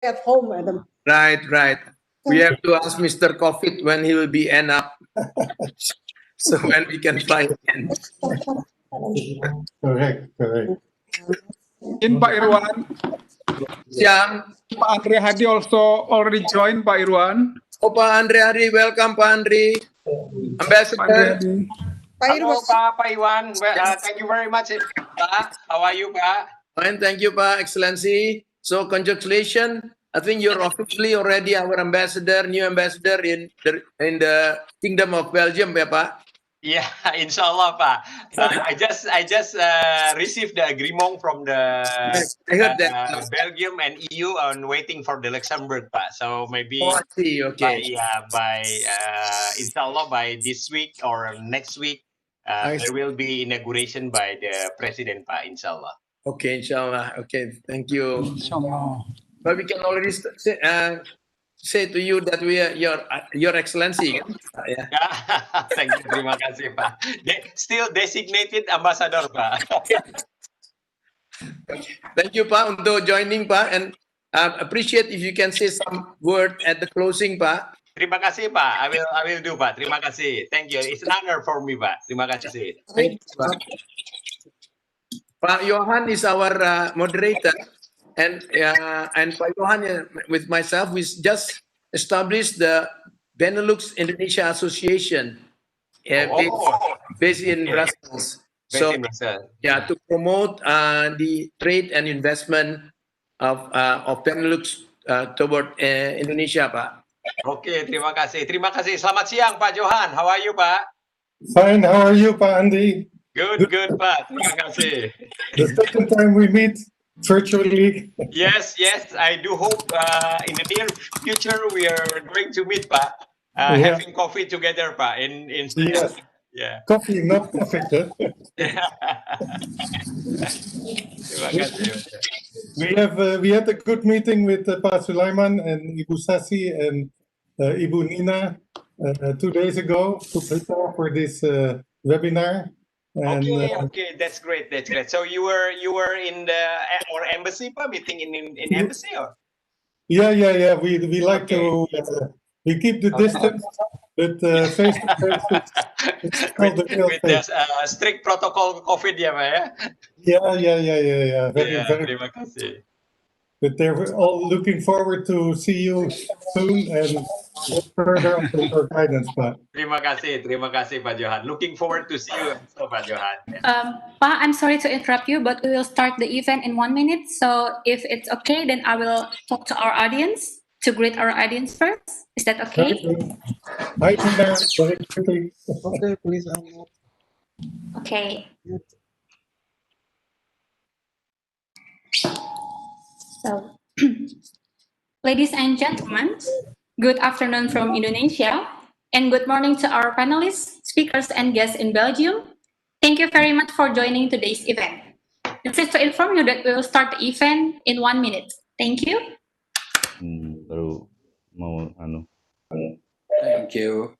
at home, Madam. Right, right. We have to ask Mr. COVID when he will be end up. So when we can fly again. Correct. In Pak Irwan, Siang. Pak Andre Hadi also already joined, Pak Irwan. Oh, Pak Andre Hari, welcome Pak Andre. Pak Andre Ambassador. Hadi. Pak Hello, Irwan. Pak Iwan. Well, thank you very much, Pak. How are you, Pak? Fine, thank you, Pak Excellency. So congratulations. I think you're officially already our ambassador, new ambassador in the Kingdom of Belgium, ya Pak? Yeah, inshallah, Pak. I just received the agreement from the I heard that. Belgium and EU on waiting for the Luxembourg, Pak. So maybe Oh, I see. Okay. by inshallah by this week or next week I see. there will be inauguration by the president, Pak. Inshallah. Okay, inshallah. Okay, thank you. Inshallah. But we can already say to you that we are your excellency. Yeah. Thank you, terima kasih, Pak. Still designated ambassador, Pak. Thank you, Pak, untuk joining, Pak, and appreciate if you can say some word at the closing, Pak. Terima kasih, Pak. I will do, Pak. Terima kasih. Thank you. It's an honor for me, Pak. Terima kasih. Thank you, Pak. Pak Johan is our moderator, and Pak Johan with myself, we just established the Benelux Indonesia Association, based in Brussels. So, yeah, to promote the trade and investment of Benelux toward Indonesia, Pak. Oke, terima kasih. Terima kasih. Selamat siang, Pak Johan. How are you, Pak? Fine. How are you, Pak Andi? Good, Pak. Terima kasih. The second time we meet virtually. Yes. I do hope in the near future we are going to meet, Pak. Having coffee together, Pak. In Yes. Yeah. Coffee, not coffee. Huh? Terima kasih. We had a good meeting with Pak Sulaiman and Ibu Sasi and Ibu Nina 2 days ago to prepare for this webinar. And, Okay, that's great. So you were in our embassy, Pak, meeting in embassy, or? Yeah. We like to we keep the distance, but face to face. With the strict protocol COVID, ya, Pak, ya? Yeah. Very. Terima kasih. But they're all looking forward to see you soon and further on with our guidance, Pak. Terima kasih, Pak Johan. Looking forward to see you, also, Pak Johan. Pa, I'm sorry to interrupt you, but we will start the event in 1 minute. So if it's okay, then I will talk to our audience to greet our audience first. Is that okay? Hi, Tina. Very quickly. Okay, please. Okay. So, ladies and gentlemen, good afternoon from Indonesia, and good morning to our panelists, speakers, and guests in Belgium. Thank you very much for joining today's event. This is to inform you that we will start the event in 1 minute. Thank you. Baru mau Thank you.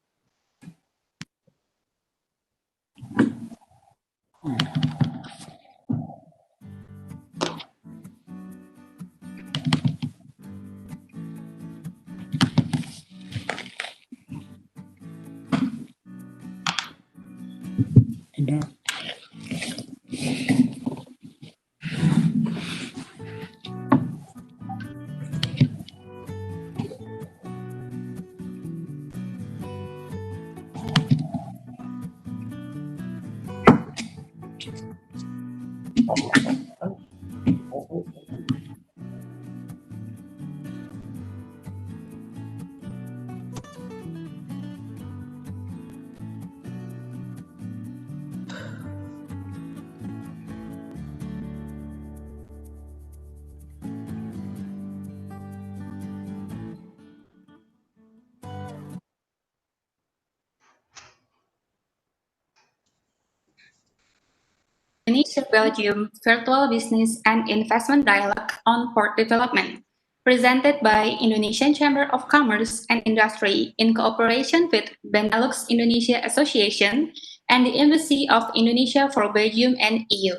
Indonesia-Belgium Virtual Business and Investment Dialogue on Port Development, presented by Indonesian Chamber of Commerce and Industry in cooperation with Benelux Indonesia Association and the Embassy of Indonesia for Belgium and EU.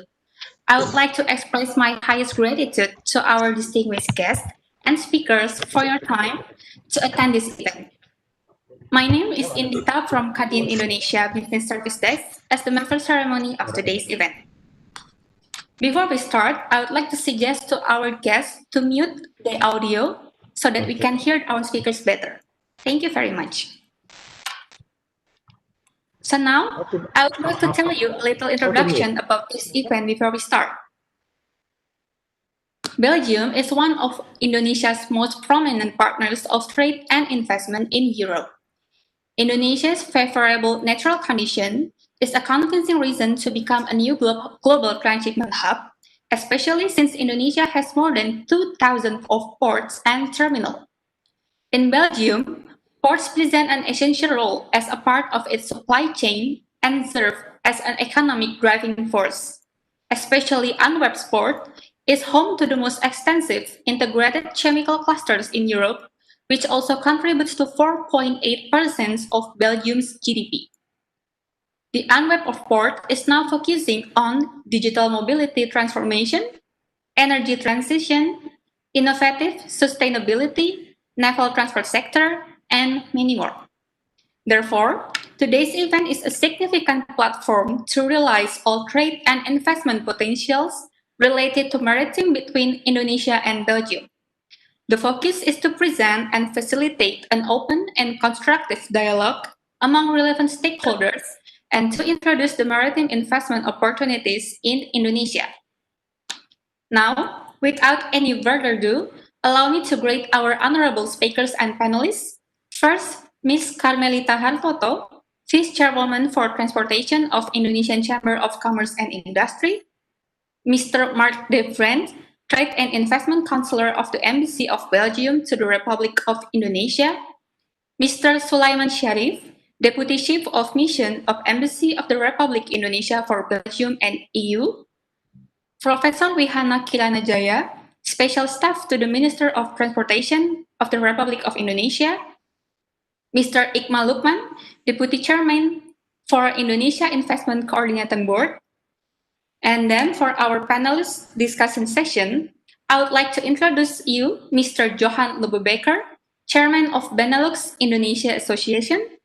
I would like to express my highest gratitude to our distinguished guests and speakers for your time to attend this event. My name is Indita from Kadin Indonesia Business Service Desk as the master ceremony of today's event. Before we start, I would like to suggest to our guests to mute the audio so that we can hear our speakers better. Thank you very much. So now, I would like to tell you a little introduction about this event before we start. Belgium is one of Indonesia's most prominent partners of trade and investment in Europe. Indonesia's favorable natural condition is a convincing reason to become a new global transshipment hub, especially since Indonesia has more than 2,000 of ports and terminals. In Belgium, ports present an essential role as a part of its supply chain and serve as an economic driving force. Especially Antwerp's port is home to the most extensive integrated chemical clusters in Europe, which also contributes to 4.8% of Belgium's GDP. The Antwerp port is now focusing on digital mobility transformation, energy transition, innovative sustainability, naval transport sector, and many more. Therefore, today's event is a significant platform to realize all trade and investment potentials related to maritime between Indonesia and Belgium. The focus is to present and facilitate an open and constructive dialogue among relevant stakeholders and to introduce the maritime investment opportunities in Indonesia. Now, without any further ado, allow me to greet our honorable speakers and panelists. First, Ms. Carmelita Hartoto, Vice Chairwoman for Transportation of Indonesian Chamber of Commerce and Industry. Mr. Mark de Vrent, Trade and Investment Counselor of the Embassy of Belgium to the Republic of Indonesia. Mr. Sulaiman Sharif, Deputy Chief of Mission of Embassy of the Republic Indonesia for Belgium and EU. Professor Wihana Kirana Jaya, Special Staff to the Minister of Transportation of the Republic of Indonesia. Mr. Iqmal Lukman, Deputy Chairman for Indonesia Investment Coordinating Board. And then for our panelists discussion session, I would like to introduce you Mr. Johan Lebebeker, Chairman of Benelux Indonesia Association,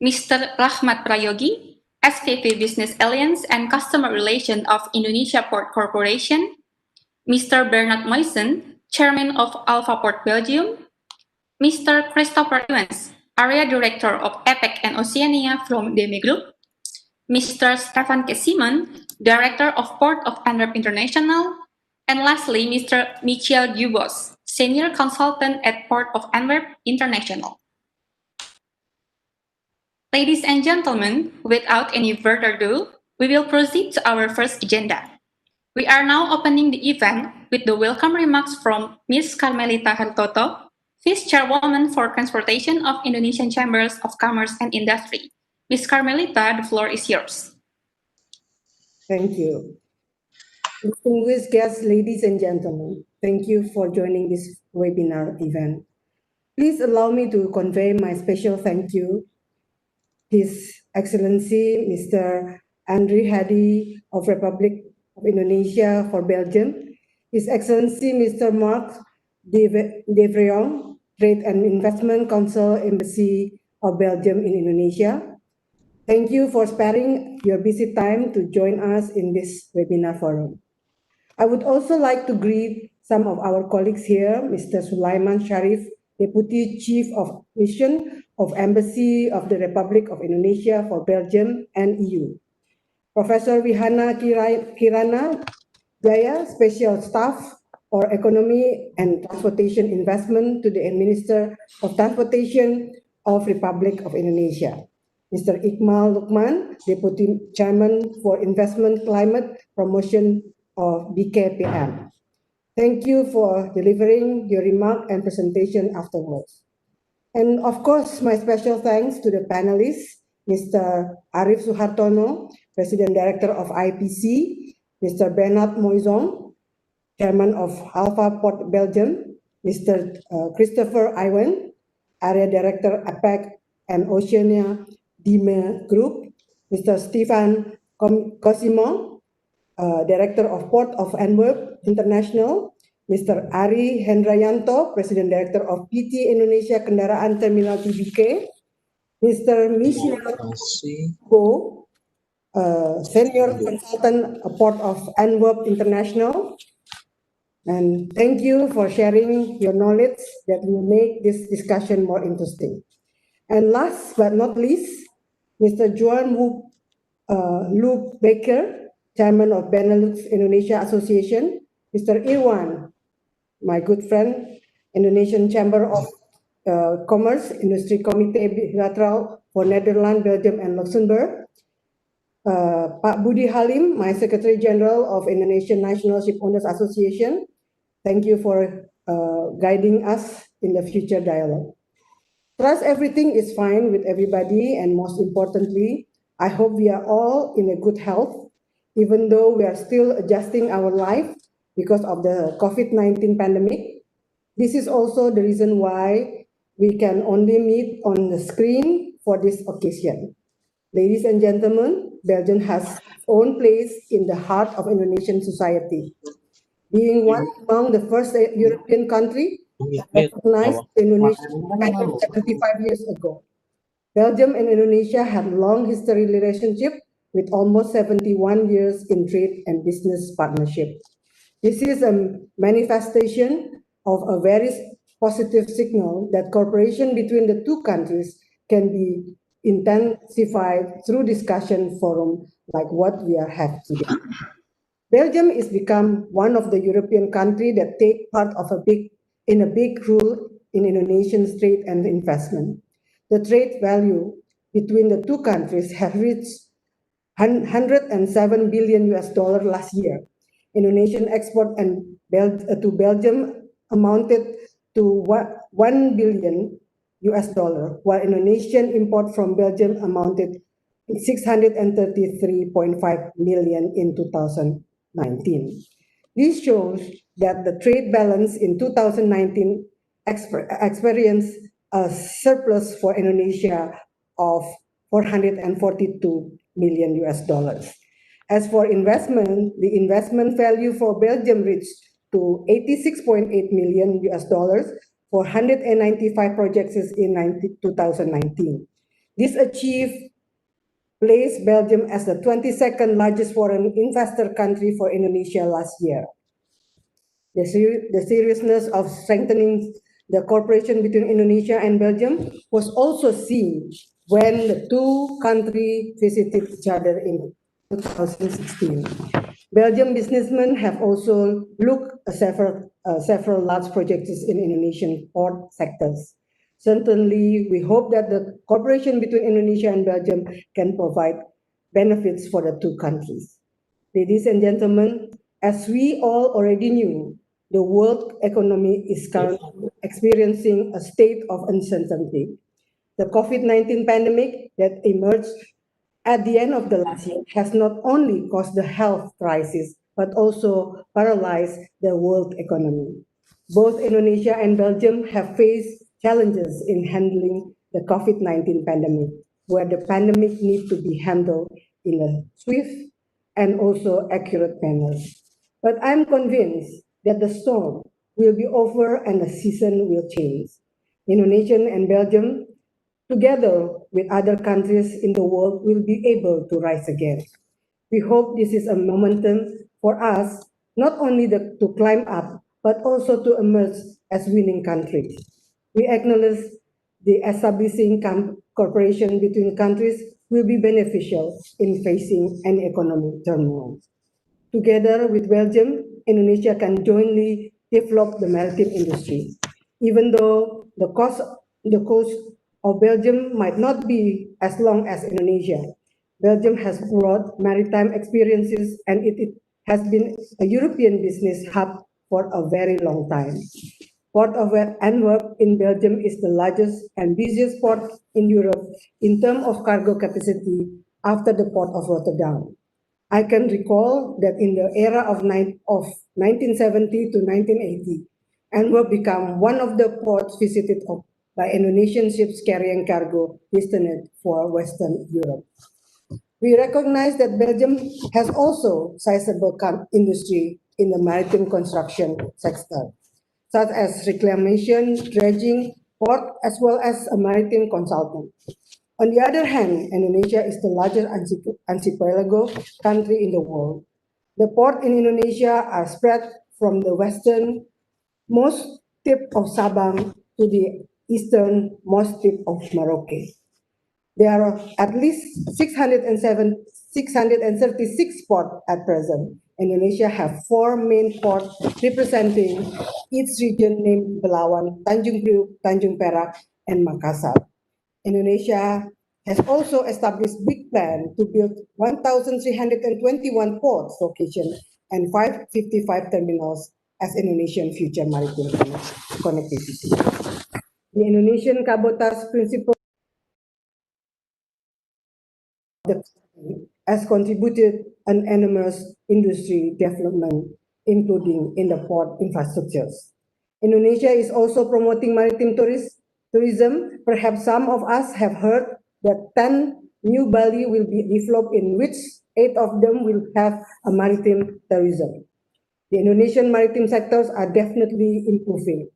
Mr. Rahmat Prayogi, SVP Business Alliance and Customer Relation of Indonesia Port Corporation, Mr. Bernard Moysen, Chairman of Alpha Port Belgium, Mr. Christopher Evans, Area Director of APEC and Oceania from DEME Group, Mr. Stefan Kesiman, Director of Port of Antwerp International, and lastly, Mr. Michiel Dubos, Senior Consultant at Port of Antwerp International. Ladies and gentlemen, without any further ado, we will proceed to our first agenda. We are now opening the event with the welcome remarks from Ms. Carmelita Hartoto, Vice Chairwoman for Transportation of Indonesian Chambers of Commerce and Industry. Ms. Carmelita, the floor is yours. Thank you. Distinguished guests, ladies and gentlemen, thank you for joining this webinar event. Please allow me to convey my special thank you His Excellency Mr. Andri Hadi of Republic of Indonesia for Belgium, His Excellency Mr. Mark de Vrient, Trade and Investment Council Embassy of Belgium in Indonesia. Thank you for sparing your busy time to join us in this webinar forum. I would also like to greet some of our colleagues here, Mr. Sulaiman Sharif, Deputy Chief of Mission of Embassy of the Republic of Indonesia for Belgium and EU. Professor Wihana Kirana Jaya, Special Staff for Economy and Transportation Investment to the Minister of Transportation of Republic of Indonesia. Mr. Iqmal Lukman, Deputy Chairman for Investment Climate Promotion of BKPM. Thank you for delivering your remark and presentation afterwards. And of course, my special thanks to the panelists, Mr. Arif Suhartono, President Director of IPC, Mr. Bernard Moysen, Chairman of Alpha Port Belgium, Mr. Christopher Iwan, Area Director APEC and Oceania DEME Group, Mr. Stefan Cosimon, Director of Port of Antwerp International, Mr. Ari Hendrayanto, President Director of PT Indonesia Kendaraan Terminal TBK, Mr. Michel Go, Senior Consultant, Port of Antwerp International, and thank you for sharing your knowledge that will make this discussion more interesting. And last but not least, Mr. Joan Luke Baker, Chairman of Benelux Indonesia Association, Mr. Irwan, my good friend, Indonesian Chamber of Commerce, Industry Committee Bilateral for Netherlands, Belgium, and Luxembourg, Pak Budi Halim, my Secretary General of Indonesian National Ship Owners Association. Thank you for guiding us in the future dialogue. Trust everything is fine with everybody, and most importantly, I hope we are all in a good health, even though we are still adjusting our life because of the COVID-19 pandemic. This is also the reason why we can only meet on the screen for this occasion. Ladies and gentlemen, Belgium has its own place in the heart of Indonesian society. Being one among the first European country that recognized Indonesia 75 years ago. Belgium and Indonesia have long history relationship with almost 71 years in trade and business partnership. This is a manifestation of a very positive signal that cooperation between the two countries can be intensified through discussion forum like what we are having today. Belgium is become one of the European countries that take part of a big role in Indonesian trade and investment. The trade value between the two countries have reached 107 billion US dollar last year. Indonesian export to Belgium amounted to 1 billion US dollar, while Indonesian import from Belgium amounted 633.5 million in 2019. This shows that the trade balance in 2019 experienced a surplus for Indonesia of 442 million US dollars. As for investment, the investment value for Belgium reached to 86.8 million US dollars for 195 projects in 2019. This achieved placed Belgium as the 22nd largest foreign investor country for Indonesia last year. The seriousness of strengthening the cooperation between Indonesia and Belgium was also seen when the two countries visited each other in 2016. Belgian businessmen have also looked at several large projects in Indonesian port sectors. Certainly, we hope that the cooperation between Indonesia and Belgium can provide benefits for the two countries. Ladies and gentlemen, as we all already knew, the world economy is currently experiencing a state of uncertainty. The COVID-19 pandemic that emerged at the end of the last year has not only caused the health crisis, but also paralyzed the world economy. Both Indonesia and Belgium have faced challenges in handling the COVID-19 pandemic, where the pandemic needs to be handled in a swift and also accurate manner. But I'm convinced that the storm will be over and the season will change. Indonesia and Belgium, together with other countries in the world, will be able to rise again. We hope this is a momentum for us, not only to climb up, but also to emerge as winning countries. We acknowledge the establishing cooperation between countries will be beneficial in facing any economic turmoil. Together with Belgium, Indonesia can jointly develop the maritime industry. Even though the coast of Belgium might not be as long as Indonesia, Belgium has broad maritime experiences and it has been a European business hub for a very long time. Port of Antwerp in Belgium is the largest and busiest port in Europe in terms of cargo capacity after the port of Rotterdam. I can recall that in the era of 1970 to 1980, Antwerp became one of the ports visited by Indonesian ships carrying cargo destined for Western Europe. We recognize that Belgium has also sizable industry in the maritime construction sector, such as reclamation, dredging, port, as well as a maritime consultant. On the other hand, Indonesia is the largest archipelago country in the world. The ports in Indonesia are spread from the westernmost tip of Sabang to the easternmost tip of Merauke. There are at least 636 ports at present. Indonesia has 4 main ports representing each region named Belawan, Tanjung Priok, Tanjung Perak, and Makassar. Indonesia has also established big plan to build 1,321 ports locations and 555 terminals as Indonesian future maritime connectivity. The Indonesian Cabotage Principle has contributed an enormous industry development, including in the port infrastructures. Indonesia is also promoting maritime tourism. Perhaps some of us have heard that 10 new Bali will be developed, in which 8 of them will have a maritime tourism. The Indonesian maritime sectors are definitely improving.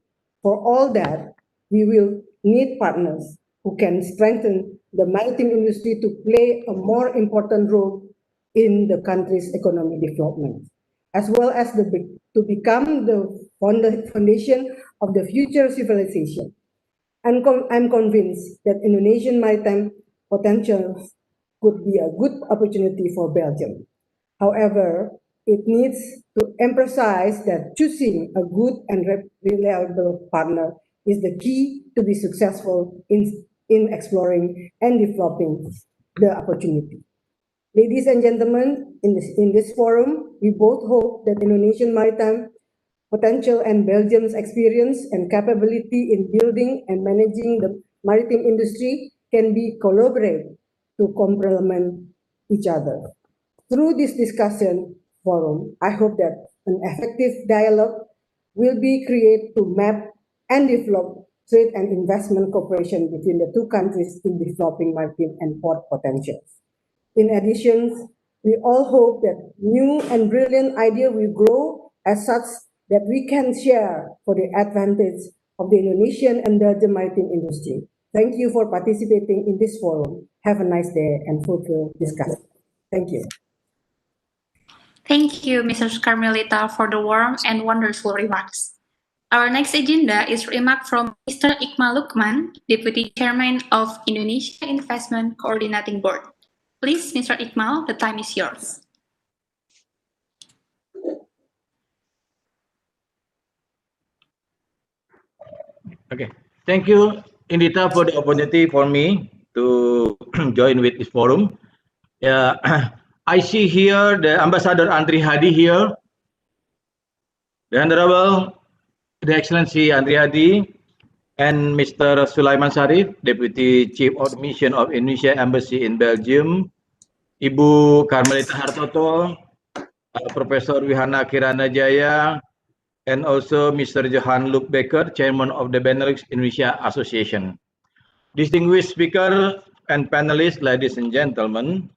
For all that, we will need partners who can strengthen the maritime industry to play a more important role in the country's economic development, as well as to become the foundation of the future civilization. I'm convinced that Indonesian maritime potential could be a good opportunity for Belgium. However, it needs to emphasize that choosing a good and reliable partner is the key to be successful in exploring and developing the opportunity. Ladies and gentlemen, in this forum, we both hope that Indonesian maritime potential and Belgium's experience and capability in building and managing the maritime industry can be collaborated to complement each other. Through this discussion forum, I hope that an effective dialogue will be created to map and develop trade and investment cooperation between the two countries in developing maritime and port potentials. In addition, we all hope that new and brilliant ideas will grow as such that we can share for the advantage of the Indonesian and Belgian maritime industry. Thank you for participating in this forum. Have a nice day and fruitful discussion. Thank you. Thank you, Mrs. Carmelita, for the warm and wonderful remarks. Our next agenda is remark from Mr. Iqmal Lukman, Deputy Chairman of Indonesia Investment Coordinating Board. Please, Mr. Iqmal, the time is yours. Okay, thank you, Indita, for the opportunity for me to join with this forum. I see here the Ambassador Andri Hadi here, the Honorable, the Excellency Andri Hadi, and Mr. Sulaiman Sarif, Deputy Chief of Mission of Indonesia Embassy in Belgium, Ibu Carmelita Hartoto, Professor Wihana Kirana Jaya, and also Mr. Johan Luc Becker, Chairman of the Benelux Indonesia Association. Distinguished speaker and panelists, ladies and gentlemen,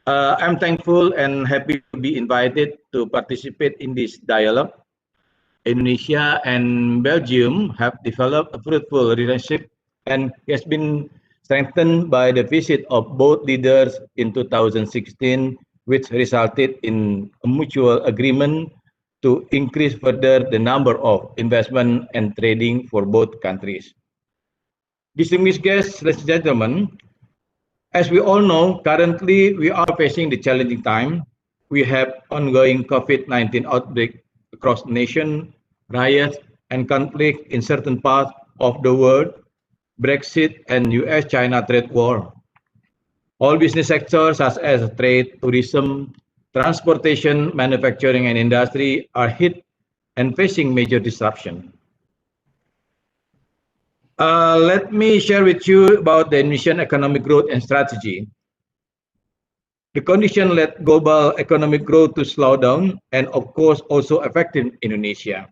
I'm thankful and happy to be invited to participate in this dialogue. Indonesia and Belgium have developed a fruitful relationship and has been strengthened by the visit of both leaders in 2016, which resulted in a mutual agreement to increase further the number of investment and trading for both countries. Distinguished guests, ladies and gentlemen, as we all know, currently we are facing the challenging time. We have ongoing COVID-19 outbreak across the nation, riots and conflict in certain parts of the world, Brexit and US-China trade war. All business sectors such as trade, tourism, transportation, manufacturing and industry are hit and facing major disruption. Let me share with you about the Indonesian economic growth and strategy. The condition led global economic growth to slow down and of course also affected Indonesia.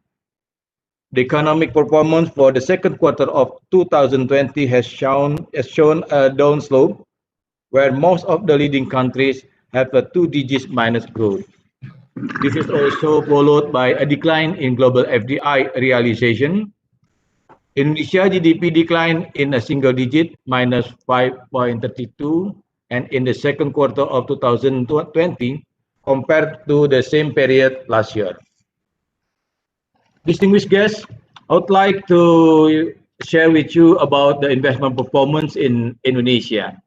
The economic performance for the second quarter of 2020 has shown a down slope, where most of the leading countries have a 2-digit minus growth. This is also followed by a decline in global FDI realization. Indonesia GDP declined in a single digit, minus 5.32, and in the second quarter of 2020 compared to the same period last year. Distinguished guests, I would like to share with you about the investment performance in Indonesia.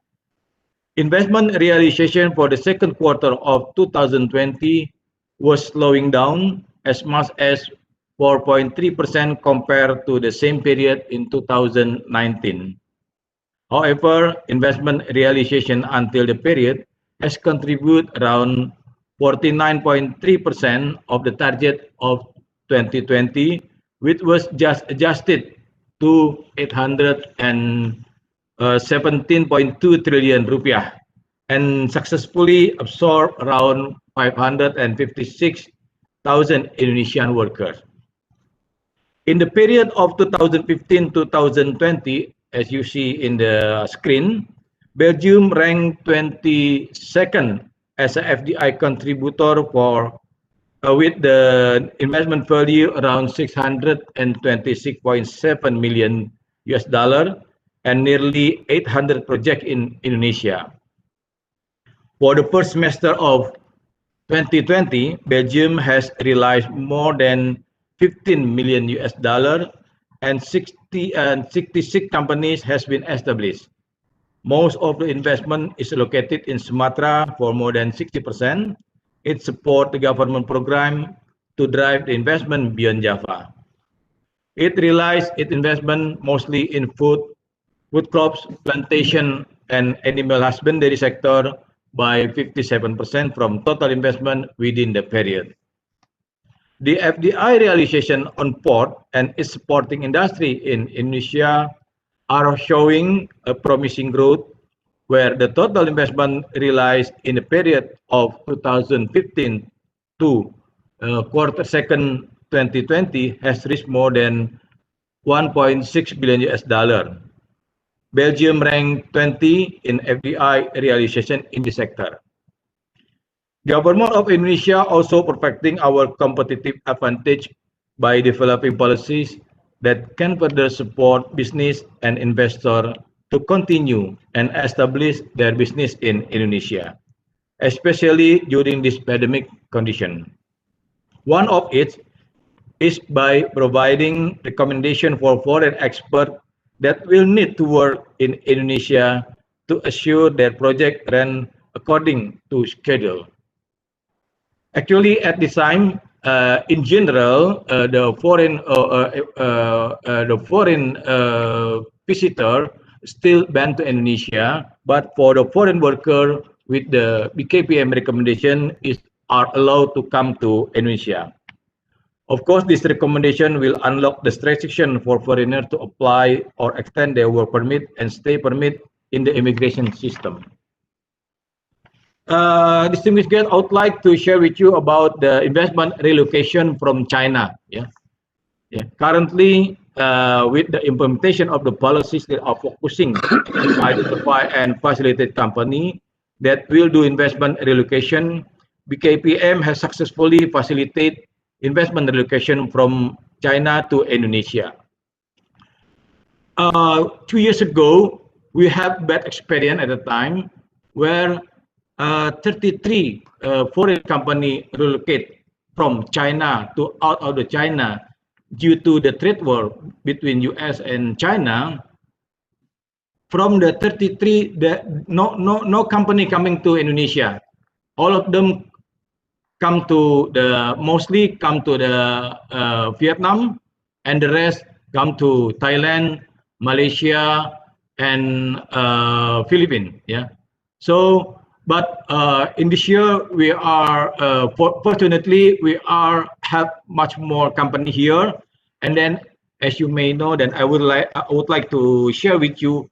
Investment realization for the second quarter of 2020 was slowing down as much as 4.3% compared to the same period in 2019. However, investment realization until the period has contributed around 49.3% of the target of 2020, which was just adjusted to 817.2 trillion rupiah and successfully absorbed around 556,000 Indonesian workers. In the period of 2015-2020, as you see in the screen, Belgium ranked 22nd as a FDI contributor for with the investment value around 626.7 million US dollar and nearly 800 projects in Indonesia. For the first semester of 2020, Belgium has realized more than 15 million US dollar and 66 companies has been established. Most of the investment is located in Sumatra for more than 60%. It supports the government program to drive the investment beyond Java. It realized its investment mostly in food crops, plantation, and animal husbandry sector by 57% from total investment within the period. The FDI realization on port and its supporting industry in Indonesia are showing a promising growth, where the total investment realized in the period of 2015 to quarter second 2020 has reached more than 1.6 billion US dollar. Belgium ranked 20 in FDI realization in the sector. Government of Indonesia also perfecting our competitive advantage by developing policies that can further support business and investor to continue and establish their business in Indonesia, especially during this pandemic condition. One of it is by providing recommendation for foreign experts that will need to work in Indonesia to assure their project run according to schedule. Actually, at this time, in general, the foreign visitor still banned to Indonesia, but for the foreign worker with the BKPM recommendation are allowed to come to Indonesia. Of course, this recommendation will unlock the restriction for foreigners to apply or extend their work permit and stay permit in the immigration system. Distinguished guests, I would like to share with you about the investment relocation from China. Currently, with the implementation of the policies that are focusing to identify and facilitate company that will do investment relocation, BKPM has successfully facilitated investment relocation from China to Indonesia. 2 years ago, we had bad experience at the time where 33 foreign company relocate from China to out of the China due to the trade war between US and China. From the 33, no company coming to Indonesia. All of them mostly come to the Vietnam, and the rest come to Thailand, Malaysia, and Philippines. So, but in this year we are fortunately we have much more company here, and then as you may know, then I would like to share with you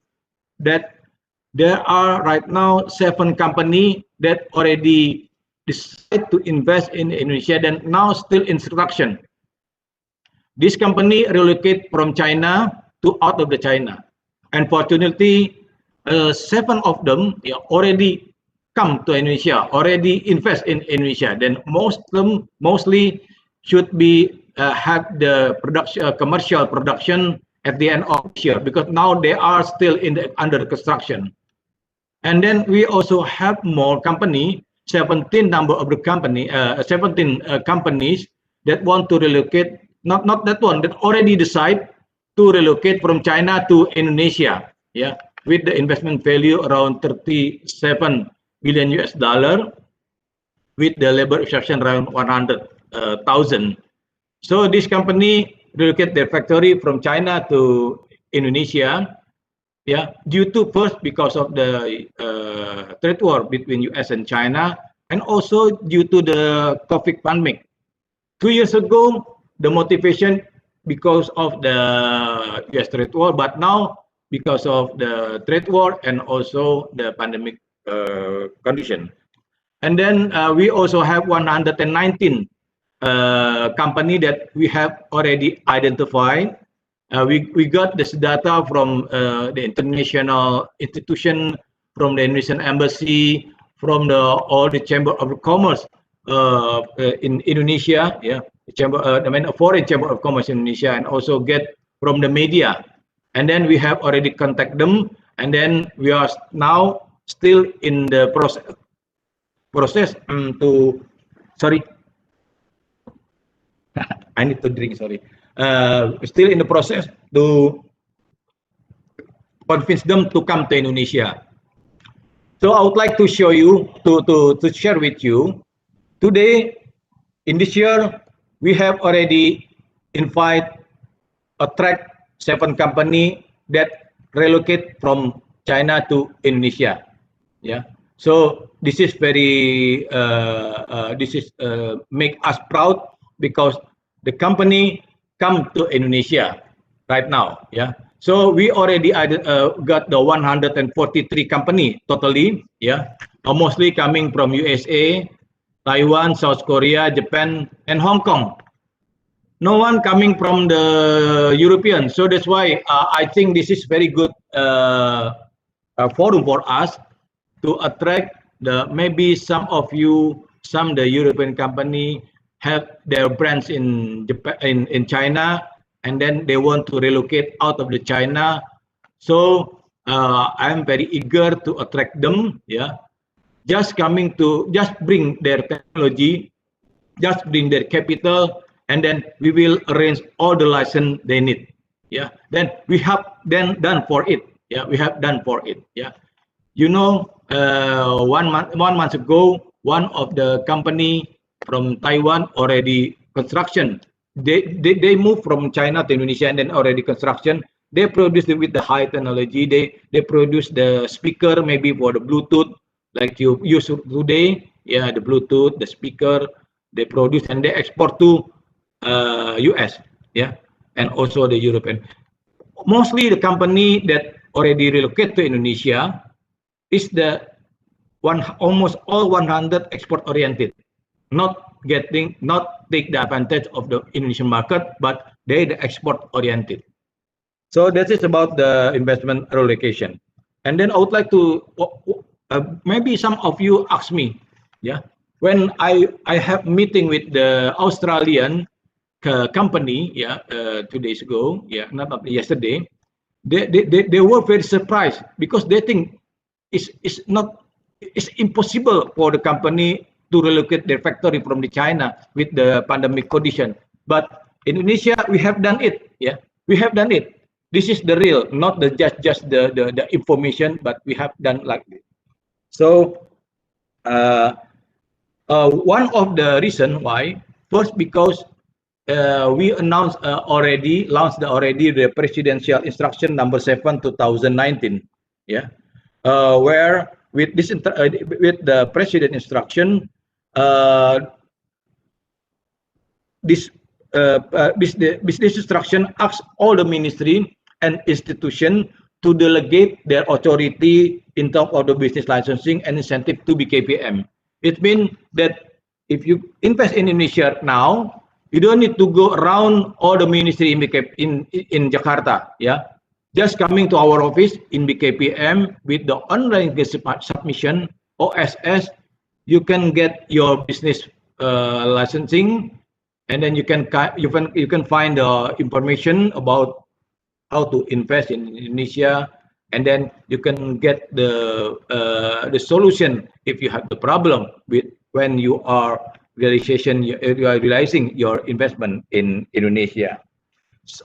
that there are right now 7 companies that already decide to invest in Indonesia, then now still in instruction. This company relocate from China to out of the China, and fortunately 7 of them already come to Indonesia, already invest in Indonesia, then mostly should be have the production commercial production at the end of this year, because now they are still under construction. And then we also have more company, 17 number of the company, 17 companies that want to relocate, not that one, that already decide to relocate from China to Indonesia, yeah, with the investment value around 37 billion US dollar, with the labor extraction around 100,000. So this company relocate their factory from China to Indonesia, yeah, due to first because of the trade war between US and China, and also due to the COVID pandemic. 2 years ago, the motivation because of the US trade war, but now because of the trade war and also the pandemic condition. And then we also have 119 company that we have already identified. We got this data from the international institution, from the Indonesian embassy, from all the chamber of commerce in Indonesia, yeah, foreign chamber of commerce in Indonesia, and also get from the media. And then we have already contact them, and then we are now still in the process to, sorry, I need to drink, sorry. Still in the process to convince them to come to Indonesia. So I would like to show you, to share with you, today, in this year, we have already attract 7 company that relocate from China to Indonesia. Yeah. So this is very, make us proud, because the company come to Indonesia right now. Yeah. So we already got the 143 company totally. Yeah. Mostly coming from USA, Taiwan, South Korea, Japan, and Hong Kong. No one coming from the European. So that's why I think this is very good forum for us to attract maybe some of you, the European company have their brands in Japan, in China, and then they want to relocate out of the China. So I'm very eager to attract them. Yeah, just bring their technology, just bring their capital, and then we will arrange all the license they need. Yeah, then we have done for it. Yeah, we have done for it. Yeah, you know, 1 month ago, one of the company from Taiwan already construction. They moved from China to Indonesia, and then already construction. They produce it with the high technology. They produce the speaker, maybe for the Bluetooth, like you use today. Yeah, the Bluetooth, the speaker, they produce and they export to US. Yeah, and also the European. Mostly the company that already relocate to Indonesia is the almost all 100 export oriented, not take the advantage of the Indonesian market, but they the export oriented. So that is about the investment relocation. And then I would like to maybe some of you ask me, yeah, when I have meeting with the Australian company, yeah, 2 days ago, yeah, not yesterday, they were very surprised, because they think it's impossible for the company to relocate their factory from the China with the pandemic condition. But in Indonesia, we have done it. Yeah, we have done it. This is the real, not just the information, but we have done like this. So one of the reason why, first, because we announced launched the presidential instruction number 7 2019. Yeah, where with this with the president instruction, this instruction asks all the ministry and institution to delegate their authority in terms of the business licensing and incentive to BKPM. It means that if you invest in Indonesia now, you don't need to go around all the ministry in Jakarta. Yeah, just coming to our office in BKPM with the online submission OSS, you can get your business licensing, and then you can find information about how to invest in Indonesia, and then you can get the solution if you have the problem with when you are realizing your investment in Indonesia.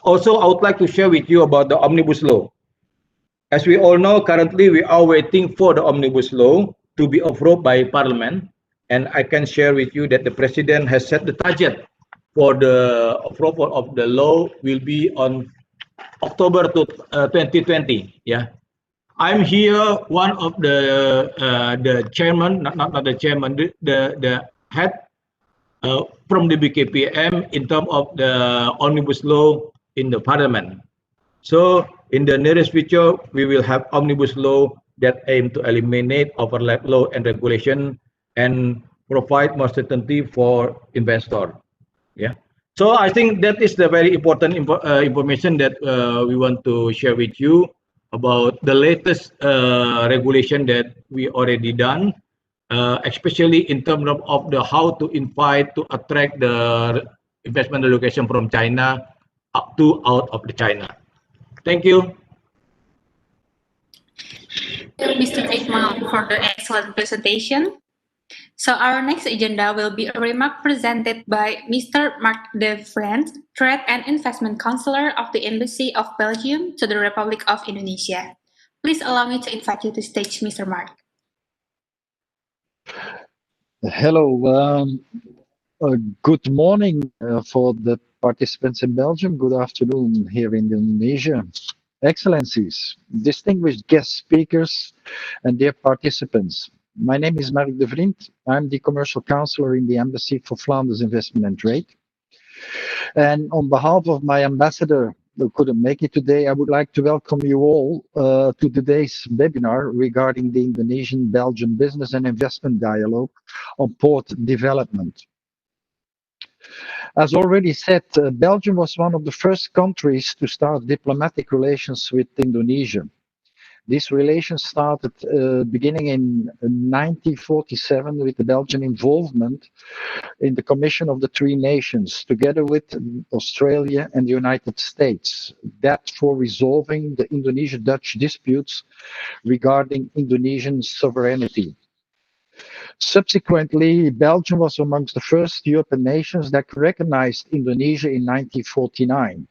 Also, I would like to share with you about the omnibus law. As we all know, currently we are waiting for the omnibus law to be approved by Parliament, and I can share with you that the President has set the target for the approval of the law will be on October 2020. Yeah, I'm here, one of the chairman, not the chairman, the head from the BKPM in terms of the omnibus law in the Parliament. So in the nearest future, we will have omnibus law that aim to eliminate overlap law and regulation and provide more certainty for investor. Yeah. So I think that is the very important information that we want to share with you about the latest regulation that we already done, especially in terms of the how to invite to attract the investment allocation from China up to out of the China. Thank you. Thank you, Mr. Ikmal, for the excellent presentation. So our next agenda will be a remark presented by Mr. Mark de Vrient, Trade and Investment Counselor of the Embassy of Belgium to the Republic of Indonesia. Please allow me to invite you to stage, Mr. Mark. Hello, good morning for the participants in Belgium. Good afternoon here in Indonesia. Excellencies, distinguished guest speakers, and dear participants. My name is Mark de Vrient. I'm the Commercial Counselor in the Embassy for Flanders Investment and Trade. And on behalf of my ambassador who couldn't make it today, I would like to welcome you all to today's webinar regarding the Indonesian-Belgian Business and Investment Dialogue on Port Development. As already said, Belgium was one of the first countries to start diplomatic relations with Indonesia. These relations started beginning in 1947 with the Belgian involvement in the Commission of the Three Nations, together with Australia and the United States, that for resolving the Indonesia-Dutch disputes regarding Indonesian sovereignty. Subsequently, Belgium was amongst the first European nations that recognized Indonesia in 1949.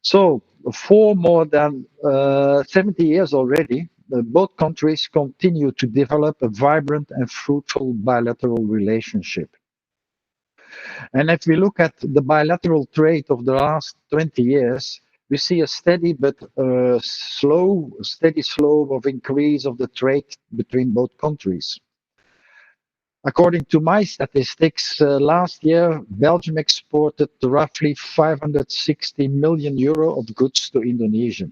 So, for more than 70 years already, both countries continue to develop a vibrant and fruitful bilateral relationship. And if we look at the bilateral trade of the last 20 years, we see a steady but steady slope of increase of the trade between both countries. According to my statistics, last year, Belgium exported roughly 560 million euro of goods to Indonesia.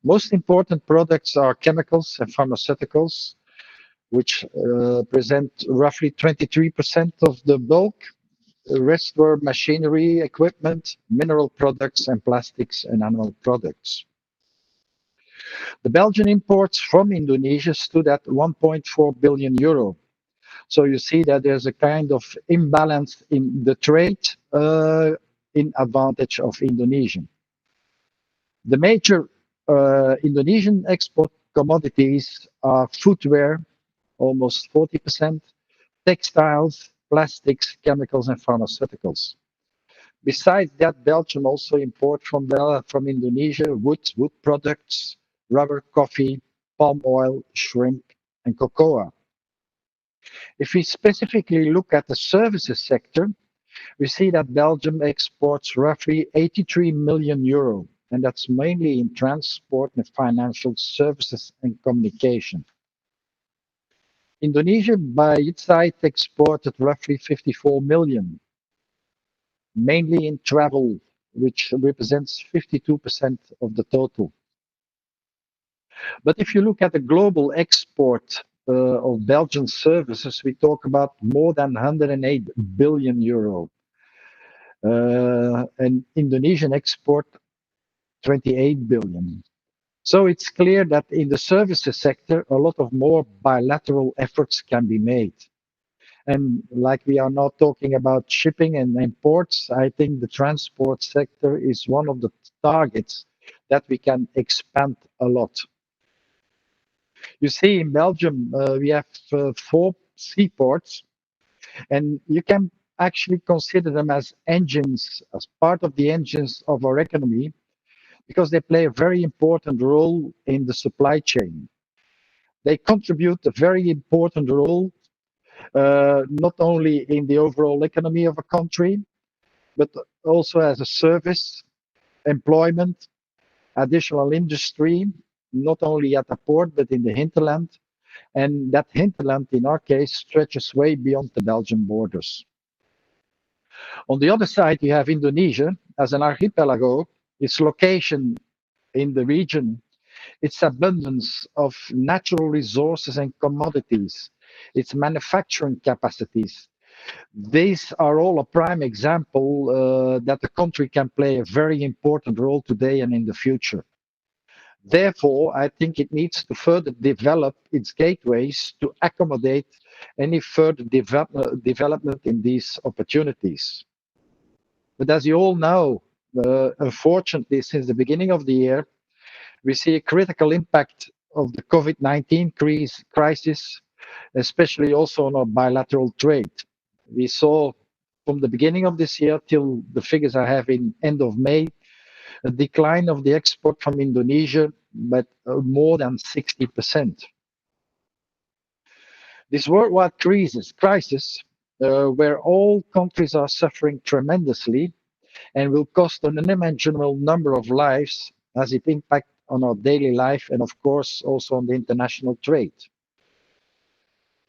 Most important products are chemicals and pharmaceuticals, which present roughly 23% of the bulk. The rest were machinery, equipment, mineral products, and plastics and animal products. The Belgian imports from Indonesia stood at 1.4 billion euro. So you see that there's a kind of imbalance in the trade in advantage of Indonesia. The major Indonesian export commodities are footwear, almost 40%, textiles, plastics, chemicals, and pharmaceuticals. Besides that, Belgium also imports from Indonesia wood products, rubber, coffee, palm oil, shrimp, and cocoa. If we specifically look at the services sector, we see that Belgium exports roughly 83 million euro, and that's mainly in transport and financial services and communication. Indonesia, by its side, exported roughly 54 million, mainly in travel, which represents 52% of the total. But if you look at the global export of Belgian services, we talk about more than 108 billion euro. And Indonesian export, 28 billion. So it's clear that in the services sector, a lot of more bilateral efforts can be made. And like we are now talking about shipping and imports, I think the transport sector is one of the targets that we can expand a lot. You see, in Belgium, we have 4 seaports, and you can actually consider them as engines, as part of the engines of our economy, because they play a very important role in the supply chain. They contribute a very important role, not only in the overall economy of a country, but also as a service, employment, additional industry, not only at the port, but in the hinterland. And that hinterland, in our case, stretches way beyond the Belgian borders. On the other side, you have Indonesia as an archipelago. Its location in the region, its abundance of natural resources and commodities, its manufacturing capacities. These are all a prime example that the country can play a very important role today and in the future. Therefore, I think it needs to further develop its gateways to accommodate any further development in these opportunities. But as you all know, unfortunately, since the beginning of the year, we see a critical impact of the COVID-19 crisis, especially also on our bilateral trade. We saw from the beginning of this year till the figures I have in end of May, a decline of the export from Indonesia by more than 60%. This worldwide crisis where all countries are suffering tremendously and will cost an unimaginable number of lives as it impacts on our daily life and of course also on the international trade.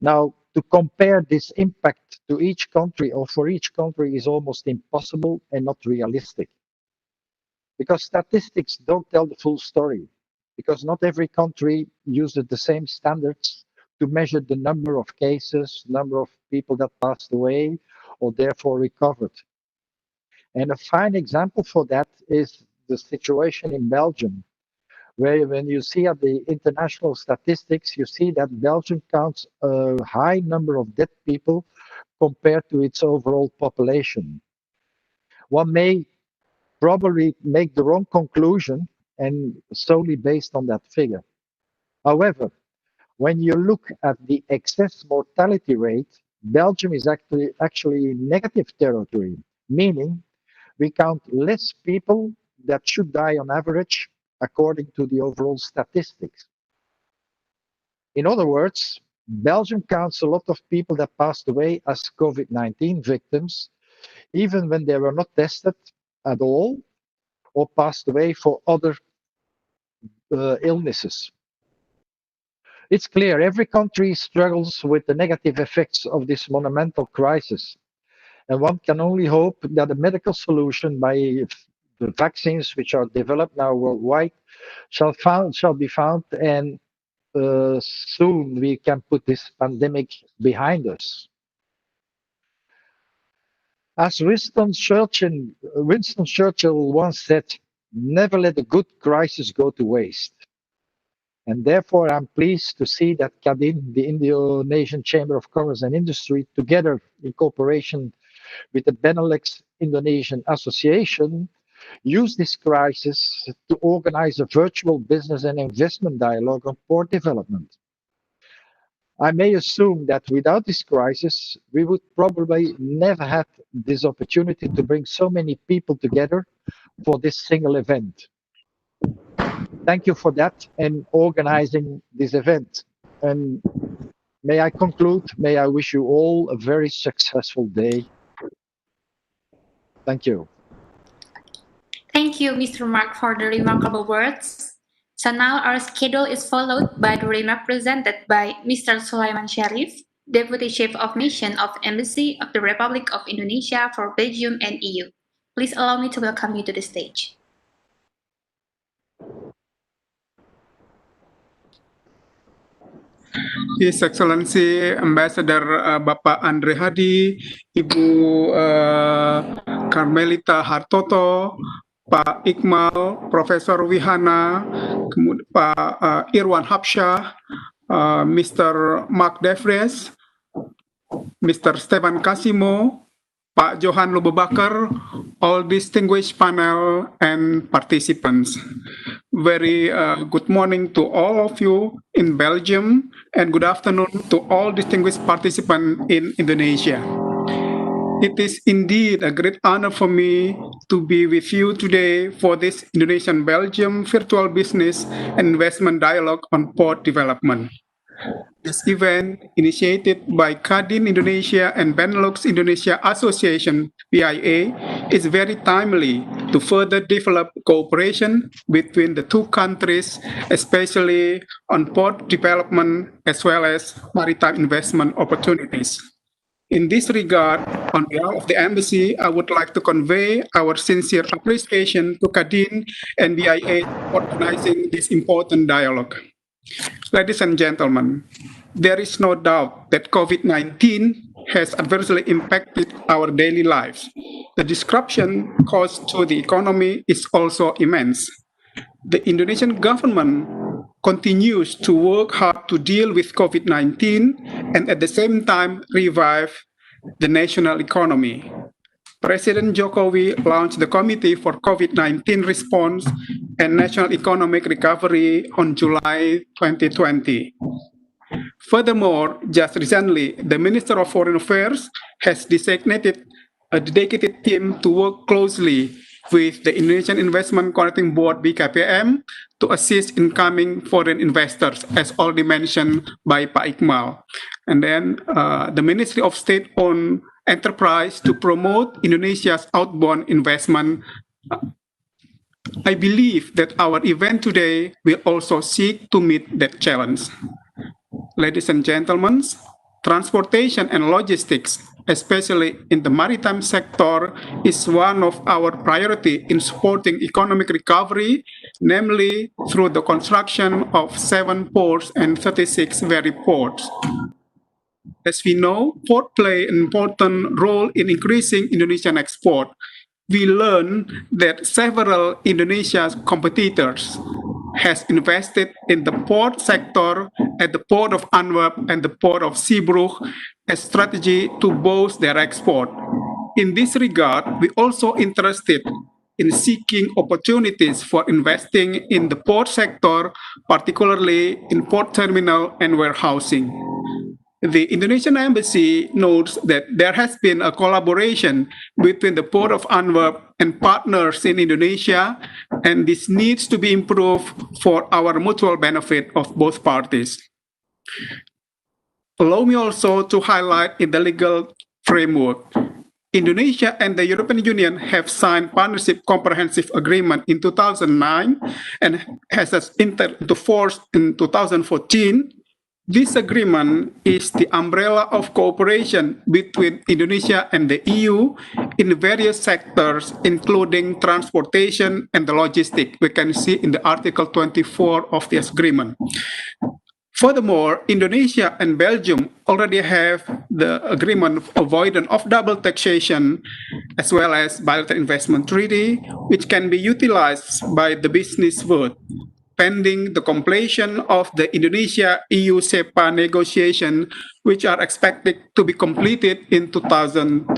Now, to compare this impact to each country or for each country is almost impossible and not realistic. Because statistics don't tell the full story. Because not every country uses the same standards to measure the number of cases, number of people that passed away or therefore recovered. And a fine example for that is the situation in Belgium, where when you see at the international statistics, you see that Belgium counts a high number of dead people compared to its overall population. One may probably make the wrong conclusion and solely based on that figure. However, when you look at the excess mortality rate, Belgium is actually negative territory, meaning we count less people that should die on average according to the overall statistics. In other words, Belgium counts a lot of people that passed away as COVID-19 victims, even when they were not tested at all or passed away for other illnesses. It's clear every country struggles with the negative effects of this monumental crisis. And one can only hope that a medical solution by the vaccines which are developed now worldwide shall be found, and soon we can put this pandemic behind us. As Winston Churchill once said, never let a good crisis go to waste. And therefore, I'm pleased to see that Kadin, the Indonesian Chamber of Commerce and Industry, together in cooperation with the Benelux Indonesian Association, use this crisis to organize a virtual business and investment dialogue on port development. I may assume that without this crisis, we would probably never have this opportunity to bring so many people together for this single event. Thank you for that and organizing this event. And may I conclude, may I wish you all a very successful day. Thank you. Thank you, Mr. Mark, for the remarkable words. So now our schedule is followed by the remark presented by Mr. Sulaiman Sharif, Deputy Chief of Mission of Embassy of the Republic of Indonesia for Belgium and EU. Please allow me to welcome you to the stage. His Excellency Ambassador Bapak Andre Hadi, Ibu Carmelita Hartoto, Pak Iqmal, Profesor Wihana, kemudian Pak Irwan Hapsyah, Mr. Mark Devries, Mr. Stefan Kasimo, Pak Johan Lubebakar, all distinguished panel and participants. Very good morning to all of you in Belgium and good afternoon to all distinguished participants in Indonesia. It is indeed a great honor for me to be with you today for this Indonesian-Belgium virtual business and investment dialogue on port development. This event, initiated by Kadin Indonesia and Benelux Indonesia Association, BIA, is very timely to further develop cooperation between the two countries, especially on port development as well as maritime investment opportunities. In this regard, on behalf of the Embassy, I would like to convey our sincere appreciation to Kadin and BIA for organizing this important dialogue. Ladies and gentlemen, there is no doubt that COVID-19 has adversely impacted our daily lives. The disruption caused to the economy is also immense. The Indonesian government continues to work hard to deal with COVID-19 and at the same time revive the national economy. President Jokowi launched the Committee for COVID-19 Response and National Economic Recovery on July 2020. Furthermore, just recently, the Minister of Foreign Affairs has designated a dedicated team to work closely with the Indonesian Investment Coordinating Board (BKPM) to assist incoming foreign investors, as already mentioned by Pak Iqmal. And then the Ministry of State-Owned Enterprise to promote Indonesia's outbound investment. I believe that our event today will also seek to meet that challenge. Ladies and gentlemen, transportation and logistics, especially in the maritime sector, is one of our priority in supporting economic recovery, namely through the construction of 7 ports and 36 ferry ports. As we know, ports play an important role in increasing Indonesian export. We learned that several Indonesia's competitors has invested in the port sector at the port of Antwerp and the port of Zeebrugge as strategy to boost their export. In this regard, we also interested in seeking opportunities for investing in the port sector, particularly in port terminal and warehousing. The Indonesian Embassy notes that there has been a collaboration between the Port of Antwerp and partners in Indonesia, and this needs to be improved for our mutual benefit of both parties. Allow me also to highlight in the legal framework. Indonesia and the European Union have signed Partnership Comprehensive Agreement in 2009 and has entered into force in 2014. This agreement is the umbrella of cooperation between Indonesia and the EU in various sectors, including transportation and the logistics. We can see in the Article 24 of this agreement. Furthermore, Indonesia and Belgium already have the agreement of avoidance of double taxation, as well as bilateral investment treaty, which can be utilized by the business world, pending the completion of the Indonesia-EU SEPA negotiation, which are expected to be completed in 2021.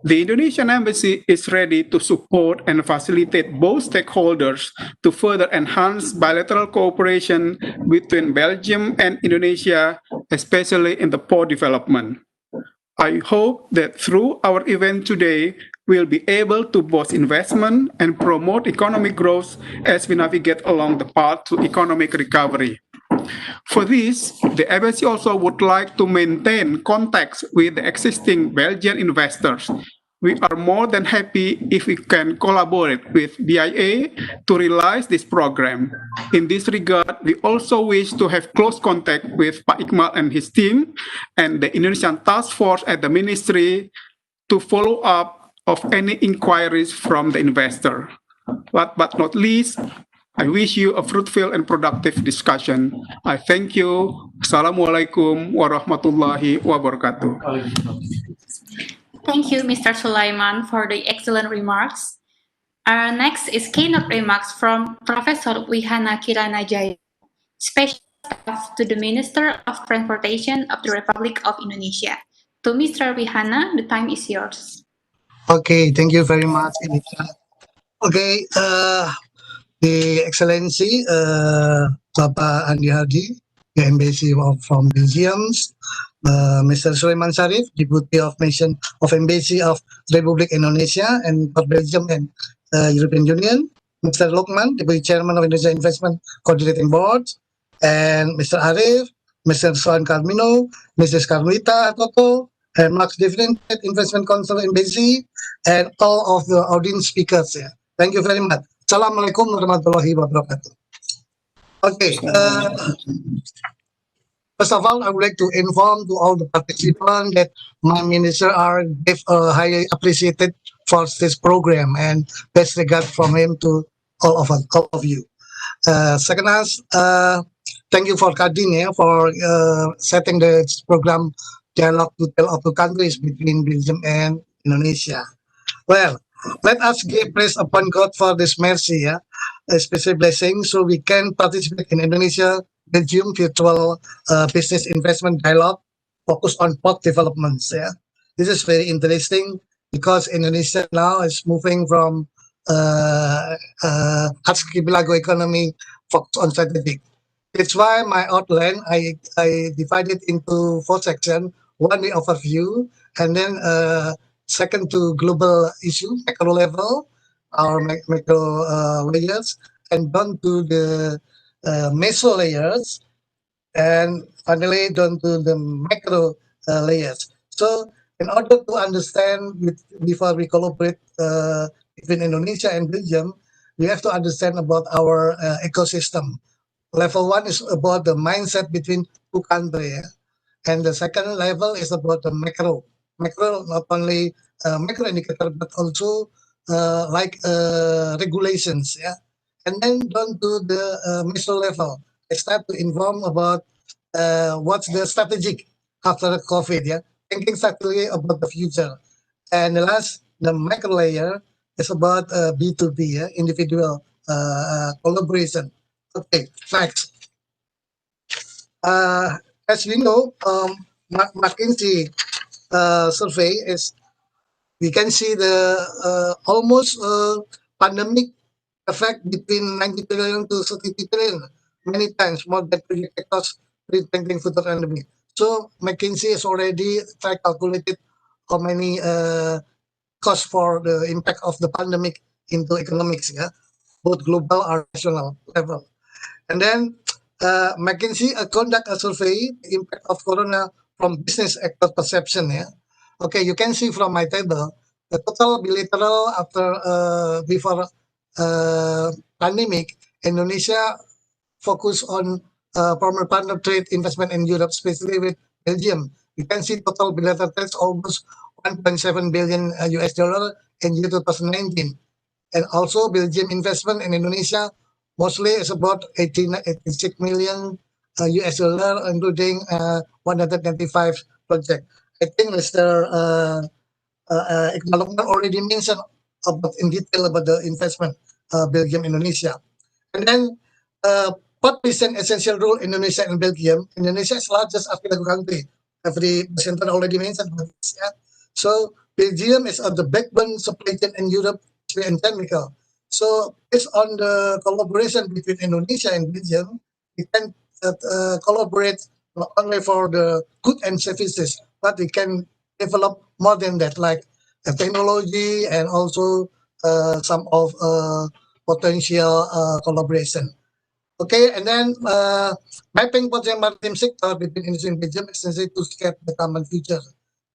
The Indonesian Embassy is ready to support and facilitate both stakeholders to further enhance bilateral cooperation between Belgium and Indonesia, especially in the port development. I hope that through our event today, we'll be able to boost investment and promote economic growth as we navigate along the path to economic recovery. For this, the Embassy also would like to maintain contacts with the existing Belgian investors. We are more than happy if we can collaborate with BIA to realize this program. In this regard, we also wish to have close contact with Pak Iqmal and his team and the Indonesian task force at the ministry to follow up of any inquiries from the investor. Last but not least, I wish you a fruitful and productive discussion. I thank you. Assalamualaikum warahmatullahi wabarakatuh. Thank you, Mr. Sulaiman, for the excellent remarks. Next is keynote remarks from Professor Wihana Kirana Jaya, Special Staff to the Minister of Transportation of the Republic of Indonesia. To Mr. Wihana, the time is yours. Okay, thank you very much, Inita. Okay, the Excellency, Bapak Andi Hadi, the Embassy from Belgium, Mr. Sulaiman Sarif, Deputy of Mission of Embassy of Republic Indonesia and for Belgium and European Union, Mr. Lokman, Deputy Chairman of Indonesia Investment Coordinating Board, and Mr. Arif, Mr. Sohan Carmino, Mrs. Carmelita Toto, and Max Different Investment Council Embassy, and all of the audience speakers. Yeah. Thank you very much. Assalamualaikum warahmatullahi wabarakatuh. Okay. First of all, I would like to inform to all the participants that my minister are highly appreciated for this program and best regard from him to all of you. Second, thank you for Kadin for setting the program dialogue to tell of the countries between Belgium and Indonesia. Well, let us give praise upon God for this mercy, a special blessing, so we can participate in Indonesia Belgium virtual business investment dialogue focused on port developments. Yeah, this is very interesting because Indonesia now is moving from archipelago economy focused on strategic. That's why my outline I divided into 4 sections. One the overview, and then second to global issue, macro level, our macro layers, and down to the meso layers, and finally down to the macro layers. So in order to understand, before we collaborate between Indonesia and Belgium, we have to understand about our ecosystem. Level 1 is about the mindset between 2 countries. And the second level is about the macro. Macro, not only macro indicator, but also like regulations. Yeah. And then down to the meso level, I start to inform about what's the strategic after COVID. Yeah. Thinking strategically about the future. And the last, the macro layer is about B2B, individual collaboration. Okay, next. As we know, McKinsey survey is, we can see the almost pandemic effect between 90 trillion to 30 trillion, many times more than projected cost pre-thinking future pandemic. So McKinsey has already calculated how many costs for the impact of the pandemic into economics, both global or national level. And then McKinsey conduct a survey, the impact of Corona from business actor perception. Yeah. Okay, you can see from my table, the total bilateral after before pandemic, Indonesia focus on former partner trade investment in Europe, especially with Belgium. You can see total bilateral trades almost 1.7 billion US dollar in year 2019. And also Belgium investment in Indonesia mostly is about 86 million US dollar, including 195 project. I think Mr. Iqbal already mentioned about in detail about the investment Belgium Indonesia. And then port present essential role Indonesia and Belgium. Indonesia is largest archipelago country. Every presenter already mentioned about this. Yeah? So Belgium is on the backbone supply chain in Europe and chemical. So based on the collaboration between Indonesia and Belgium, we can collaborate not only for the goods and services, but we can develop more than that, like technology and also some of potential collaboration. Okay, and then mapping potential maritime sector between Indonesia and Belgium is necessary to scale the common future.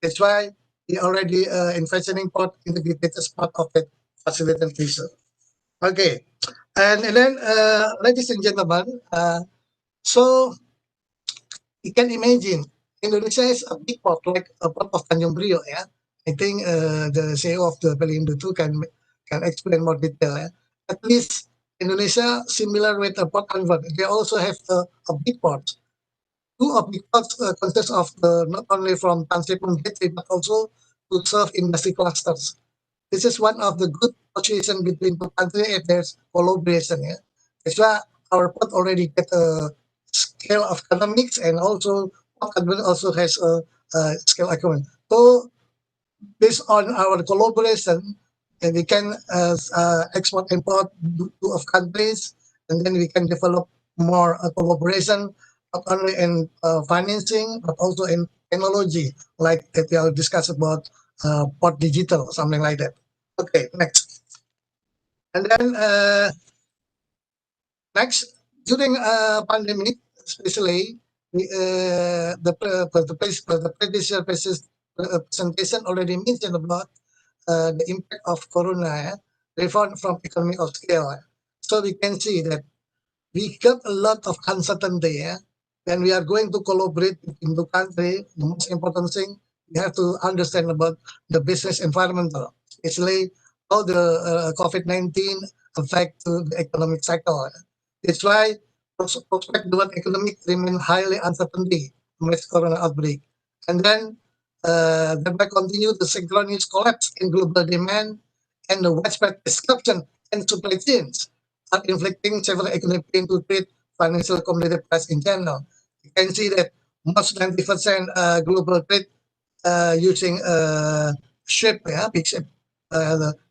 That's why we already envisioning port integrated as part of it facilitation. Okay, and then ladies and gentlemen, so you can imagine Indonesia is a big port, like a port of Tanjung Priok. Yeah, I think the CEO of the Pelindo 2 can explain more detail. Yeah? At least Indonesia, similar with the port convert, they also have a big port. 2 of big ports consist of not only from transshipment gateway but also to serve industry clusters. This is one of the good position between two countries if there's collaboration. Yeah, that's why our port already get a scale of economics, and also port admin also has a scale economic. So based on our collaboration, and we can export import of countries, and then we can develop more collaboration, not only in financing but also in technology, like that we will discuss about port digital, something like that. Okay, next. And then next, during pandemic, especially the previous presentation already mentioned about the impact of Corona, reform from economy of scale. So we can see that we got a lot of uncertainty. When we are going to collaborate in the country, the most important thing we have to understand about the business environment, especially how the COVID-19 affect the economic cycle. That's why prospect toward economic remain highly uncertainty amidst Corona outbreak. And then thereby continue the synchronous collapse in global demand and the widespread disruption in supply chains are inflicting several economic pain to trade financial commodity price in general. You can see that most 90% global trade using ship, big ship,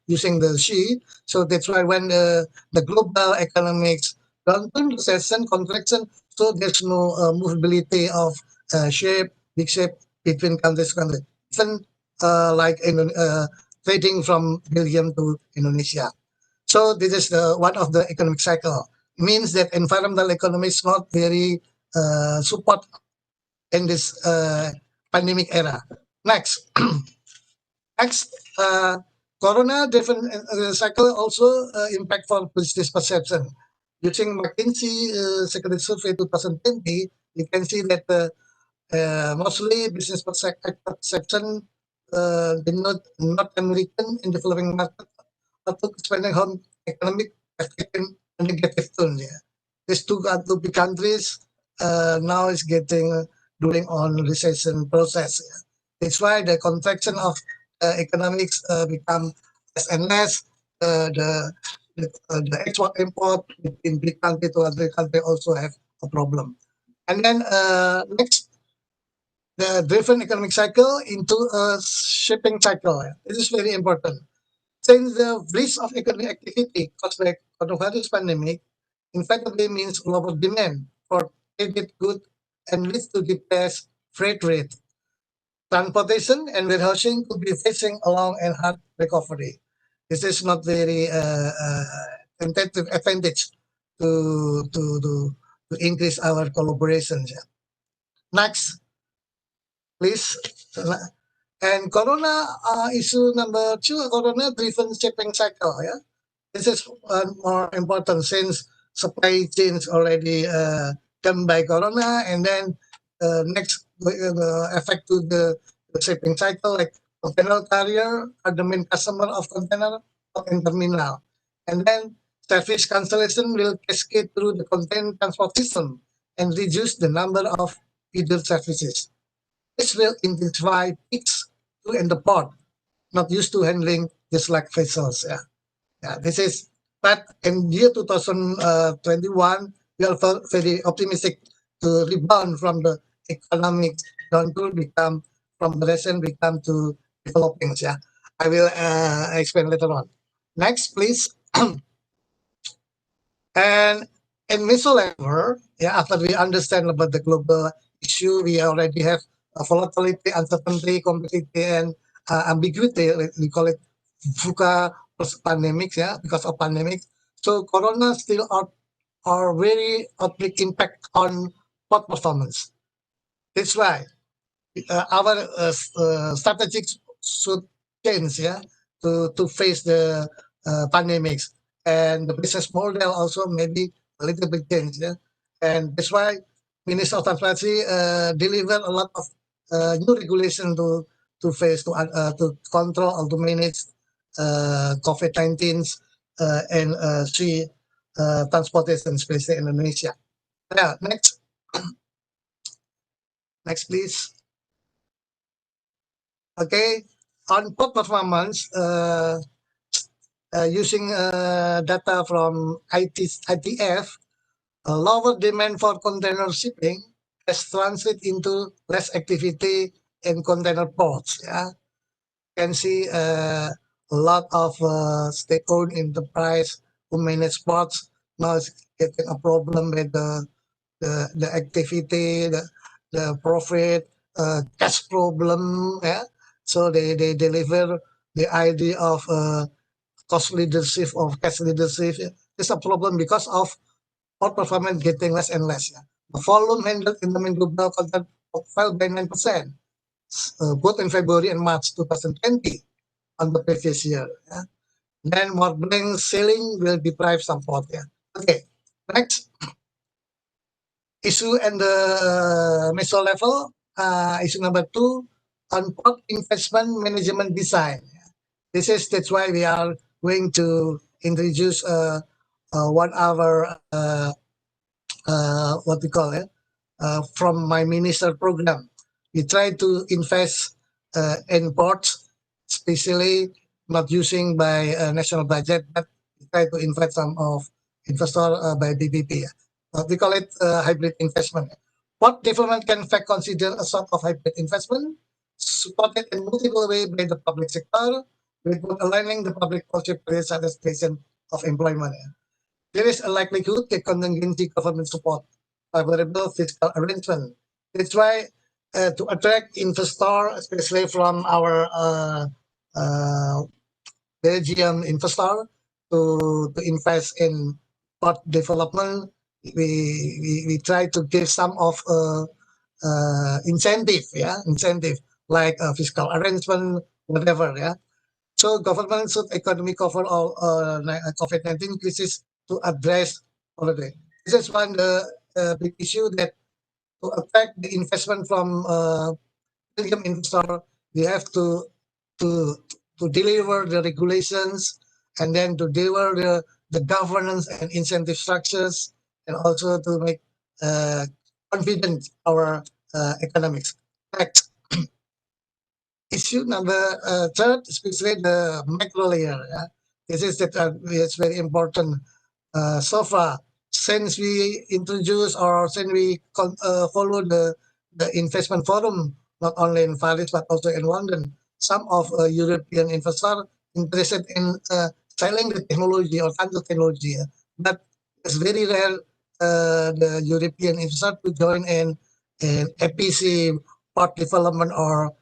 using the sea. So that's why when the global economics downturn, recession, contraction, so there's no movability of ship, big ship between countries. Even like in trading from Belgium to Indonesia. So this is one of the economic cycle. Means that environmental economy is not very support in this pandemic era. Next, next, Corona-driven cycle also impact for business perception. Using McKinsey Security Survey 2020, you can see that mostly business perception in North American in developing market atau spending on economic have taken a negative turn. Yeah. These two big countries now is getting during on recession process. Yeah. That's why the contraction of economics become less and less. The export import in big country to other country also have a problem. And then next, the driven economic cycle into a shipping cycle. This is very important. Since the risk of economic activity caused by coronavirus pandemic, effectively means lower demand for traded goods and leads to depressed freight rate. Transportation and warehousing could be facing a long and hard recovery. This is not very tentative advantage to increase our collaborations. Yeah. Next, please. And Corona issue number 2, Corona-driven shipping cycle. Yeah, this is more important since supply chains already come by Corona, and then next effect to the shipping cycle, like container carrier are the main customer of container and terminal, and then service cancellation will cascade through the container transport system and reduce the number of feeder services. This will intensify peaks to in the port, not used to handling this like vessels. Yeah, yeah. This is, but in year 2021, we are very optimistic to rebound from the economic downturn, become from the recession, become to developing. Yeah, I will explain later on. Next, please. And in miso level, yeah, after we understand about the global issue, we already have volatility, uncertainty, complexity, and ambiguity. We call it VUCA pandemics, yeah, because of pandemic. So Corona still are very big impact on port performance. That's why our strategic should change, yeah, to face the pandemics, and the business model also maybe a little bit change, yeah, and that's why Minister of Transportation deliver a lot of new regulation to face to control or to manage COVID-19 and sea transportation, especially in Indonesia. Yeah, next, next please. Okay, on port performance, using data from ITF, a lower demand for container shipping has translated into less activity in container ports. Yeah, you can see a lot of state-owned enterprise who manage ports now is getting a problem with the activity, the profit, cash problem. Yeah, so they deliver the idea of cost leadership or cash leadership. It's a problem because of port performance getting less and less. Yeah. The volume handled in the main global contract fell by 9%, both in February and March 2020 on the previous year. Yeah. Then more blank sailing will deprive some port. Yeah. Okay, next issue and the meso level. Issue number 2 on port investment management design. That's why we are going to introduce 1 hour what we call it from my minister program. We try to invest in ports, especially not using by national budget, but we try to invest some of investor by BBP. We call it hybrid investment. Port development can in fact consider a sort of hybrid investment, supported in multiple ways by the public sector, with aligning the public policy with satisfaction of employment. There is a likelihood that contingency government support favorable fiscal arrangement. That's why to attract investor, especially from our Belgium investor, to invest in port development, we try to give some of incentive, incentive like fiscal arrangement, whatever, So government should economy cover all COVID-19 crisis to address already. This is one big issue that to affect the investment from Belgium investor, we have to deliver the regulations and then to deliver the governance and incentive structures, and also to make confident our economics. Next. Issue number 3, especially the macro layer. This is it's very important. So far, since we introduced or since we follow the investment forum, not only in Paris but also in London, some of European investors interested in selling the technology or transfer technology, but it's very rare the European investor to join in APC part development or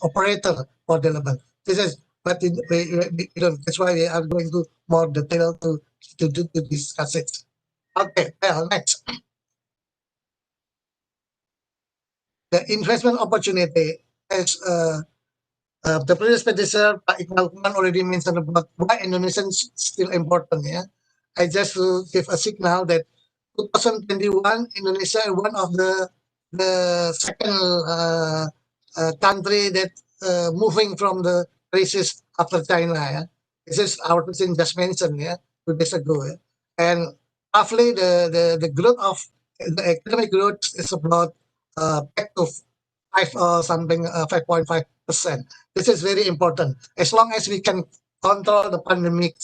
operator for development. This is, but that's why we are going to more detail to discuss it. Okay, well, next. The investment opportunity, as the previous predecessor, Pak Iqbal Kuman already mentioned about why Indonesia is still important. I just to give a signal that 2021 Indonesia is one of the second country that moving from the crisis after China. This is our president just mentioned 2 days ago. And roughly the growth of the economic growth is about back to 5.5%. This is very important. As long as we can control the pandemic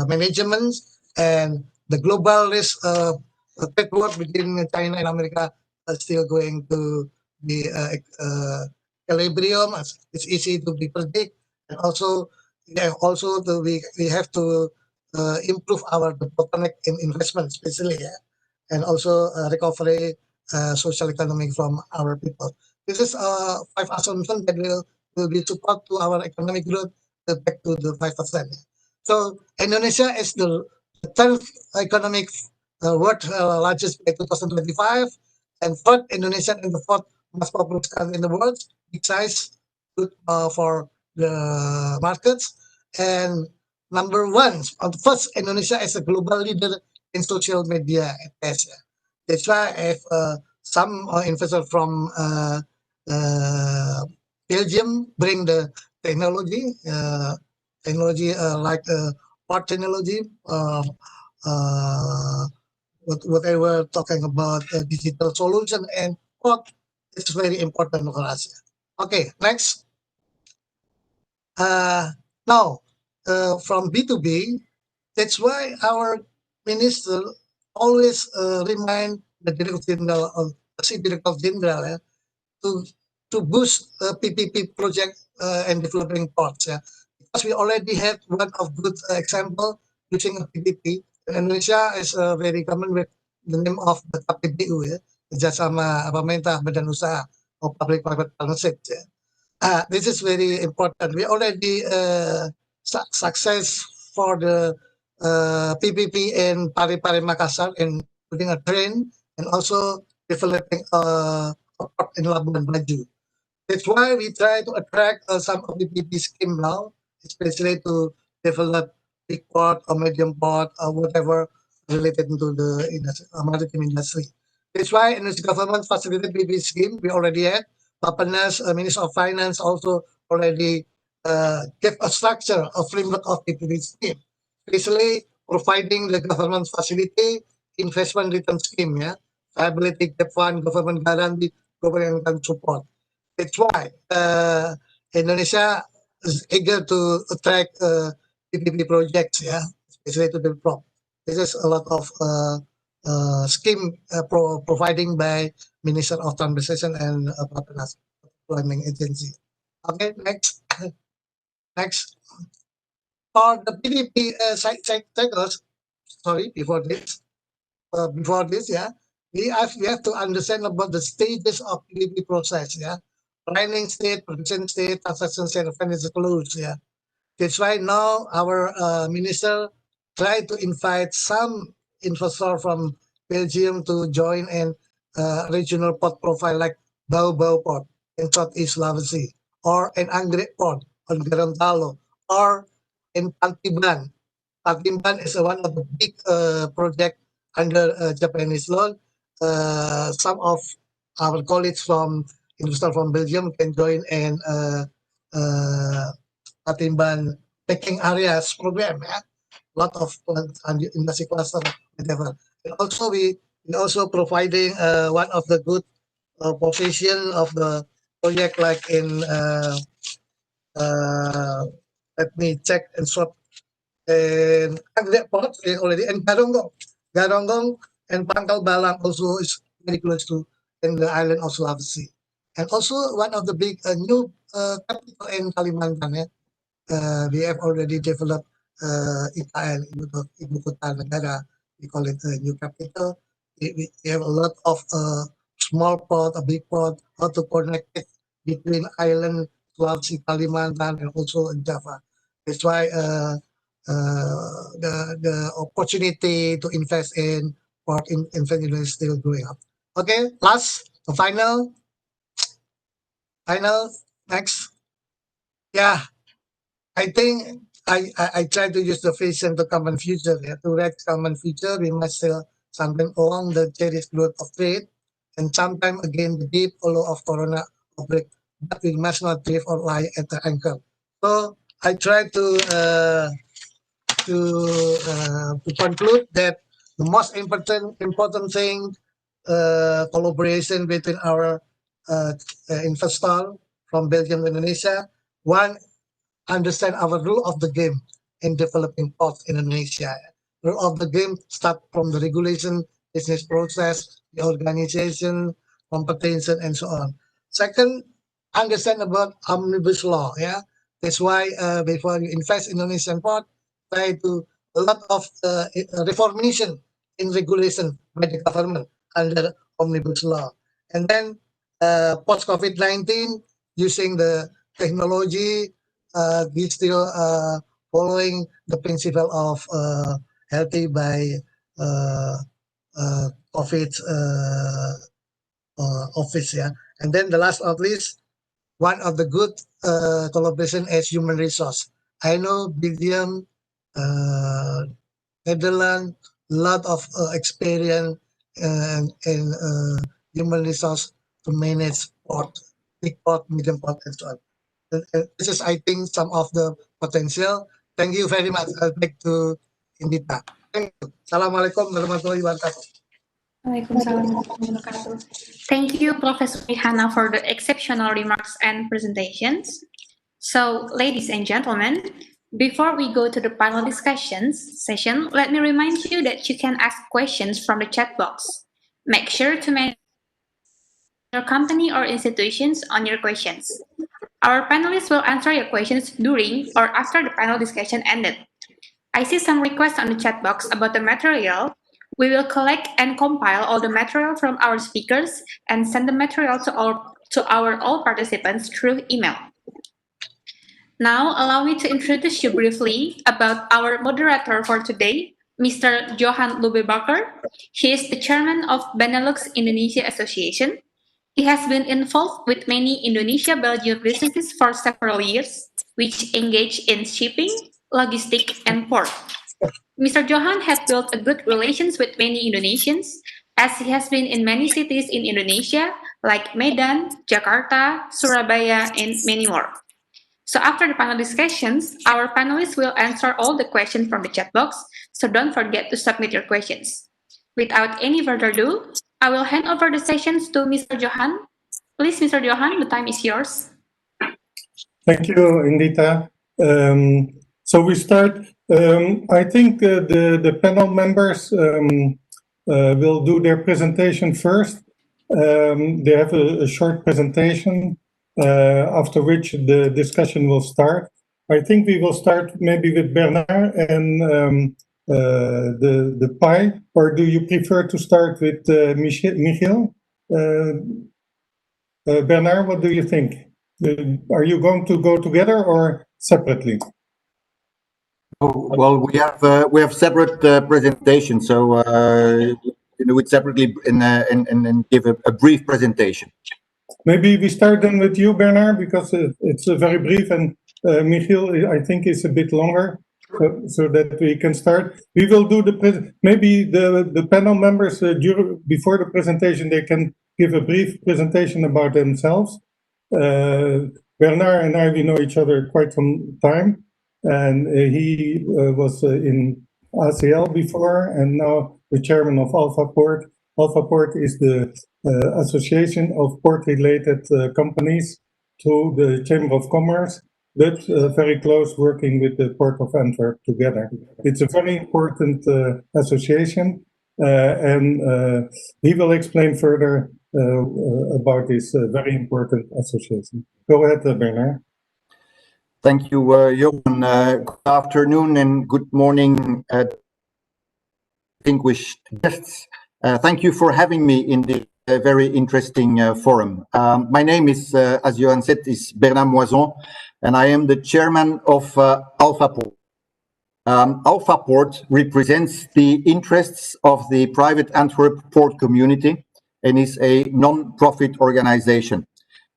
management and the global risk trade war between China and America are still going to be equilibrium. It's easy to be predict, and also we have to improve our bottleneck in investment, especially, and also recovery social economic from our people. This is 5 assumptions that will be support to our economic growth back to the 5%. So Indonesia is the third economic world largest by 2025, and third Indonesia and the fourth most populous country in the world, big size, good for the markets. And number 1, first, Indonesia is a global leader in social media at Asia. That's why if some investor from Belgium bring the technology, like part technology, what I were talking about digital solution, and what is very important for us. Okay, next. Now, from B2B, that's why our minister always remind the Director General of the Director General to boost PPP project and developing ports. Yeah, because we already had one of good example using a PPP. In Indonesia is very common with the name of the KPBU, ya, kerjasama pemerintah badan usaha or public-private partnership. Ya. This is very important. We already success for the PPP in Pari-Pari Makassar, including a train and also developing a port in Labuan Bajo. That's why we try to attract some of the PPP scheme now, especially to develop big port or medium port or whatever related to the maritime industry. That's why in this government facilitated PPP scheme we already had. Bapenas, Minister of Finance also already gave a structure, a framework of PPP scheme, especially providing the government facility investment return scheme, yeah, viability gap fund, government guarantee, government income support. That's why Indonesia is eager to attract PPP projects, yeah, especially to develop. This is a lot of scheme providing by Minister of Transportation and Bapenas Planning Agency. Okay, next. Next. For the PPP cycles, sorry, before this, yeah, we have to understand about the stages of PPP process, yeah, planning state, production state, transaction state, and financial close, yeah. That's why now our minister tried to invite some investor from Belgium to join in regional port profile like Bau Port in Southeast Sulawesi, or in Anggrek Port on Gorontalo, or in Pantiban. Pantiban is one of the big project under Japanese loan. Some of our colleagues from investor from Belgium can join and Patimban picking areas program, yeah. Lot of industry cluster, whatever. And also we also providing one of the good position of the project like in let me check and swap and Anggrek Port already, and Garongong and Pangkal Balang also is very close to in the island of Sulawesi. And also one of the big new capital in Kalimantan, yeah. We have already developed IKN, Ibu Kota Negara. We call it a new capital. We have a lot of small port, a big port, how to connect it between island, Sulawesi, Kalimantan, and also in Java. That's why the opportunity to invest in port in Indonesia is still growing up. Okay, last, the final, next. Yeah, I think I try to use the vision to common future. Yeah. To reach common future, we must still something along the cherished growth of trade, and sometime again the deep hollow of corona outbreak. But we must not drift or lie at the anchor. So I try to conclude that the most important thing collaboration between our investor from Belgium and Indonesia. One, understand our rule of the game in developing ports in Indonesia. Rule of the game start from the regulation, business process, the organization, competition, and so on. Second, understand about omnibus law. Yeah, that's why before you invest in Indonesian port, try to a lot of reformation in regulation by the government under omnibus law. And then post COVID-19, using the technology, we still following the principle of healthy by COVID office. Yeah, and then the last not least, one of the good collaboration is human resource. I know Belgium, Netherlands, lot of experience in human resource to manage port, big port, medium port, and so on. This is, I think, some of the potential. Thank you very much. I'll back to Indita. Thank you. Assalamualaikum warahmatullahi wabarakatuh. Waalaikumsalam warahmatullahi wabarakatuh. Thank you, Professor Rihana, for the exceptional remarks and presentations. So, ladies and gentlemen, before we go to the panel discussions session, let me remind you that you can ask questions from the chat box. Make sure to mention your company or institutions on your questions. Our panelists will answer your questions during or after the panel discussion ended. I see some requests on the chat box about the material. We will collect and compile all the material from our speakers and send the material to our all participants through email. Now, allow me to introduce you briefly about our moderator for today, Mr. Johan Lubebakker. He is the chairman of Benelux Indonesia Association. He has been involved with many Indonesia-Belgium businesses for several years, which engage in shipping, logistics, and port. Mr. Johan has built a good relations with many Indonesians, as he has been in many cities in Indonesia, like Medan, Jakarta, Surabaya, and many more. So after the panel discussions, our panelists will answer all the questions from the chat box, so don't forget to submit your questions. Without any further ado, I will hand over the sessions to Mr. Johan. Please, Mr. Johan, the time is yours. Thank you, Indita. So we start. I think the panel members will do their presentation first. They have a short presentation, after which the discussion will start. I think we will start maybe with Bernard and the PI, or do you prefer to start with Michiel? Bernard, what do you think? Are you going to go together or separately? Oh, well, we have separate presentations, so do it separately and give a brief presentation. Maybe we start then with you, Bernard, because it's very brief, and Michiel, I think, is a bit longer, so that we can start. We will do maybe the panel members before the presentation, they can give a brief presentation about themselves. Bernard and I, we know each other quite some time, and he was in ACL before, and now the chairman of Alpha Port. Alpha Port is the association of port-related companies to the Chamber of Commerce, but very close working with the Port of Antwerp together. It's a very important association, and he will explain further about this very important association. Go ahead, Bernard. Thank you, Johan. Good afternoon and good morning, distinguished guests. Thank you for having me in this very interesting forum. My name is, as Johan said, is Bernard Moison, and I am the chairman of Alpha Port. Alpha Port represents the interests of the private Antwerp port community and is a non-profit organization.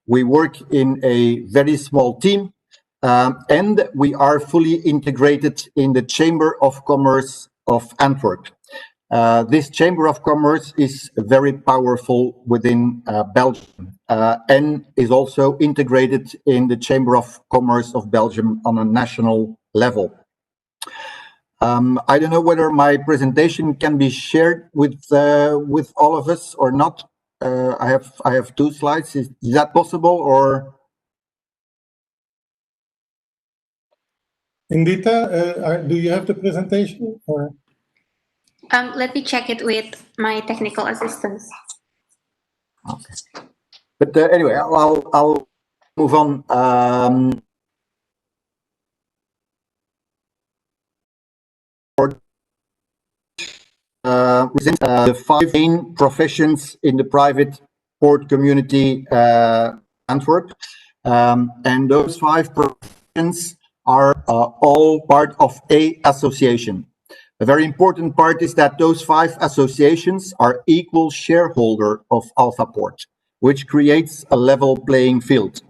We work in a very small team, and we are fully integrated in the Chamber of Commerce of Antwerp. This Chamber of Commerce is very powerful within Belgium and is also integrated in the Chamber of Commerce of Belgium on a national level. I don't know whether my presentation can be shared with all of us or not. I have 2 slides. Is that possible, or? Indita, do you have the presentation, or? Let me check it with my technical assistants. Okay. But anyway, I'll move on. The 5 main professions in the private port community, Antwerp, and those 5 professions are all part of a association. A very important part is that those 5 associations are equal shareholder of Alpha Port, which creates a level playing field.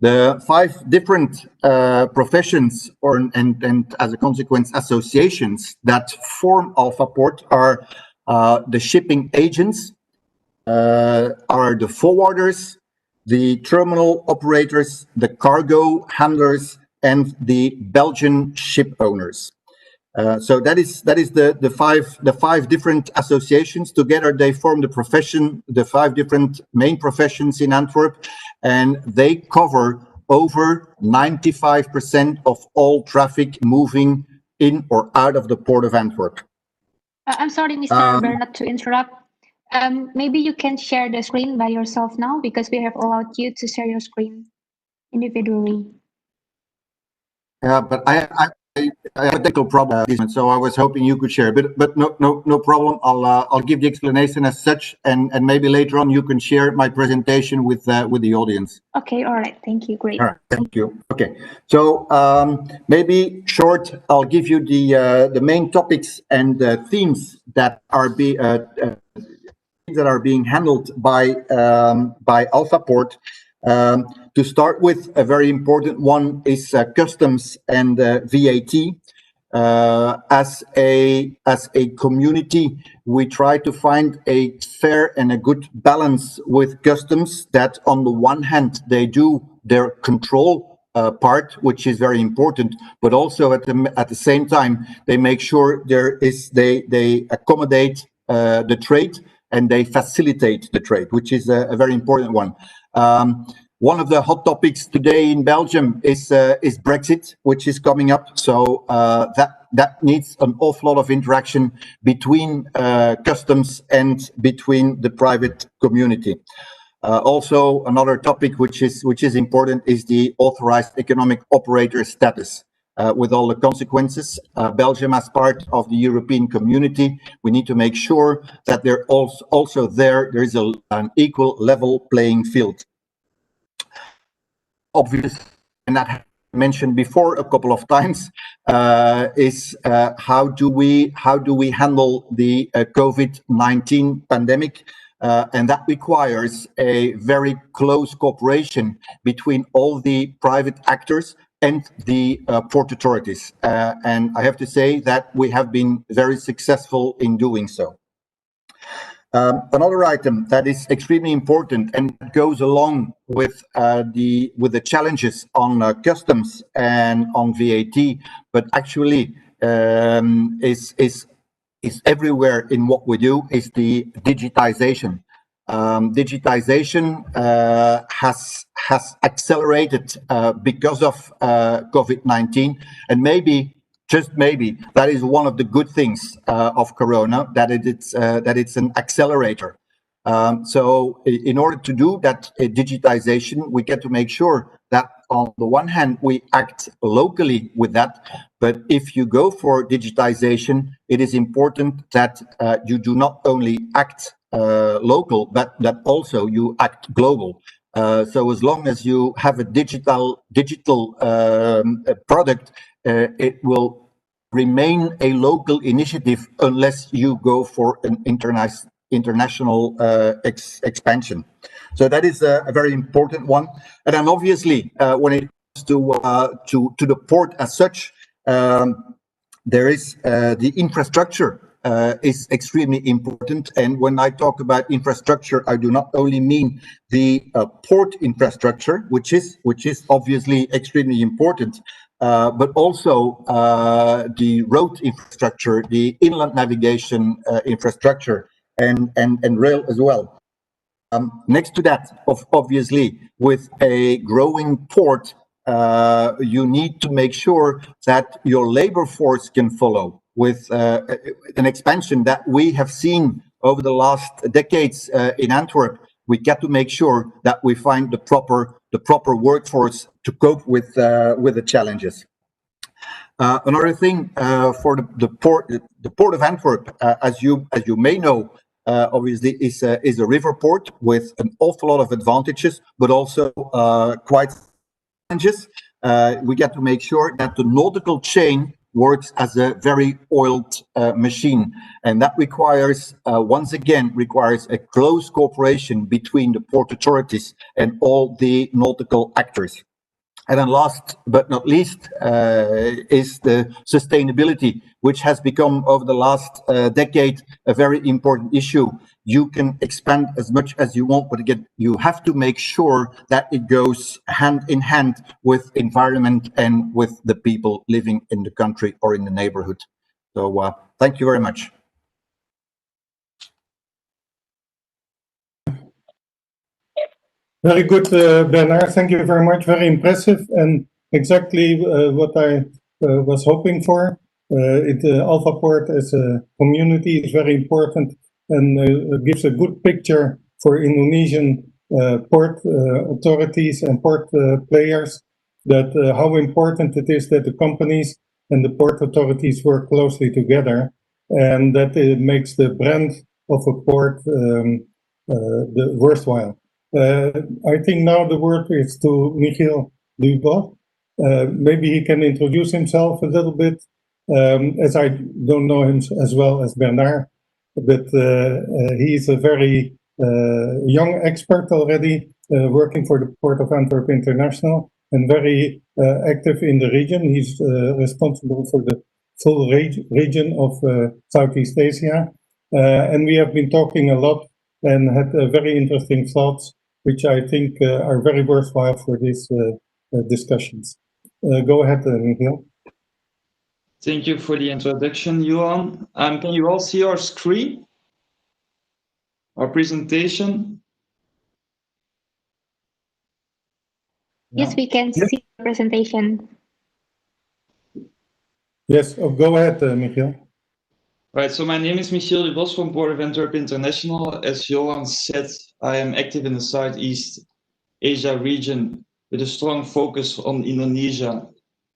The 5 different professions and as a consequence associations that form Alpha Port are the shipping agents, are the forwarders, the terminal operators, the cargo handlers, and the Belgian ship owners. So that is the five different associations together. They form the five different main professions in Antwerp, and they cover over 95% of all traffic moving in or out of the port of Antwerp. I'm sorry, Mr. Bernard, to interrupt. Maybe you can share the screen by yourself now because we have allowed you to share your screen individually. But I have a technical problem, so I was hoping you could share. But no problem. I'll give the explanation as such, and maybe later on you can share my presentation with the audience. Okay, all right. Thank you. Great. All right, thank you. Okay, so maybe short, I'll give you the main topics and themes that are being handled by Alphaport. To start with, a very important one is customs and VAT. As a community, we try to find a fair and a good balance with customs that on the one hand, they do their control part, which is very important, but also at the same time, they make sure they accommodate the trade and they facilitate the trade, which is a very important one. One of the hot topics today in Belgium is Brexit, which is coming up. So that needs an awful lot of interaction between customs and between the private community. Also, another topic which is important is the authorized economic operator status. With all the consequences, Belgium as part of the European community, we need to make sure that there is an equal level playing field. Obvious, and that I mentioned before a couple of times, is how do we handle the COVID-19 pandemic? And that requires a very close cooperation between all the private actors and the port authorities. And I have to say that we have been very successful in doing so. Another item that is extremely important and goes along with the challenges on customs and on VAT, but actually is everywhere in what we do, is the digitization. Digitization has accelerated because of COVID-19, and maybe, just maybe, that is one of the good things of Corona, that it's an accelerator. So in order to do that digitization, we get to make sure that on the one hand, we act locally with that, but if you go for digitization, it is important that you do not only act local, but that also you act global. So as long as you have a digital product, it will remain a local initiative unless you go for an international expansion. So that is a very important one. And then obviously, when it comes to the port as such, there is the infrastructure is extremely important. And when I talk about infrastructure, I do not only mean the port infrastructure, which is obviously extremely important, but also the road infrastructure, the inland navigation infrastructure, and rail as well. Next to that, obviously, with a growing port, you need to make sure that your labor force can follow. With an expansion that we have seen over the last decades in Antwerp, we get to make sure that we find the proper workforce to cope with the challenges. Another thing for the port of Antwerp, as you may know, obviously is a river port with an awful lot of advantages, but also quite challenges. We get to make sure that the nautical chain works as a very oiled machine, and that requires once again a close cooperation between the port authorities and all the nautical actors. And then last but not least is the sustainability, which has become over the last decade a very important issue. You can expand as much as you want, but again, you have to make sure that it goes hand in hand with environment and with the people living in the country or in the neighborhood. So thank you very much. Very good, Bernard. Thank you very much. Very impressive and exactly what I was hoping for. Alpha Port as a community is very important and gives a good picture for Indonesian port authorities and port players that how important it is that the companies and the port authorities work closely together, and that it makes the brand of a port worthwhile. I think now the word is to Michiel Dubois. Maybe he can introduce himself a little bit, as I don't know him as well as Bernard, but he is a very young expert already, working for the Port of Antwerp International and very active in the region. He's responsible for the full region of Southeast Asia. And we have been talking a lot and had very interesting thoughts, which I think are very worthwhile for these discussions. Go ahead, Michiel. Thank you for the introduction, Johan. Can you all see our screen? Our presentation? Yes, we can see the presentation. Yes, go ahead, Michiel. Right, so my name is Michiel Dubois from Port of Antwerp International. As Johan said, I am active in the Southeast Asia region with a strong focus on Indonesia,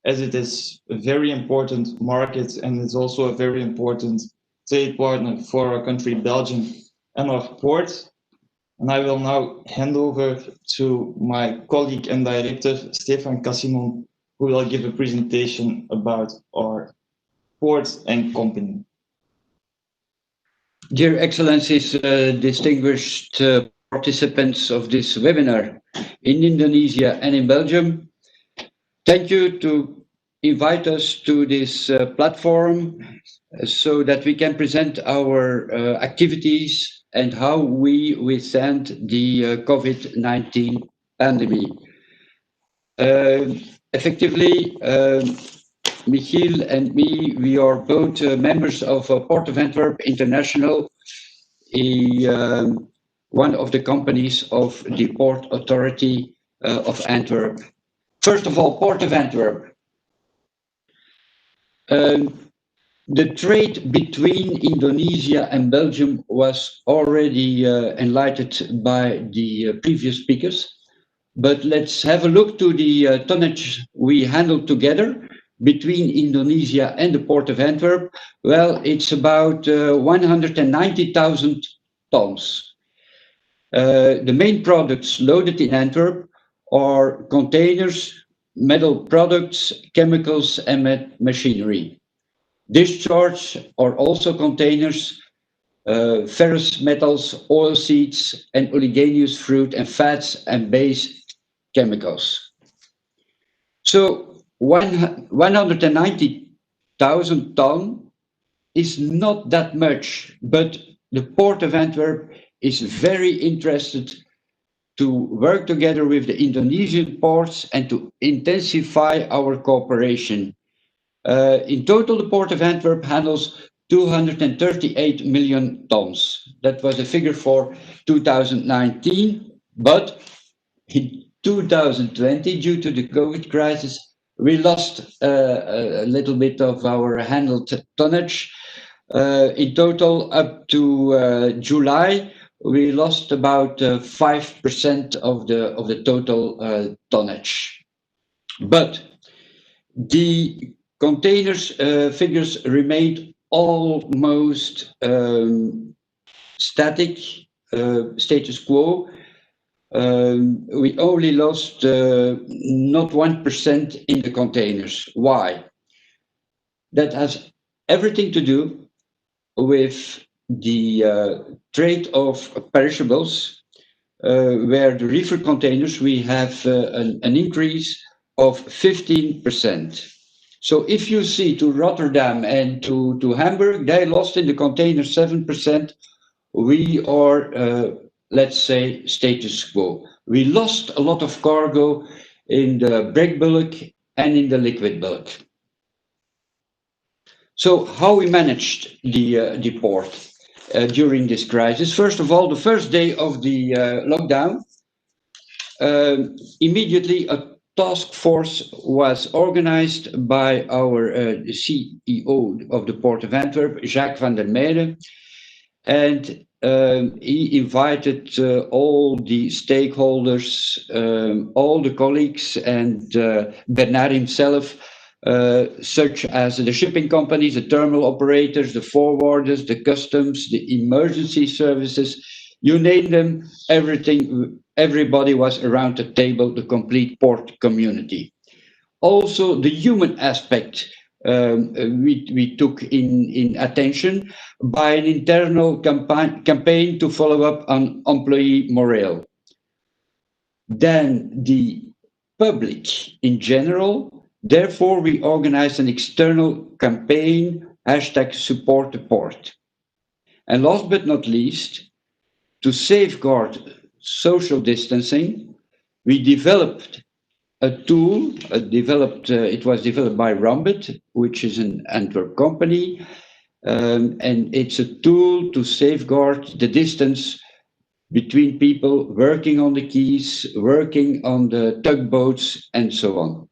as it is a very important market and it's also a very important trade partner for our country, Belgium, and our port. And I will now hand over to my colleague and director, Stefan Cassimon, who will give a presentation about our port and company. Dear Excellencies, distinguished participants of this webinar in Indonesia and in Belgium, thank you to invite us to this platform so that we can present our activities and how we withstand the COVID-19 pandemic. Effectively, Michiel and me, we are both members of Port of Antwerp International, one of the companies of the Port Authority of Antwerp. First of all, Port of Antwerp. The trade between Indonesia and Belgium was already enlightened by the previous speakers, but let's have a look to the tonnage we handled together between Indonesia and the Port of Antwerp. Well, it's about 190,000 tons. The main products loaded in Antwerp are containers, metal products, chemicals, and machinery. Discharge are also containers, ferrous metals, oil seeds, and oleaginous fruit and fats and base chemicals. So 190,000 tons is not that much, but the Port of Antwerp is very interested to work together with the Indonesian ports and to intensify our cooperation. In total, the Port of Antwerp handles 238 million tons. That was a figure for 2019, but in 2020, due to the COVID crisis, we lost a little bit of our handled tonnage. In total, up to July, we lost about 5% of the total tonnage. But the containers figures remained almost static, status quo. We only lost not 1% in the containers. Why? That has everything to do with the trade of perishables, where the reefer containers we have an increase of 15%. So if you see to Rotterdam and to Hamburg, they lost in the container 7%. We are, let's say, status quo. We lost a lot of cargo in the break bulk and in the liquid bulk. So how we managed the port during this crisis? First of all, the first day of the lockdown, immediately a task force was organized by our CEO of the Port of Antwerp, Jacques van der Meijden, and he invited all the stakeholders, all the colleagues, and Bernard himself, such as the shipping companies, the terminal operators, the forwarders, the customs, the emergency services, you name them, everybody was around the table, the complete port community. Also, the human aspect we took in attention by an internal campaign to follow up on employee morale. Then the public in general, therefore we organized an external campaign, #SupportThePort. And last but not least, to safeguard social distancing, we developed a tool, it was developed by Rambit, which is an Antwerp company, and it's a tool to safeguard the distance between people working on the quays, working on the tugboats, and so on.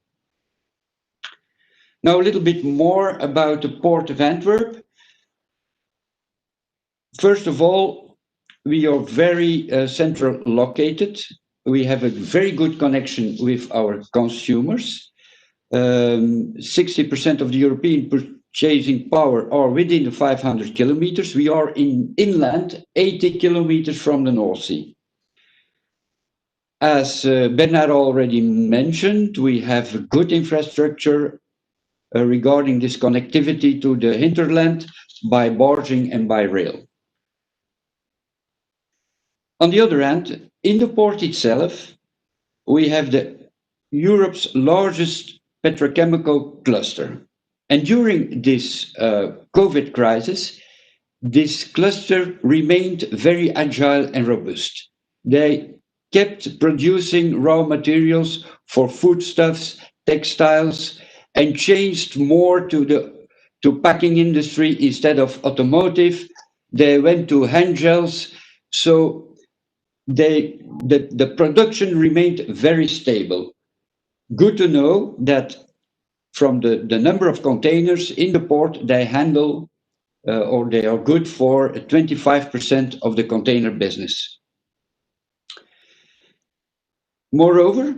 Now, a little bit more about the Port of Antwerp. First of all, we are very central located. We have a very good connection with our consumers. 60% of the European purchasing power are within the 500 kilometers. We are inland, 80 kilometers from the North Sea. As Bernard already mentioned, we have good infrastructure regarding this connectivity to the hinterland by barging and by rail. On the other hand, in the port itself, we have Europe's largest petrochemical cluster. And during this COVID crisis, this cluster remained very agile and robust. They kept producing raw materials for foodstuffs, textiles, and changed more to packing industry instead of automotive. They went to hand gels. So the production remained very stable. Good to know that from the number of containers in the port, they handle or they are good for 25% of the container business. Moreover,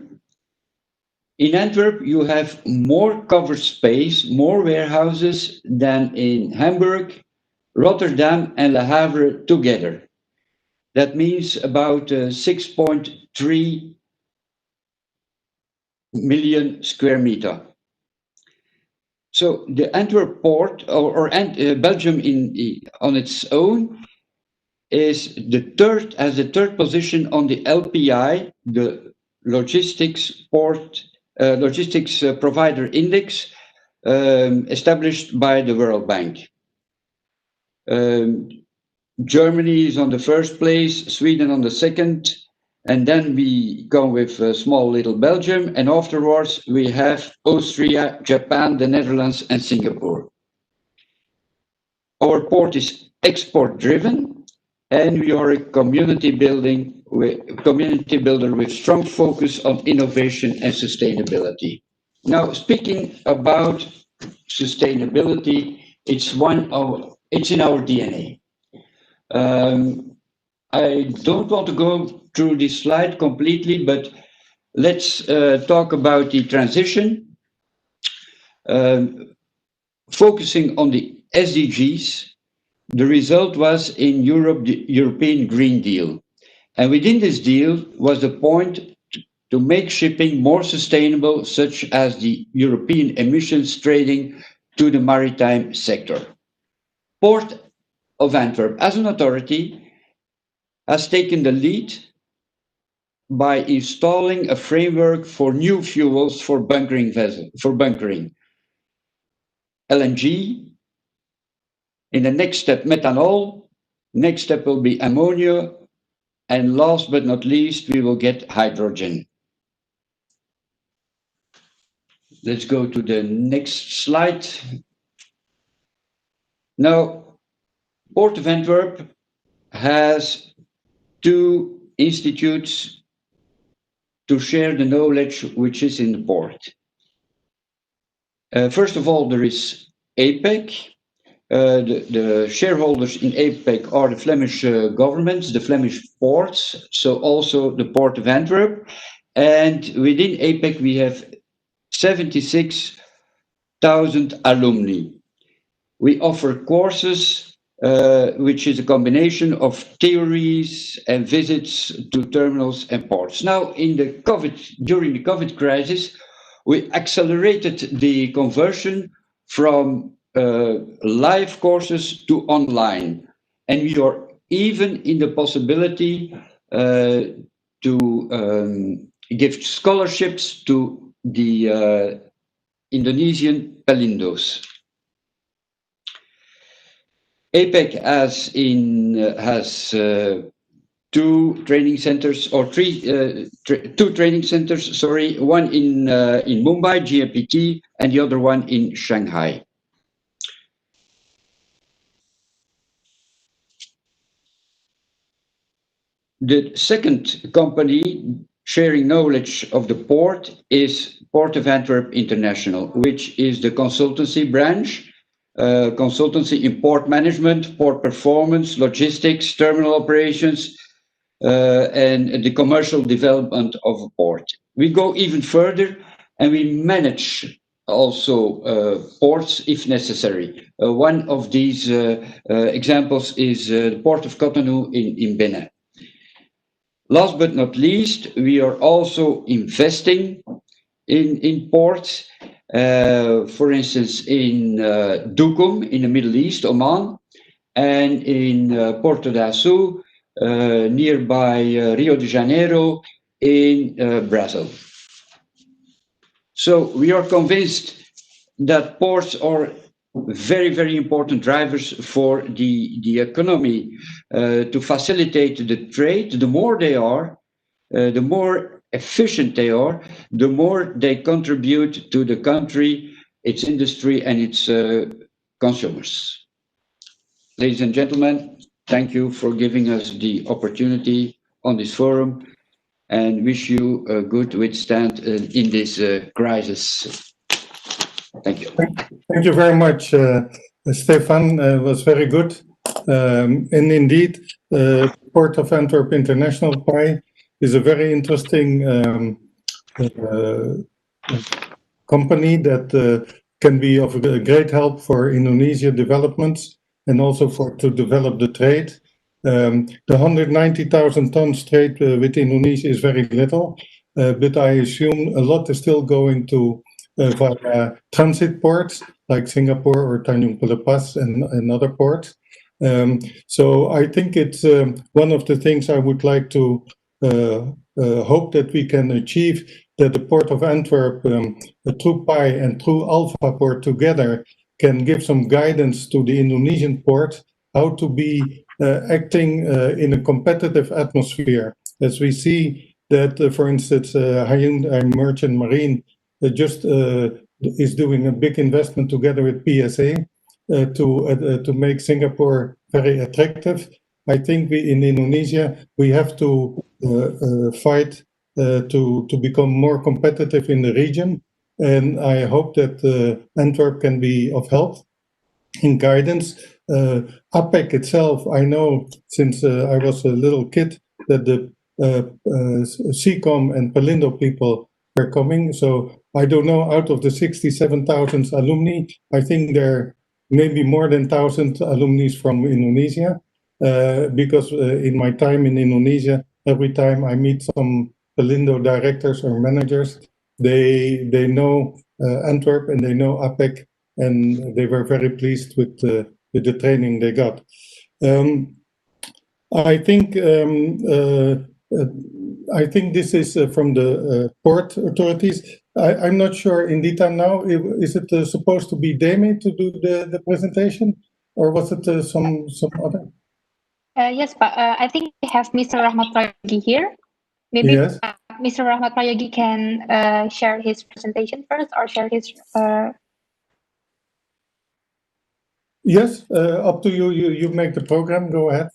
in Antwerp, you have more covered space, more warehouses than in Hamburg, Rotterdam, and Le Havre together. That means about 6.3 million square meters. So the Antwerp port, or Belgium on its own, has the third position on the LPI, the Logistics Provider Index, established by the World Bank. Germany is on the first place, Sweden on the second, and then we go with small little Belgium, and afterwards we have Austria, Japan, the Netherlands, and Singapore. Our port is export driven, and we are a community builder with strong focus on innovation and sustainability. Now, speaking about sustainability, it's in our DNA. I don't want to go through this slide completely, but let's talk about the transition. Focusing on the SDGs, the result was in Europe, the European Green Deal. And within this deal was the point to make shipping more sustainable, such as the European emissions trading to the maritime sector. Port of Antwerp, as an authority, has taken the lead by installing a framework for new fuels for bunkering LNG, in the next step methanol, next step will be ammonia, and last but not least we will get hydrogen. Let's go to the next slide. Now, Port of Antwerp has 2 institutes to share the knowledge which is in the port. First of all, there is APEC. The shareholders in APEC are the Flemish governments, the Flemish ports, so also the Port of Antwerp. And within APEC, we have 76,000 alumni. We offer courses, which is a combination of theories and visits to terminals and ports. Now, during the COVID crisis, we accelerated the conversion from live courses to online, and we are even in the possibility to give scholarships to the Indonesian Pelindos. APEC has 2 training centers, or 2 training centers, sorry, one in Mumbai, GMPT, and the other one in Shanghai. The second company sharing knowledge of the port is Port of Antwerp International, which is the consultancy branch, consultancy in port management, port performance, logistics, terminal operations, and the commercial development of a port. We go even further, and we manage also ports if necessary. One of these examples is the Port of Cotonou in Benin. Last but not least, we are also investing in ports. For instance, in Duqm in the Middle East, Oman, and in Porto da Açu, nearby Rio de Janeiro in Brazil. So we are convinced that ports are very, very important drivers for the economy to facilitate the trade. The more they are, the more efficient they are, the more they contribute to the country, its industry, and its consumers. Ladies and gentlemen, thank you for giving us the opportunity on this forum, and wish you a good withstand in this crisis. Thank you. Thank you very much, Stefan. It was very good. And indeed, Port of Antwerp International PI is a very interesting company that can be of great help for Indonesia developments and also to develop the trade. The 190,000 tons trade with Indonesia is very little, but I assume a lot is still going to via transit ports like Singapore or Tanjung Pelepas and other ports. So I think it's one of the things I would like to hope that we can achieve, that the Port of Antwerp, through PI and through Alpha Port together, can give some guidance to the Indonesian port how to be acting in a competitive atmosphere. As we see that, for instance, Hyundai Merchant Marine just is doing a big investment together with PSA to make Singapore very attractive. I think in Indonesia, we have to fight to become more competitive in the region. And I hope that Antwerp can be of help in guidance. APEC itself, I know since I was a little kid that the CCOM and Pelindo people are coming. So I don't know, out of the 67,000 alumni, I think there are maybe more than 1,000 alumni from Indonesia. Because in my time in Indonesia, every time I meet some Pelindo directors or managers, they know Antwerp and they know APEC, and they were very pleased with the training they got. I think this is from the port authorities. I'm not sure in detail now. Is it supposed to be Demi to do the presentation, or was it some other? Yes, but I think we have Mr. Rahmat Prayogi here. Maybe Yes. Mr. Rahmat Prayogi can share his presentation first, or share his. Yes, up to you. You make the program. Go ahead.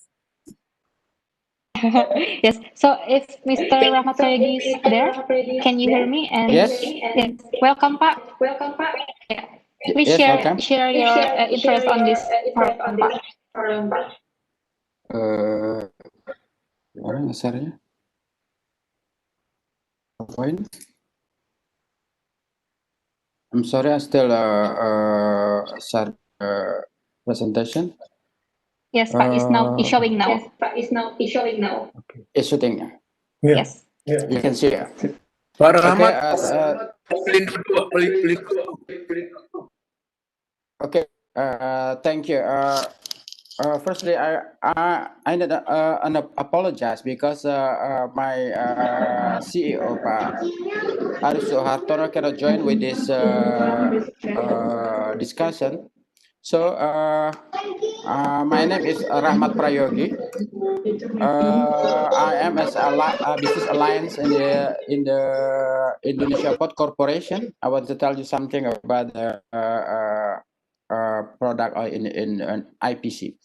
Yes. So if Mr. Rahmat Soyegi is there, can you hear me? And Yes. yeah, welcome, Pak. Yeah. Please Yes, share welcome. your interest on this forum, Pak. Orang nge-share-nya? PowerPoint? I'm sorry, I still share presentation. Yes, Pak. It's now it's showing now. Okay. It's shooting. Yeah. Yes. You can see. Pak Okay. Rahmat, pelindung dua, Okay. Thank you. Firstly, I need an apologize because my CEO, Pak Arif Soehartono, cannot join with this discussion. So my name is Rahmat Prayogi. I am as a business alliance in the Indonesia Port Corporation. I want to tell you something about the product in IPC.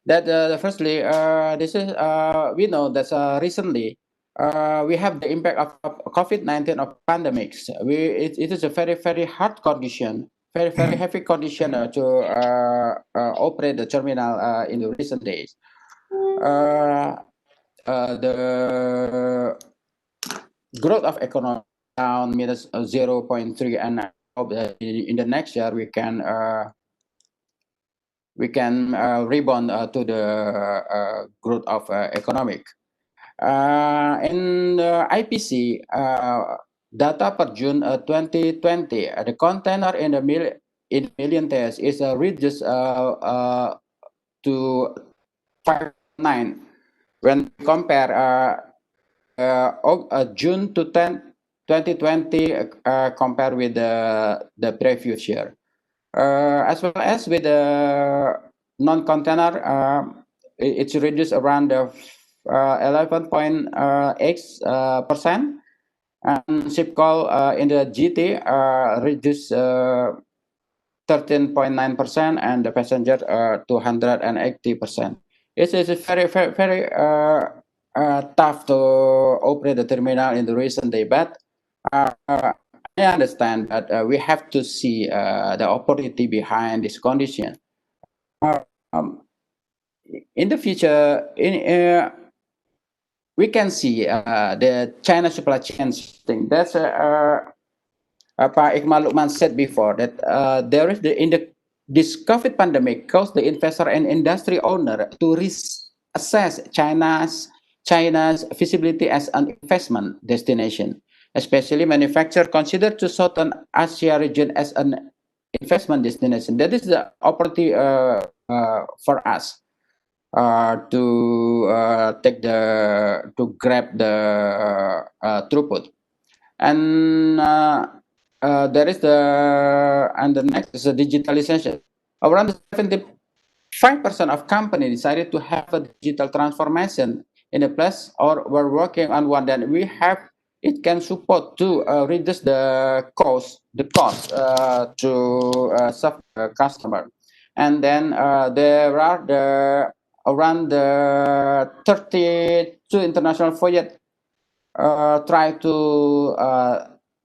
That firstly, this is we know that recently we have the impact of COVID-19 of pandemics. It is a very hard condition, very heavy condition to operate the terminal in the recent days. The growth of economy down minus 0.3, and I hope that in the next year we can rebound to the growth of economic. In IPC data per June 2020, the container in the million tons is reduced to 5.9 when compare June to 2020 compared with the previous year. As well as with the non-container, it's reduced around 11.8%, and ship call in the GT reduced 13.9%, and the passenger 280%. It's very tough to operate the terminal in the recent day, but I understand that we have to see the opportunity behind this condition. In the future, we can see the China supply chain thing. That's Pak Iqbal Lukman said before that there is this COVID pandemic caused the investor and industry owner to assess China's visibility as an investment destination, especially manufacturer considered to Southern Asia region as an investment destination. That is the opportunity for us to grab the throughput. And there is the next is the digitalization. Around 75% of companies decided to have a digital transformation in a place, or we're working on one that it can support to reduce the cost to serve the customer. And then there are around 32 international voyages try to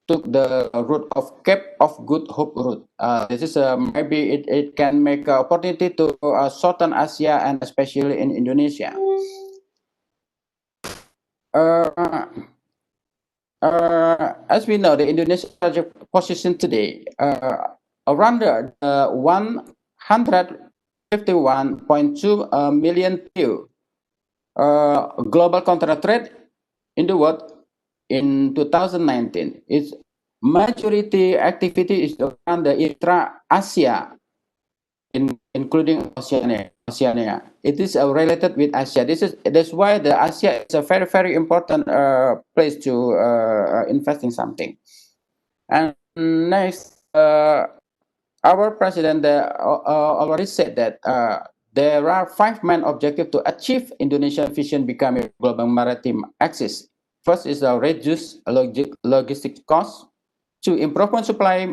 took the route of Cape of Good Hope route. This is maybe it can make an opportunity to Southern Asia and especially in Indonesia. As we know, the Indonesia position today around 151.2 million TEU. Global container trade in the world in 2019, its majority activity is around the intra-Asia, including Oceania. It is related with Asia. That's why the Asia is a very important place to invest in something. And next, our president already said that there are 5 main objectives to achieve Indonesian vision becoming a global maritime axis. First is reduce logistic costs. 2, improve supply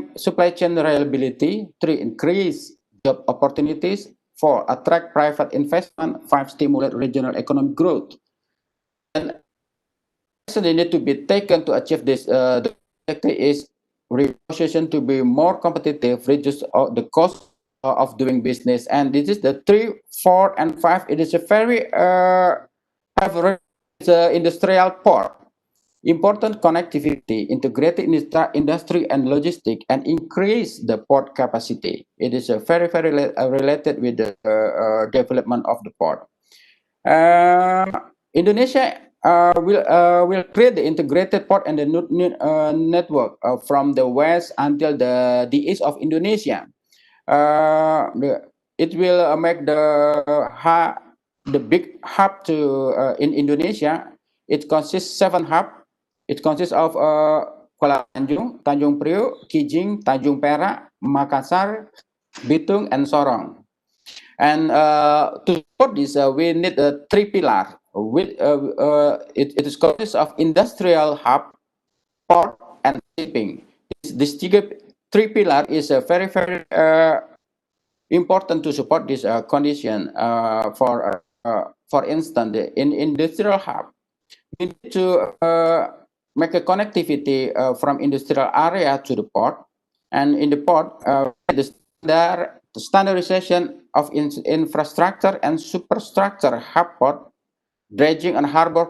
chain reliability. 3, increase job opportunities. 4, attract private investment. 5, stimulate regional economic growth. And action need to be taken to achieve this. The objective is renegotiation to be more competitive, reduce the cost of doing business. And this is the 3, 4, and 5. It is a very industrial port. Important connectivity, integrated industry and logistics, and increase the port capacity. It is very related with the development of the port. Indonesia will create the integrated port and the network from the west until the east of Indonesia. It will make the big hub to in Indonesia. It consists 7 hubs. It consists of Kuala Tanjung, Tanjung Priok, Kijing, Tanjung Perak, Makassar, Bitung, and Sorong. And to support this, we need 3 pillars. It is consists of industrial hub, port, and shipping. This 3 pillar is very important to support this condition. For instance, in industrial hub, we need to make a connectivity from industrial area to the port, and in the port, the standardization of infrastructure and superstructure, hub port, dredging and harbor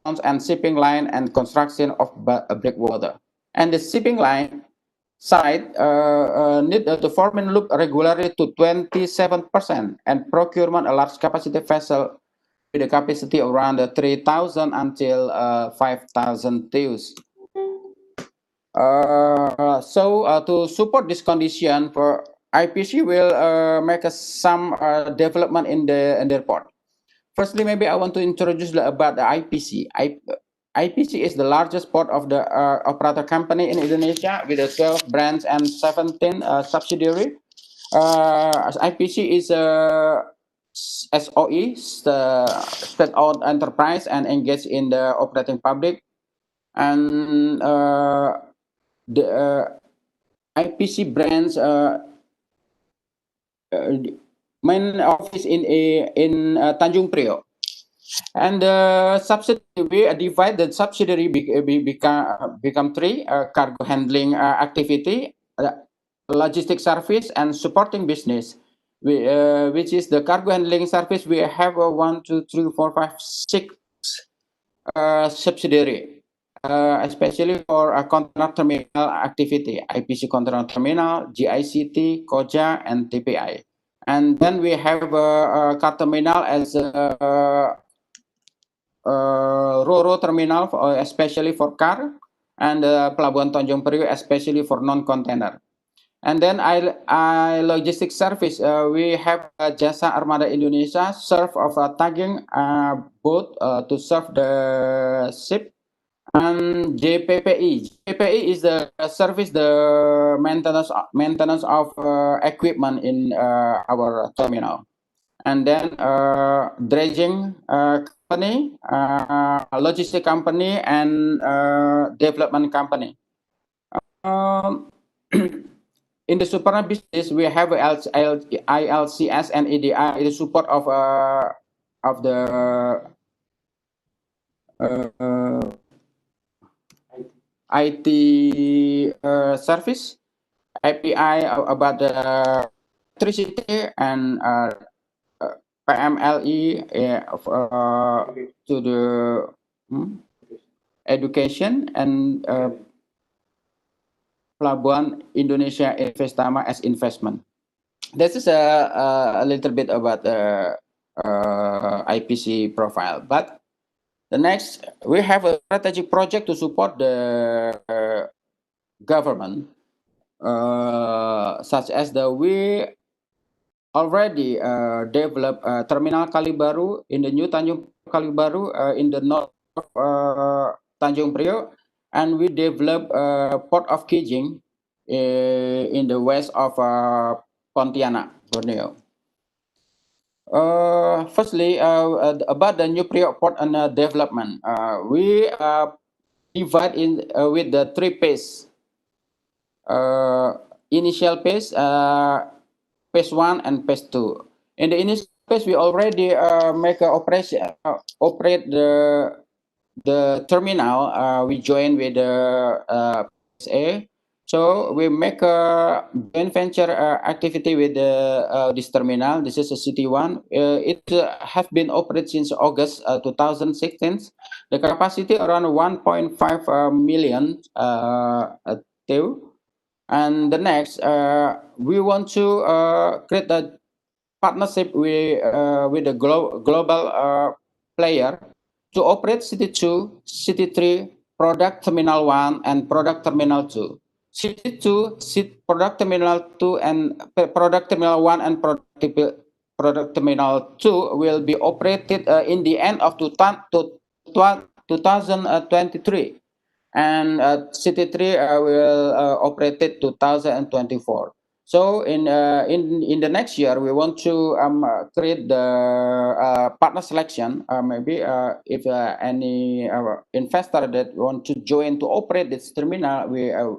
and shipping line, and construction of breakwater. And the shipping line side need the forming loop regularly to 27%, and procurement a large capacity vessel with a capacity around 3,000 until 5,000 TEUs. To support this condition, for IPC will make some development in the airport. Firstly, maybe I want to introduce about the IPC. IPC is the largest port of the operator company in Indonesia with 12 brands and 17 subsidiaries. IPC is a SOE, state-owned enterprise, and engaged in the operating public. And the IPC brands main office in Tanjung Priok. And the subsidiary, we divide the subsidiary become 3: cargo handling activity, logistics service, and supporting business. Which is the cargo handling service. We have 1, 2, 3, 4, 5, 6 subsidiary, especially for a container terminal activity: IPC container terminal, GICT, Koja, and TPI. And then we have a car terminal as Ro-Ro terminal, especially for car, and Pelabuhan Tanjung Priok, especially for non-container. And then I logistics service. We have Jasa Armada Indonesia, serve of a tagging boat to serve the ship, and JPPI. JPPI is the service, the maintenance of equipment in our terminal. And then dredging company, logistic company, and development company. In the super business, we have ILCS and EDI, the support of the IT service, API about the electricity, and PMLE to the education, and Pelabuhan Indonesia Investama as investment. This is a little bit about the IPC profile. But the next, we have a strategic project to support the government, such as we already developed Terminal Kalibaru in the new Tanjung Kalibaru in the north of Tanjung Priok, and we developed Port of Kijing in the west of Pontianak, Borneo. Firstly, about the new Priok port and development, we divide in with the 3 phase. Initial phase, phase 1 and phase 2. In the initial phase, we already make a operation, operate the terminal. We join with the PSA. So we make a joint venture activity with this terminal. This is a city one. It has been operated since August 2016. The capacity around 1.5 million TEU. And the next, we want to create a partnership with a global player to operate City 2, City 3, Product Terminal 1, and Product Terminal 2. City 2, Product Terminal 2, and Product Terminal 1 and Product Terminal 2 will be operated in the end of 2023. And City 3 will operate it 2024. So in the next year, we want to create the partner selection. Maybe if any investor that want to join to operate this terminal, we are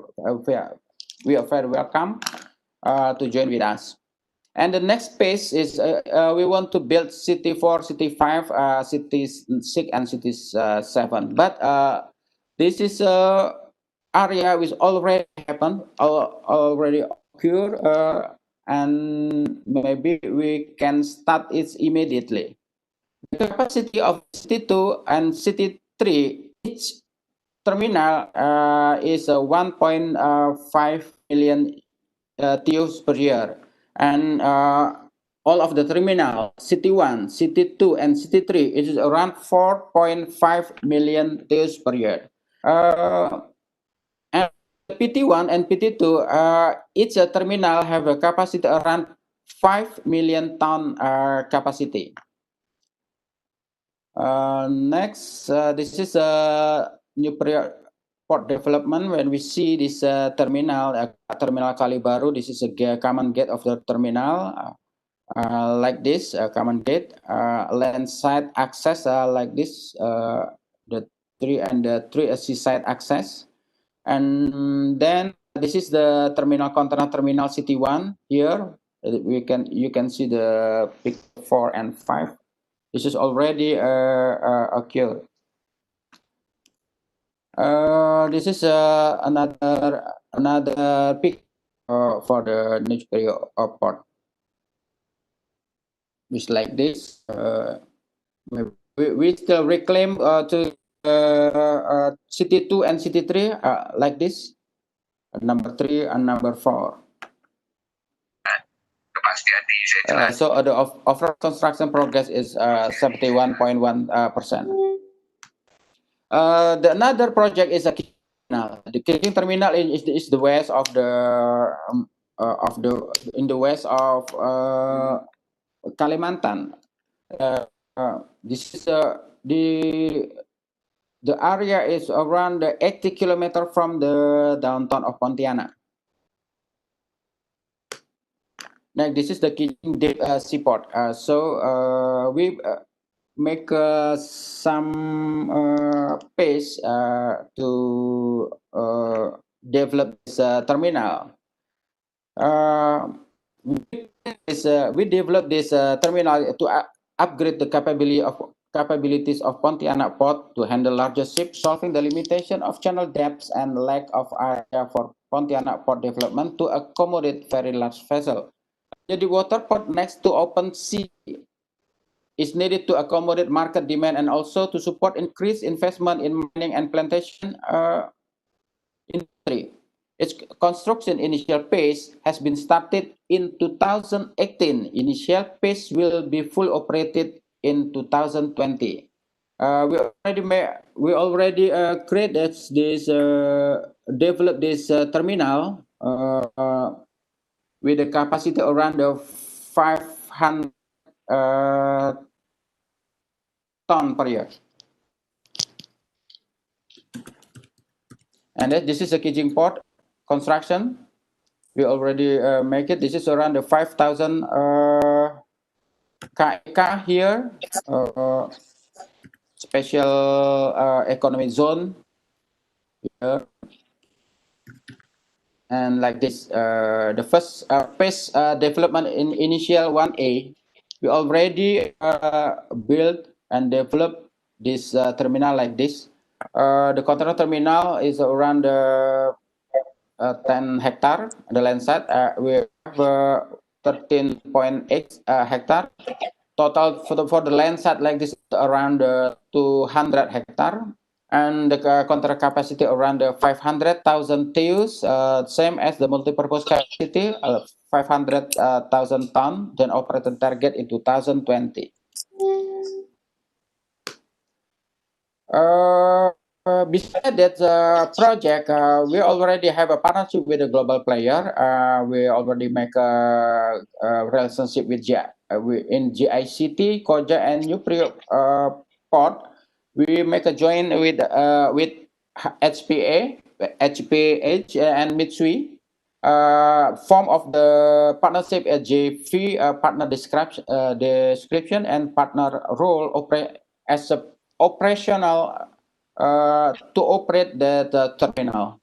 very welcome to join with us. And the next phase is we want to build City 4, City 5, City 6, and City 7. But this is area which already happened, already occurred, and maybe we can start it immediately. The capacity of City 2 and City 3, each terminal is 1.5 million TEUs per year. And all of the terminal, City 1, City 2, and City 3, it is around 4.5 million TEUs per year. And PT1 and PT2, each terminal have a capacity around 5 million ton capacity. Next, this is a new port development. When we see this terminal Kalibaru, this is a common gate of the terminal. Like this, common gate, land side access like this, the 3 and the 3 seaside access. And then this is the terminal container terminal City 1 here. You can see the picture 4 and 5. This is already occurred. This is another pic for the new period of port. Just like this, we still reclaim to City 2 and City 3 like this, number 3 and number 4. So the off-road construction progress is 71.1%. The another project is a terminal. The Keeling terminal is the west of the in the west of Kalimantan. This is the area is around 80 kilometers from the downtown of Pontianak. Now this is the Keeling Deep Seaport. So we make some pace to develop this terminal. We developed this terminal to upgrade the capabilities of Pontianak Port to handle larger ships, solving the limitation of channel depths and lack of area for Pontianak Port development to accommodate very large vessels. The water port next to open sea is needed to accommodate market demand and also to support increased investment in mining and plantation industry. Its construction initial phase has been started in 2018. Initial phase will be full operated in 2020. We already created this, developed this terminal with a capacity around 500 ton per year. And this is a Keeling port construction. We already make it. This is around the 5,000 KEK here, special economic zone here. and like this. The first phase development in initial 1A, we already built and developed this terminal like this. The container terminal is around 10 hectare. The land site we have 13.8 hectare. Total for the land site like this around 200 hectare, and the container capacity around 500,000 TEUs, same as the multi-purpose capacity, 500,000 ton. Then operating target in 2020. Besides that project, we already have a partnership with a global player. We already make a relationship with in GICT, Koja, and Nupri Port. We make a joint with HPH and Mitsui. Form of the partnership as JV partner description and partner role as a operational to operate the terminal.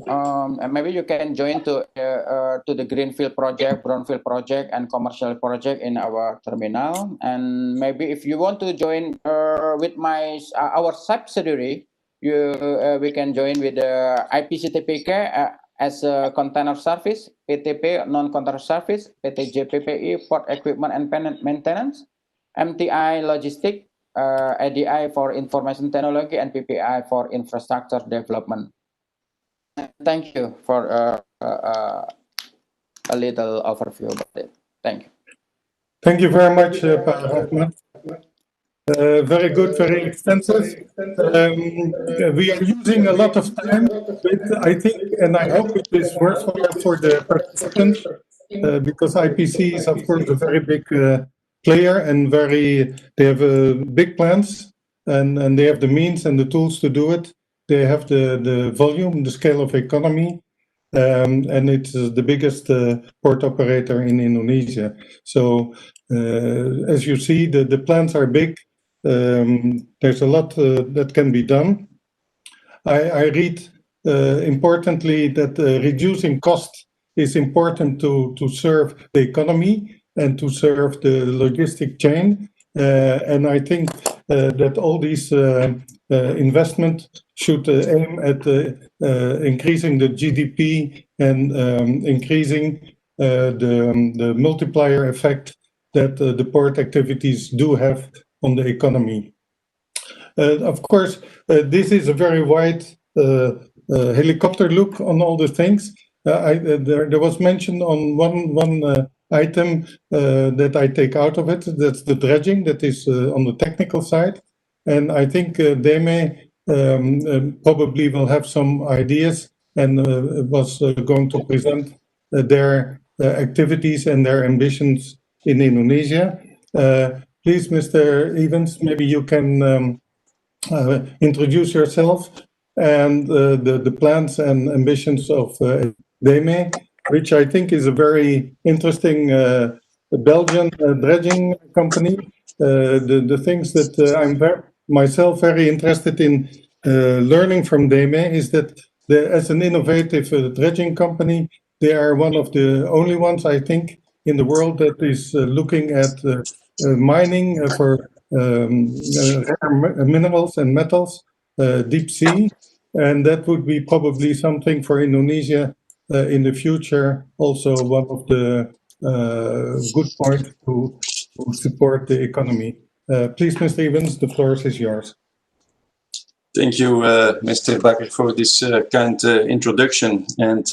And maybe you can join to the greenfield project, brownfield project, and commercial project in our terminal. And maybe if you want to join with our subsidiary, we can join with the IPCTPK as a container service, PTP non-container service, PTJPPI port equipment and maintenance, MTI logistic, ADI for information technology, and PPI for infrastructure development. Thank you for a little overview about it. Thank you. Thank you very much, Pak Rahmat. Very good, very extensive. We are using a lot of time, but I think, and I hope it is worthwhile for the participants, because IPC is, of course, a very big player and they have big plans, and they have the means and the tools to do it. They have the volume, the scale of economy, and it's the biggest port operator in Indonesia. So as you see, the plans are big. There's a lot that can be done. I read importantly that reducing cost is important to serve the economy and to serve the logistic chain. And I think that all these investment should aim at increasing the GDP and increasing the multiplier effect that the port activities do have on the economy. Of course, this is a very wide helicopter look on all the things. There was mentioned on one item that I take out of it. That's the dredging that is on the technical side. And I think DEME probably will have some ideas and was going to present their activities and their ambitions in Indonesia. Please, Mr. Evans, maybe you can introduce yourself and the plans and ambitions of DEME, which I think is a very interesting Belgian dredging company. The things that I'm myself very interested in learning from DEME is that as an innovative dredging company, they are one of the only ones, I think, in the world that is looking at mining for rare minerals and metals, deep sea, and that would be probably something for Indonesia in the future. Also, one of the good points to support the economy. Please, Mr. Evans, the floor is yours. Thank you, Mr. Bakker, for this kind introduction, and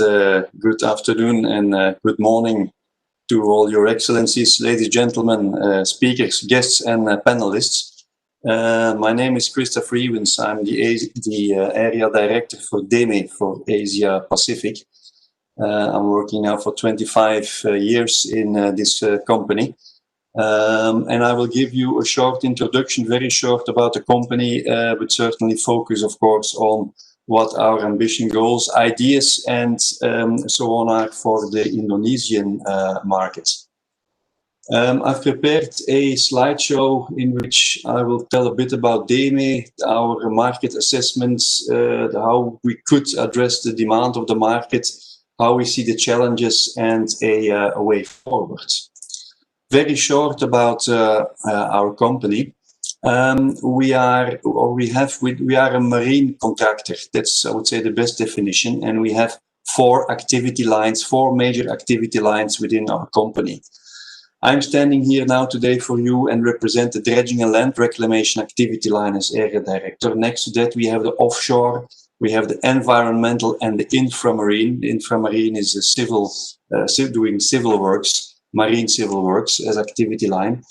good afternoon and good morning to all your excellencies, ladies, gentlemen, speakers, guests, and panelists. My name is Christopher Evans. I'm the area director for DEME for Asia Pacific. I'm working now for 25 years in this company. And I will give you a short introduction, very short, about the company, but certainly focus, of course, on what our ambition, goals, ideas, and so on are for the Indonesian markets. I've prepared a slideshow in which I will tell a bit about DEME, our market assessments, how we could address the demand of the market, how we see the challenges, and a way forward. Very short about our company. We are a marine contractor. That's, I would say, the best definition. And we have four major activity lines within our company. I'm standing here now today for you and represent the dredging and land reclamation activity line as area director. Next to that, we have the offshore, we have the environmental and the inframarine. The inframarine is a doing civil works, marine civil works as activity line.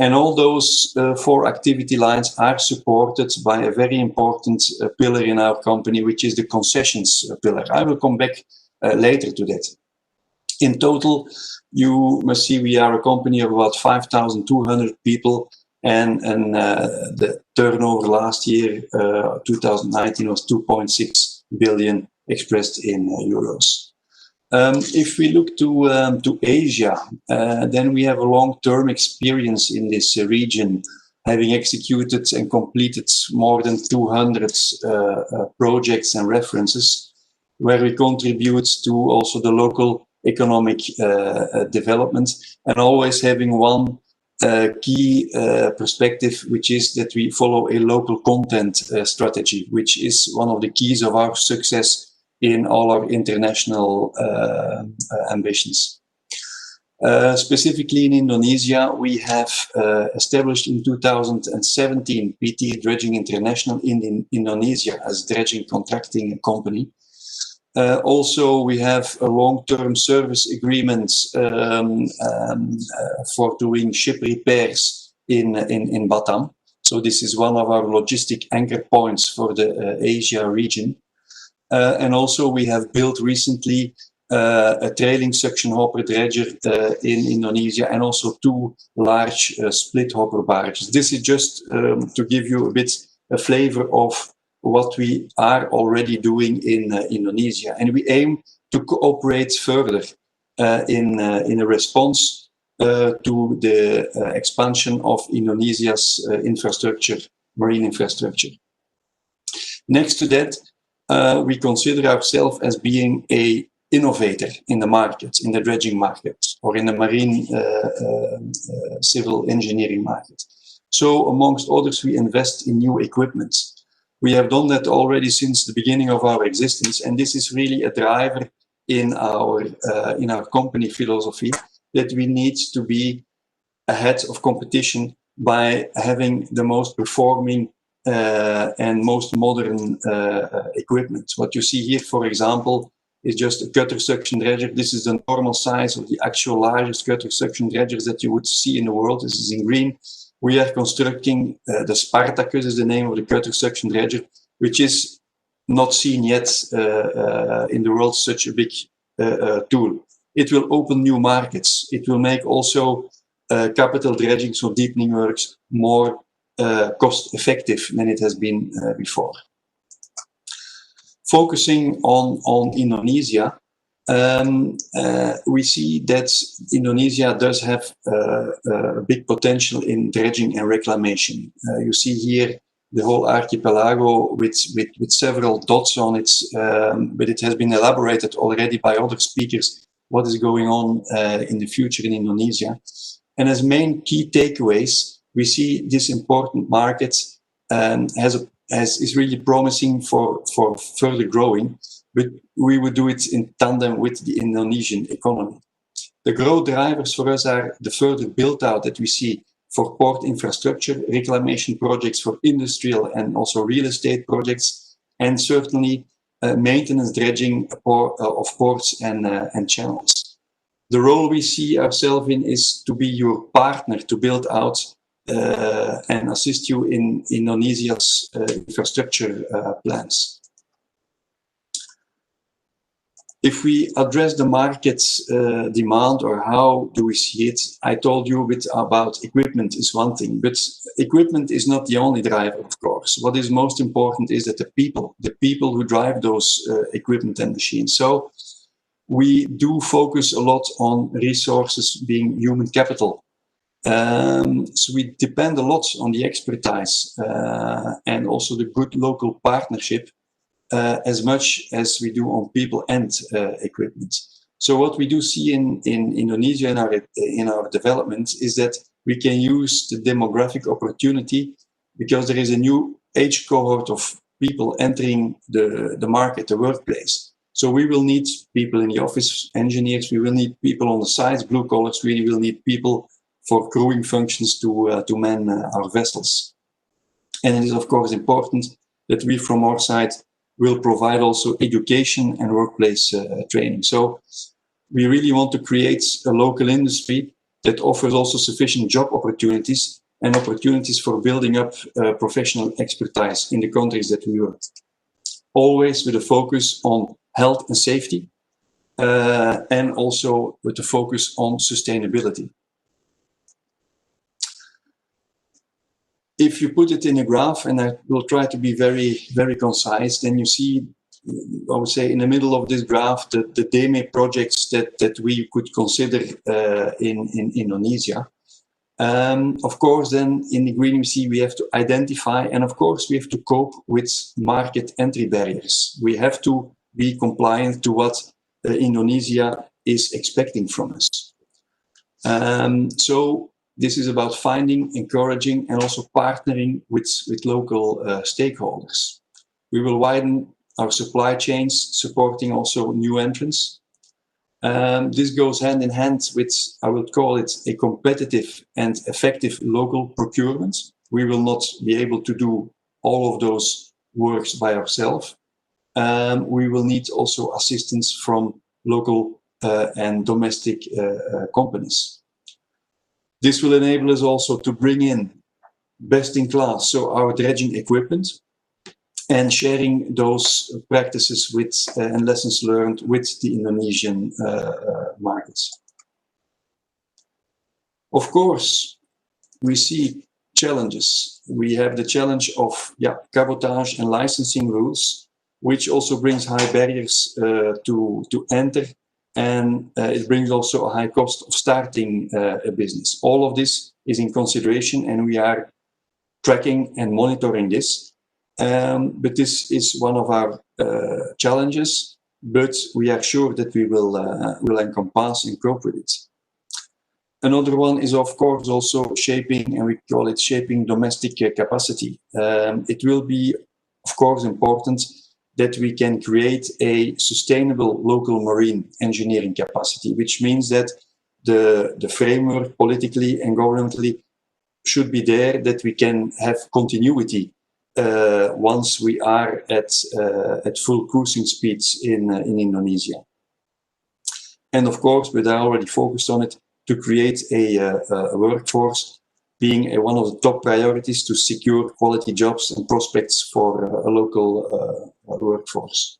And all those four activity lines are supported by a very important pillar in our company, which is the concessions pillar. I will come back later to that. In total, you must see we are a company of about 5,200 people, and the turnover last year, 2019, was 2.6 billion expressed in euros. If we look to Asia, then we have a long-term experience in this region, having executed and completed more than 200 projects and references, where we contribute to also the local economic development, and always having one key perspective, which is that we follow a local content strategy, which is one of the keys of our success in all our international ambitions. Specifically in Indonesia, we have established in 2017 PT Dredging International in Indonesia as a dredging contracting company. Also, we have a long-term service agreement for doing ship repairs in Batam. So this is one of our logistic anchor points for the Asia region. And also we have built recently a trailing suction hopper dredger in Indonesia, and also two large split hopper barges. This is just to give you a flavor of what we are already doing in Indonesia. And we aim to cooperate further in a response to the expansion of Indonesia's infrastructure, marine infrastructure. Next to that, we consider ourselves as being an innovator in the market, in the dredging market, or in the marine civil engineering market. So amongst others, we invest in new equipment. We have done that already since the beginning of our existence, and this is really a driver in our company philosophy, that we need to be ahead of competition by having the most performing and most modern equipment. What you see here, for example, is just a cutter suction dredger. This is the normal size of the actual largest cutter suction dredgers that you would see in the world. This is in green. We are constructing the Spartacus, is the name of the cutter suction dredger, which is not seen yet in the world, such a big tool. It will open new markets. It will make also capital dredging, so deepening works, more cost effective than it has been before. Focusing on Indonesia, we see that Indonesia does have a big potential in dredging and reclamation. You see here the whole archipelago with several dots on it, but it has been elaborated already by other speakers what is going on in the future in Indonesia. And as main key takeaways, we see this important market is really promising for further growing, but we would do it in tandem with the Indonesian economy. The growth drivers for us are the further build out that we see for port infrastructure, reclamation projects for industrial and also real estate projects, and certainly maintenance dredging of ports and channels. The role we see ourselves in is to be your partner to build out and assist you in Indonesia's infrastructure plans. If we address the market's demand, or how do we see it, I told you a bit about equipment is one thing, but equipment is not the only driver, of course. What is most important is that the people who drive those equipment and machines. So we do focus a lot on resources being human capital So we depend a lot on the expertise and also the good local partnership as much as we do on people and equipment. So what we do see in Indonesia in our development is that we can use the demographic opportunity because there is a new age cohort of people entering the market, the workplace. So we will need people in the office, engineers, we will need people on the sides, blue collars, we will need people for crewing functions to man our vessels. And it is of course important that we from our side will provide also education and workplace training. So we really want to create a local industry that offers also sufficient job opportunities and opportunities for building up professional expertise in the countries that we work. Always with a focus on health and safety and also with the focus on sustainability. If you put it in a graph, and I will try to be very, very concise, then you see, I would say, in the middle of this graph, the DEME projects that we could consider in Indonesia. Of course, then in the green, we see we have to identify, and of course, we have to cope with market entry barriers. We have to be compliant to what Indonesia is expecting from us. So this is about finding, encouraging, and also partnering with local stakeholders. We will widen our supply chains, supporting also new entrants. This goes hand in hand with, I would call it, a competitive and effective local procurement. We will not be able to do all of those works by ourselves. We will need also assistance from local and domestic companies. This will enable us also to bring in best in class, so our dredging equipment, and sharing those practices with and lessons learned with the Indonesian markets. Of course, we see challenges. We have the challenge of cabotage and licensing rules, which also brings high barriers to enter, and it brings also a high cost of starting a business. All of this is in consideration, and we are tracking and monitoring this. But this is one of our challenges, but we are sure that we will encompass and cope with it. Another one is, of course, also shaping, and we call it shaping domestic capacity. It will be, of course, important that we can create a sustainable local marine engineering capacity, which means that the framework politically and governmentally should be there, that we can have continuity once we are at full cruising speeds in Indonesia. And of course, but I already focused on it, to create a workforce being one of the top priorities to secure quality jobs and prospects for a local workforce.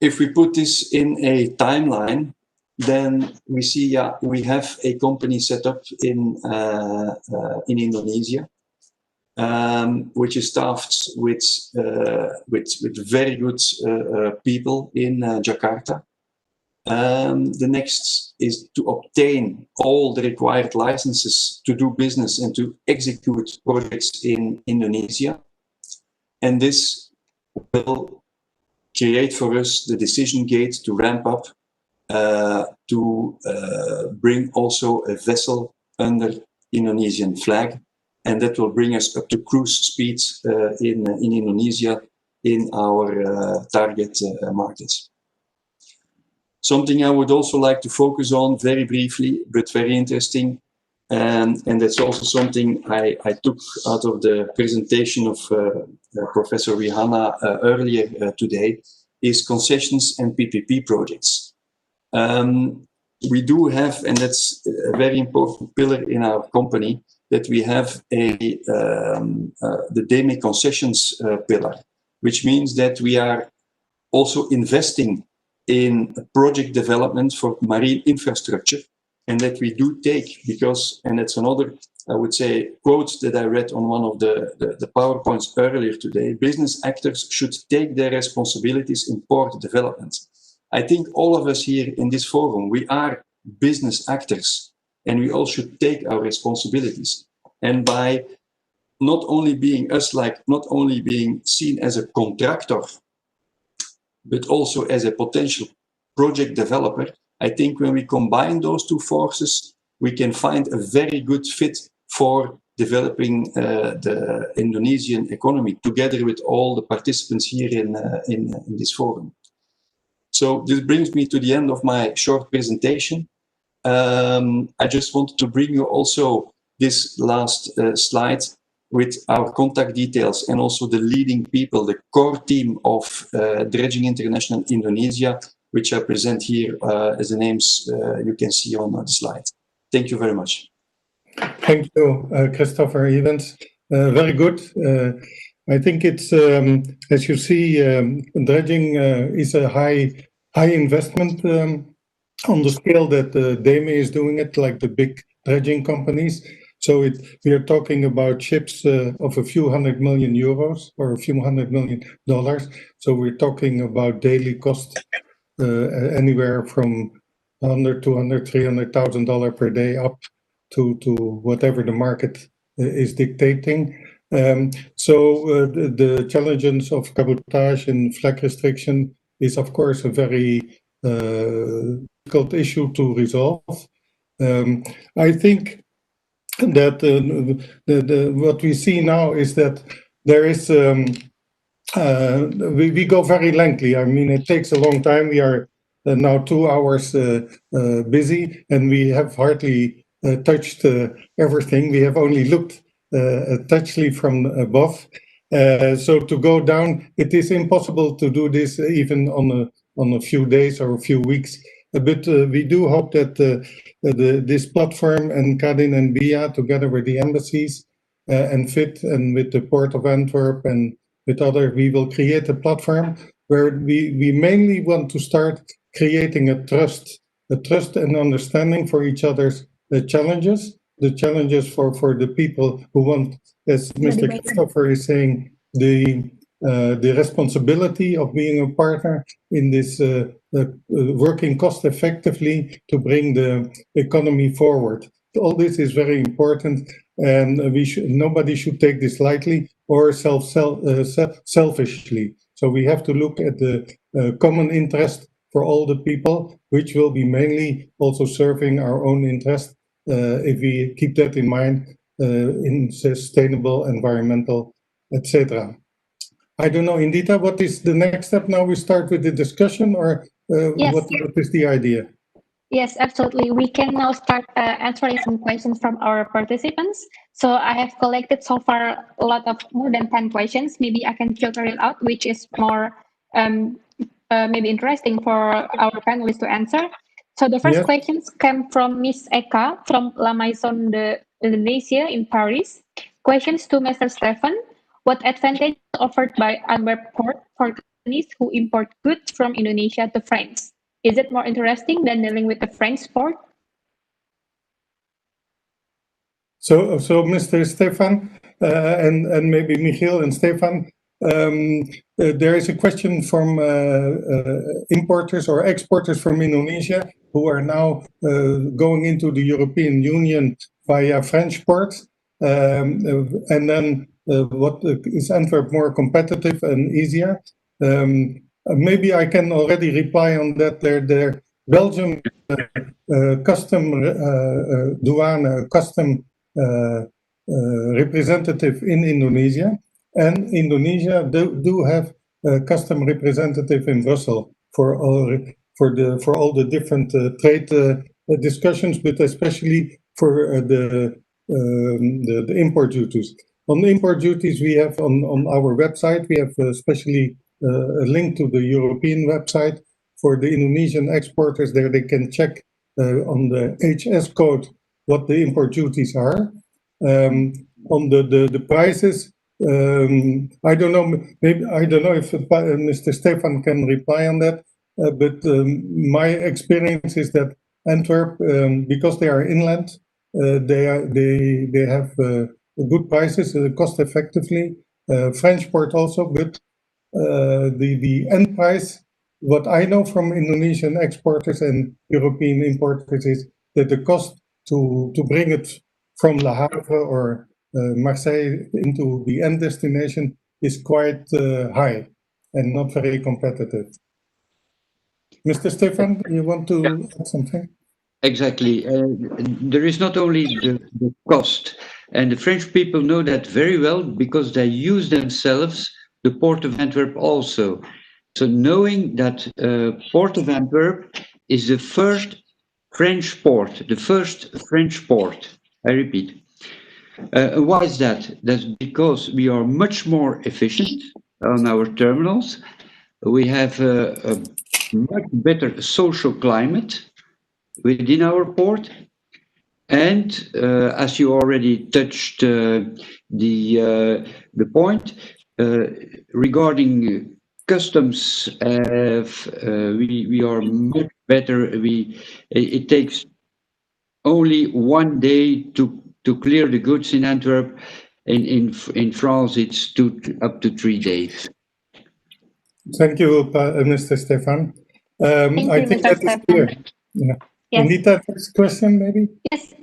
If we put this in a timeline, then we see we have a company set up in Indonesia, which is staffed with very good people in Jakarta. The next is to obtain all the required licenses to do business and to execute projects in Indonesia. And this will create for us the decision gate to ramp up, to bring also a vessel under Indonesian flag. And that will bring us up to cruise speeds in Indonesia in our target markets. Something I would also like to focus on very briefly, but very interesting, and that's also something I took out of the presentation of Professor Vihana earlier today, is concessions and PPP projects. We do have, and that's a very important pillar in our company, that we have the DEME concessions pillar, which means that we are also investing in project development for marine infrastructure, and that we do take, because, and that's another, I would say, quote that I read on one of the PowerPoints earlier today, business actors should take their responsibilities in port development. I think all of us here in this forum, we are business actors, and we all should take our responsibilities. And by not only being seen as a contractor, but also as a potential project developer, I think when we combine those two forces, we can find a very good fit for developing the Indonesian economy together with all the participants here in this forum. So this brings me to the end of my short presentation. I just wanted to bring you also this last slide with our contact details and also the leading people, the core team of Dredging International Indonesia, which I present here as the names you can see on the slide. Thank you very much. Thank you, Christopher Evans. Very good. I think it's, as you see, dredging is a high investment on the scale that DEME is doing it, like the big dredging companies. So we are talking about ships of a few $100 million or a few $100 million. So we're talking about daily cost anywhere from $100, $200, $300,000 per day up to whatever the market is dictating. So the challenges of cabotage and flag restriction is, of course, a very difficult issue to resolve. I think that what we see now is that there is we go very lengthy. I mean, it takes a long time. We are now 2 hours busy, and we have hardly touched everything. We have only looked touchly from above. So to go down, it is impossible to do this even on a few days or a few weeks. But we do hope that this platform and Kadin and BIA, together with the embassies and FIT and with the Port of Antwerp and with others, we will create a platform where we mainly want to start creating a trust and understanding for each other's challenges, the challenges for the people who want, as Mr. Christopher is saying, the responsibility of being a partner in this working cost effectively to bring the economy forward. All this is very important, and nobody should take this lightly or selfishly. So we have to look at the common interest for all the people, which will be mainly also serving our own interest if we keep that in mind in sustainable, environmental, etc. I don't know, Indita, what is the next step now? We start with the discussion, or Yes. what is the idea? Yes, absolutely. We can now start answering some questions from our participants. So I have collected so far more than 10 questions. Maybe I can filter it out, which is more maybe interesting for our panelists to answer. So the first questions come from Miss Eka from La Maison de Indonesia in Paris. Questions to Mr. Stefan. What advantage offered by Antwerp Port for companies who import goods from Indonesia to France? Is it more interesting than dealing with the French port? So Mr. Stefan and maybe Michiel and Stefan, there is a question from importers or exporters from Indonesia who are now going into the European Union via French ports. And then what is Antwerp more competitive and easier? Maybe I can already reply on that. Their Belgium custom douane custom representative in Indonesia, and Indonesia do have a custom representative in Brussels for all the different trade discussions, but especially for the import duties. On the import duties, we have on our website, we have especially a link to the European website for the Indonesian exporters. There they can check on the HS code what the import duties are. On the prices, I don't know. Maybe I don't know if Mr. Stefan can reply on that. But my experience is that Antwerp, because they are inland, they have good prices, cost effectively. French port also, but the end price what I know from Indonesian exporters and European importers is that the cost to bring it from Le Havre or Marseille into the end destination is quite high and not very competitive. Mr. Stefan, you want to add something? Exactly. There is not only the cost, and the French people know that very well because they use themselves the Port of Antwerp also. So knowing that Port of Antwerp is the first French port, I repeat. Why is that? That's because we are much more efficient on our terminals. We have a much better social climate within our port. And as you already touched the point regarding customs, we are much better. It takes only 1 day to clear the goods in Antwerp. In France, it's up to 3 days. Thank you, Mr. Stefan. Thank I you, think Mr. that is clear. Stefan. Yeah. Yes. Indita, next question, maybe? Yes,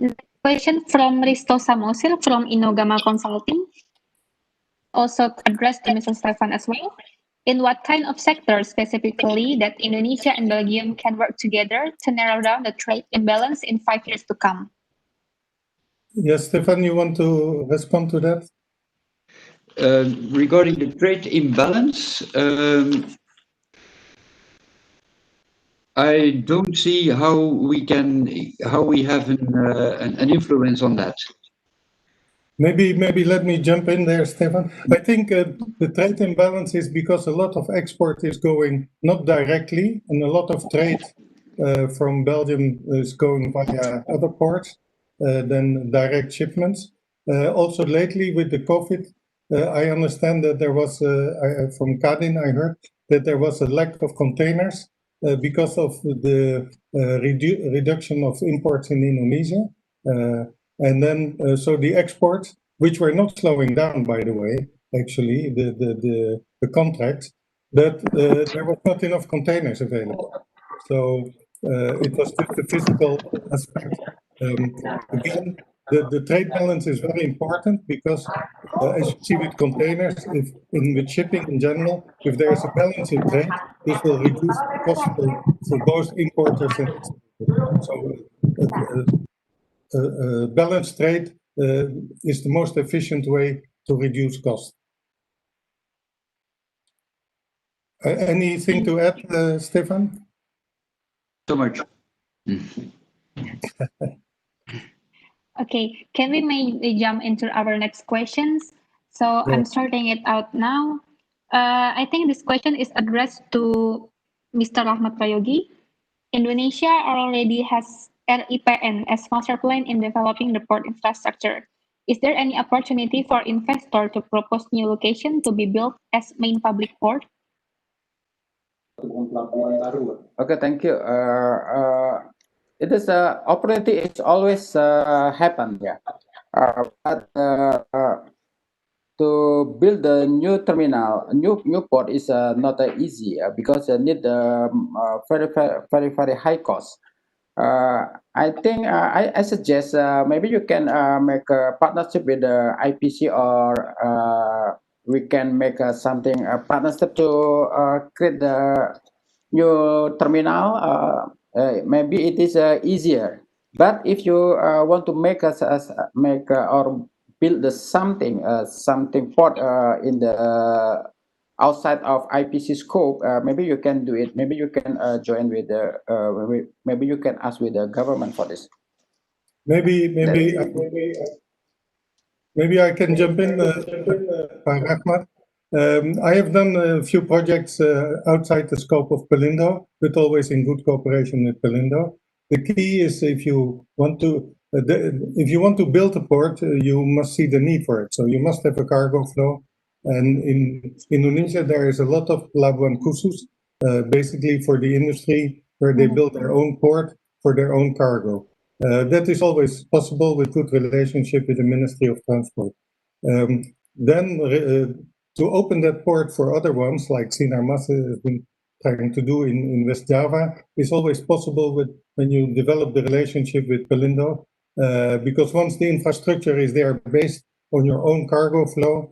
question from Risto Samosil from Inogama Consulting, also addressed to Mr. Stefan as well. In what kind of sector specifically that Indonesia and Belgium can work together to narrow down the trade imbalance in 5 years to come? Yes, Stefan, you want to respond to that? Regarding the trade imbalance, I don't see how we have an influence on that. Maybe let me jump in there, Stefan. I think the trade imbalance is because a lot of export is going not directly, and a lot of trade from Belgium is going via other ports than direct shipments. Also lately with the COVID, I understand that there was, from Kadin, I heard that there was a lack of containers because of the reduction of imports in Indonesia. And then, so the exports, which were not slowing down, by the way, actually, the contracts, but there was not enough containers available. So it was just a physical aspect. Again, the trade balance is very important because, as you see with containers, with shipping in general, if there is a balance in trade, this will reduce the cost for both importers and exporters. So balanced trade is the most efficient way to reduce cost. Anything to add, Stefan? So much. Okay, can we maybe jump into our next questions? So I'm starting it out now. I think this question is addressed to Mr. Rahmat Prayogi. Indonesia already has RIPN as master plan in developing the port infrastructure. Is there any opportunity for investor to propose new location to be built as main public port? Okay, thank you. It is opportunity. It's always happen, yeah. But to build a new terminal, new port is not easy because need very high cost. I think I suggest maybe you can make a partnership with the IPC, or we can make something a partnership to create the new terminal. Maybe it is easier. But if you want to make us or build something port in the outside of IPC scope, maybe you can do it. Maybe you can join with the. Maybe you can ask with the government for this. Maybe I can jump in, Rahmat. I have done a few projects outside the scope of Pelindo, but always in good cooperation with Pelindo. The key is if you want to build a port, you must see the need for it. So you must have a cargo flow. And in Indonesia, there is a lot of pelabuhan khusus, basically for the industry, where they build their own port for their own cargo. That is always possible with good relationship with the Ministry of Transport. Then to open that port for other ones, like Sinar Mas has been trying to do in West Java is always possible when you develop the relationship with Pelindo, because once the infrastructure is there based on your own cargo flow,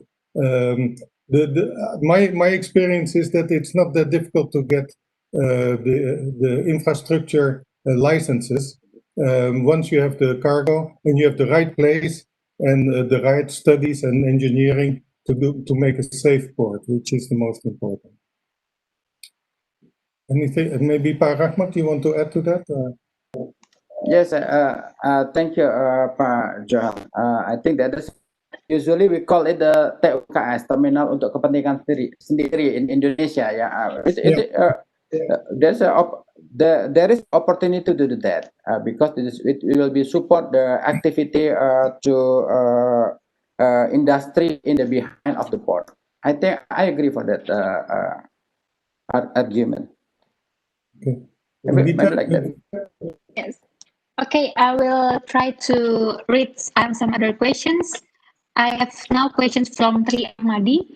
my experience is that it's not that difficult to get the infrastructure licenses once you have the cargo and you have the right place and the right studies and engineering to make a safe port, which is the most important. Anything? Maybe Pa Rahmat, you want to add to that? Yes, thank you, Pak Joel. I think that is usually we call it the TUKS, terminal untuk kepentingan sendiri in Indonesia. There is opportunity to do that because it will be support the activity to industry in the behind of the port. I think I agree for that argument. Okay. Maybe like that. Yes. Okay, I will try to read some other questions. I have now questions from Tri Ahmadi.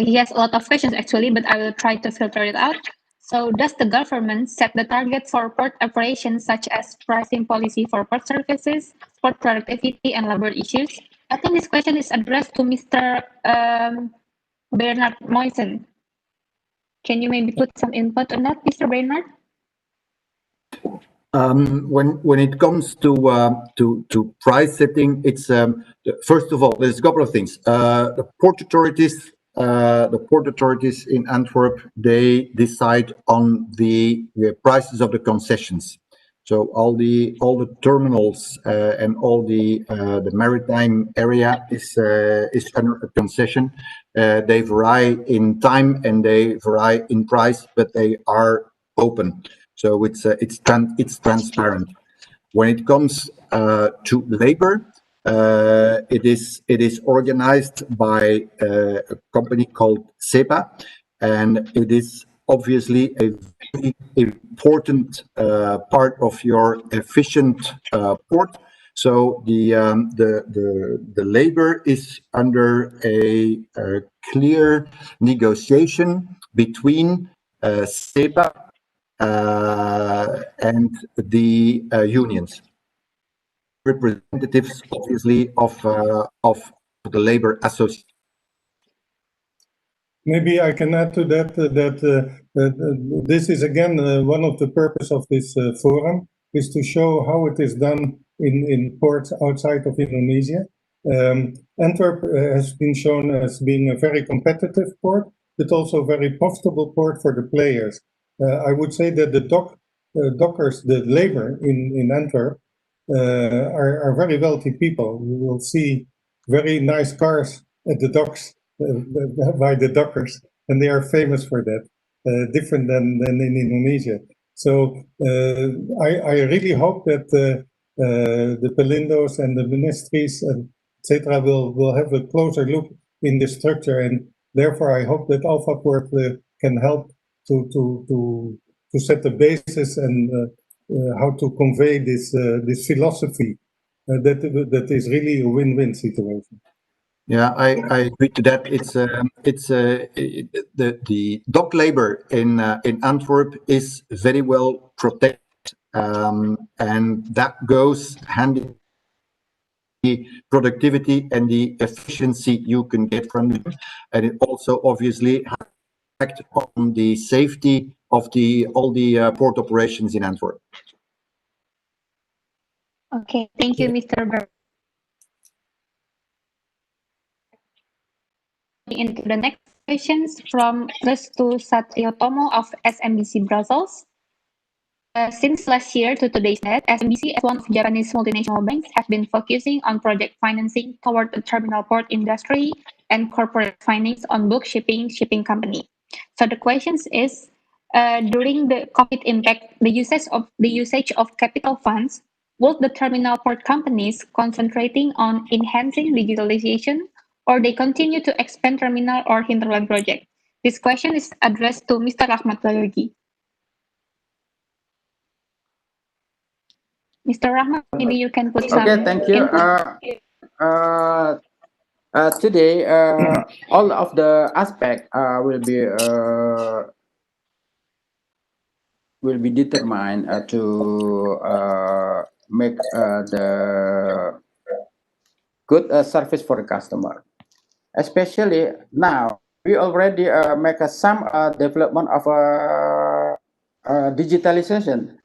He has a lot of questions actually, but I will try to filter it out. So, does the government set the target for port operations such as pricing policy for port services, port productivity, and labor issues? I think this question is addressed to Mr. Bernard Moisen. Can you maybe put some input on that, Mr. Bernard? When it comes to price setting, it's first of all, there's a couple of things. The port authorities in Antwerp, they decide on the prices of the concessions. So all the terminals and all the maritime area is under a concession. They vary in time and they vary in price, but they are open. So it's transparent. When it comes to labor, it is organized by a company called SEPA, and it is obviously a very important part of your efficient port. So the labor is under a clear negotiation between SEPA and the unions, representatives, obviously, of the labor association. Maybe I can add to that this is again one of the purpose of this forum is to show how it is done in ports outside of Indonesia. Antwerp has been shown as being a very competitive port, but also a very profitable port for the players. I would say that the dockers, the labor in Antwerp, are very wealthy people. You will see very nice cars at the docks by the dockers, and they are famous for that, different than in Indonesia. So I really hope that the Pelindos and the ministries and etc. will have a closer look in the structure, and therefore I hope that Alpha Port can help to set the basis and how to convey this philosophy that is really a win-win situation. Yeah, I agree to that. The dock labor in Antwerp is very well protected, and that goes hand in the productivity and the efficiency you can get from them, and it also obviously has an effect on the safety of all the port operations in Antwerp. Okay, thank you, Mr. Berg. Into the next questions from Restu Satriotomo of SMBC Brussels. Since last year to today's date, SMBC, as one of Japanese multinational banks, has been focusing on project financing toward the terminal port industry and corporate finance on book shipping company. So the question is, during the COVID impact, the usage of capital funds, will the terminal port companies concentrating on enhancing digitalization, or they continue to expand terminal or hinterland project? This question is addressed to Mr. Rahmat Bayogi. Mr. Rahmat, maybe you can put some. Okay, thank you. Today, all of the aspect will be will be determined to make the good service for the customer. Especially now, we already make some development of digitalization.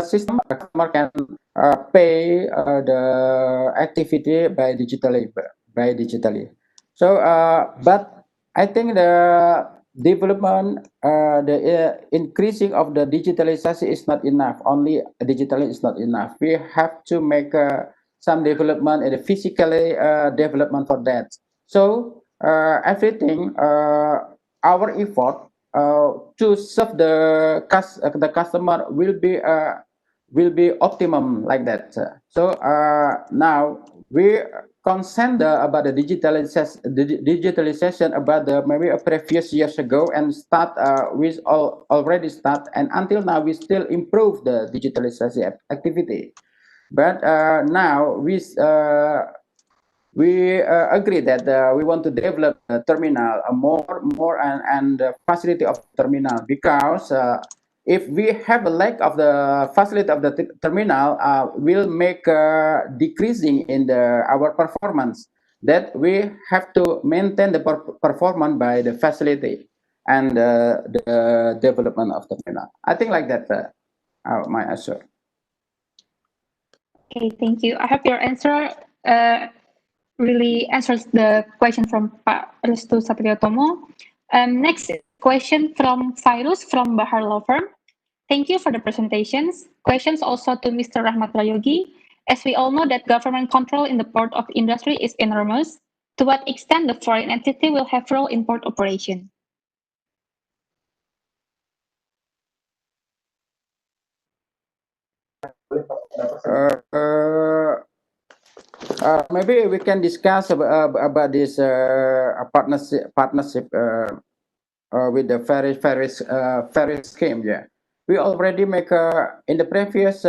System customer can pay the activity by digitally. So, but I think the development, the increasing of the digitalization is not enough. Only digitally is not enough. We have to make some development and physically development for that. So everything, our effort to serve the customer will be optimum like that. So now we concerned about the digitalization about the maybe a previous years ago and start with already start, and until now we still improve the digitalization activity. But now we agree that we want to develop the terminal more and the facility of terminal, because if we have a lack of the facility of the terminal, will make decreasing in our performance. That we have to maintain the performance by the facility and the development of the terminal. I think like that. My answer. Okay, thank you. I hope your answer really answers the question from Pak Restu Satriotomo. Next question from Cyrus from Bahar Law Firm. Thank you for the presentations. Questions also to Mr. Rahmat Prayogi. As we all know that government control in the port of industry is enormous, to what extent the foreign entity will have role in port operation? Maybe we can discuss about this partnership with the ferry scheme. Yeah, we already make in the previous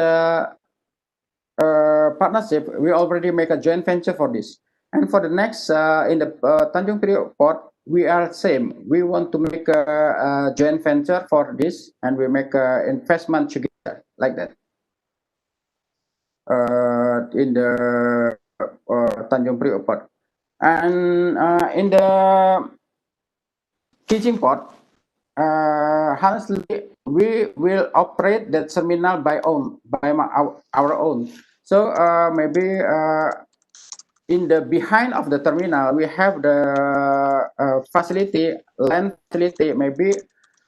partnership. We already make a joint venture for this, and for the next in the Tanjung Priok port, we are same. We want to make a joint venture for this, and we make investment together like that. In the Tanjung Priok port, and in the Kijing port, honestly, we will operate that terminal by our own. So maybe in the behind of the terminal, we have the facility, land facility, maybe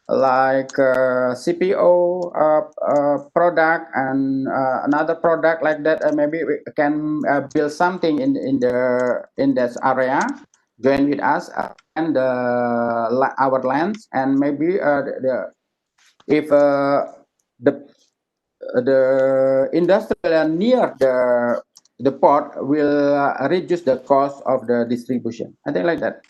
like CPO product and another product like that. Maybe we can build something in this area, join with us and our lands, and maybe if the industrial near the port will reduce the cost of the distribution. I think like that.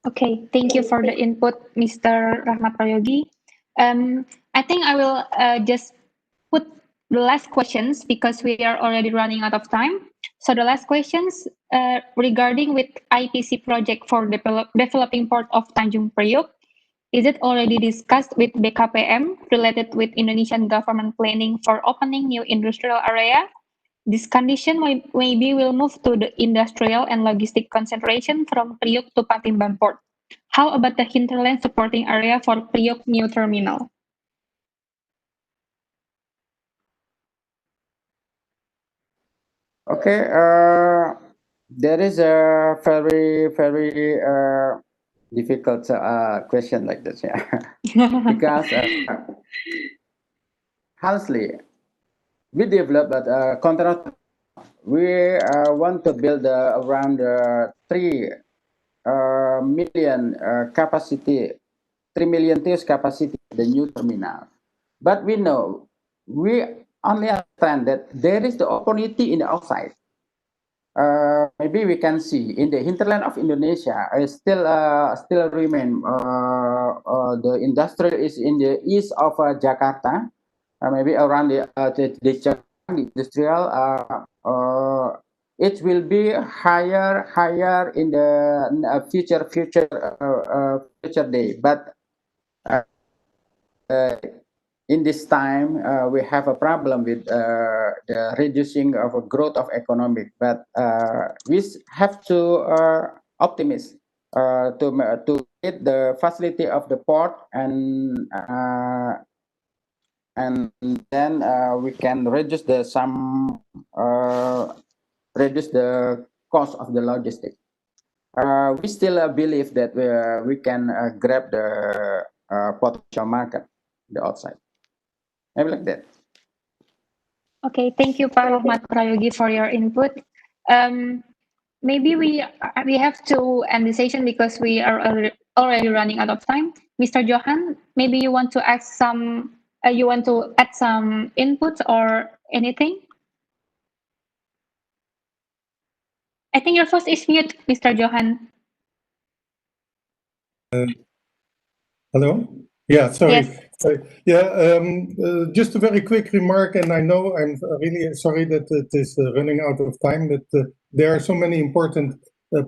Okay, thank you for the input, Mr. Rahmat Prayogi. I think I will just put the last questions because we are already running out of time. So the last questions regarding with IPC project for developing port of Tanjung Priok. Is it already discussed with BKPM related with Indonesian government planning for opening new industrial area? This condition maybe will move to the industrial and logistic concentration from Priok to Patimban Port. How about the hinterland supporting area for Priok new terminal? Okay, there is a very difficult question like this, yeah. Because honestly, we developed a contract. We want to build around 3 million capacity, 3 million TEUs capacity, the new terminal. But we know, we only understand that there is the opportunity in the outside. Maybe we can see in the hinterland of Indonesia still remain the industrial is in the east of Jakarta, maybe around the industrial it will be higher in the future day. But in this time, we have a problem with the reducing of a growth of economic. But we have to optimist to get the facility of the port, and then we can reduce reduce the cost of the logistics. We still believe that we can grab the potential market, the outside. Maybe like that. Okay, thank you, Pak Rahmat Prayogi, for your input. Maybe we have to end the session because we are already running out of time. Mr. Johan, maybe you want to add some input or anything? I think your voice is mute, Mr. Johan. Hello? Yeah, sorry. Yes. Just a very quick remark, and I know I'm really sorry that it is running out of time, but there are so many important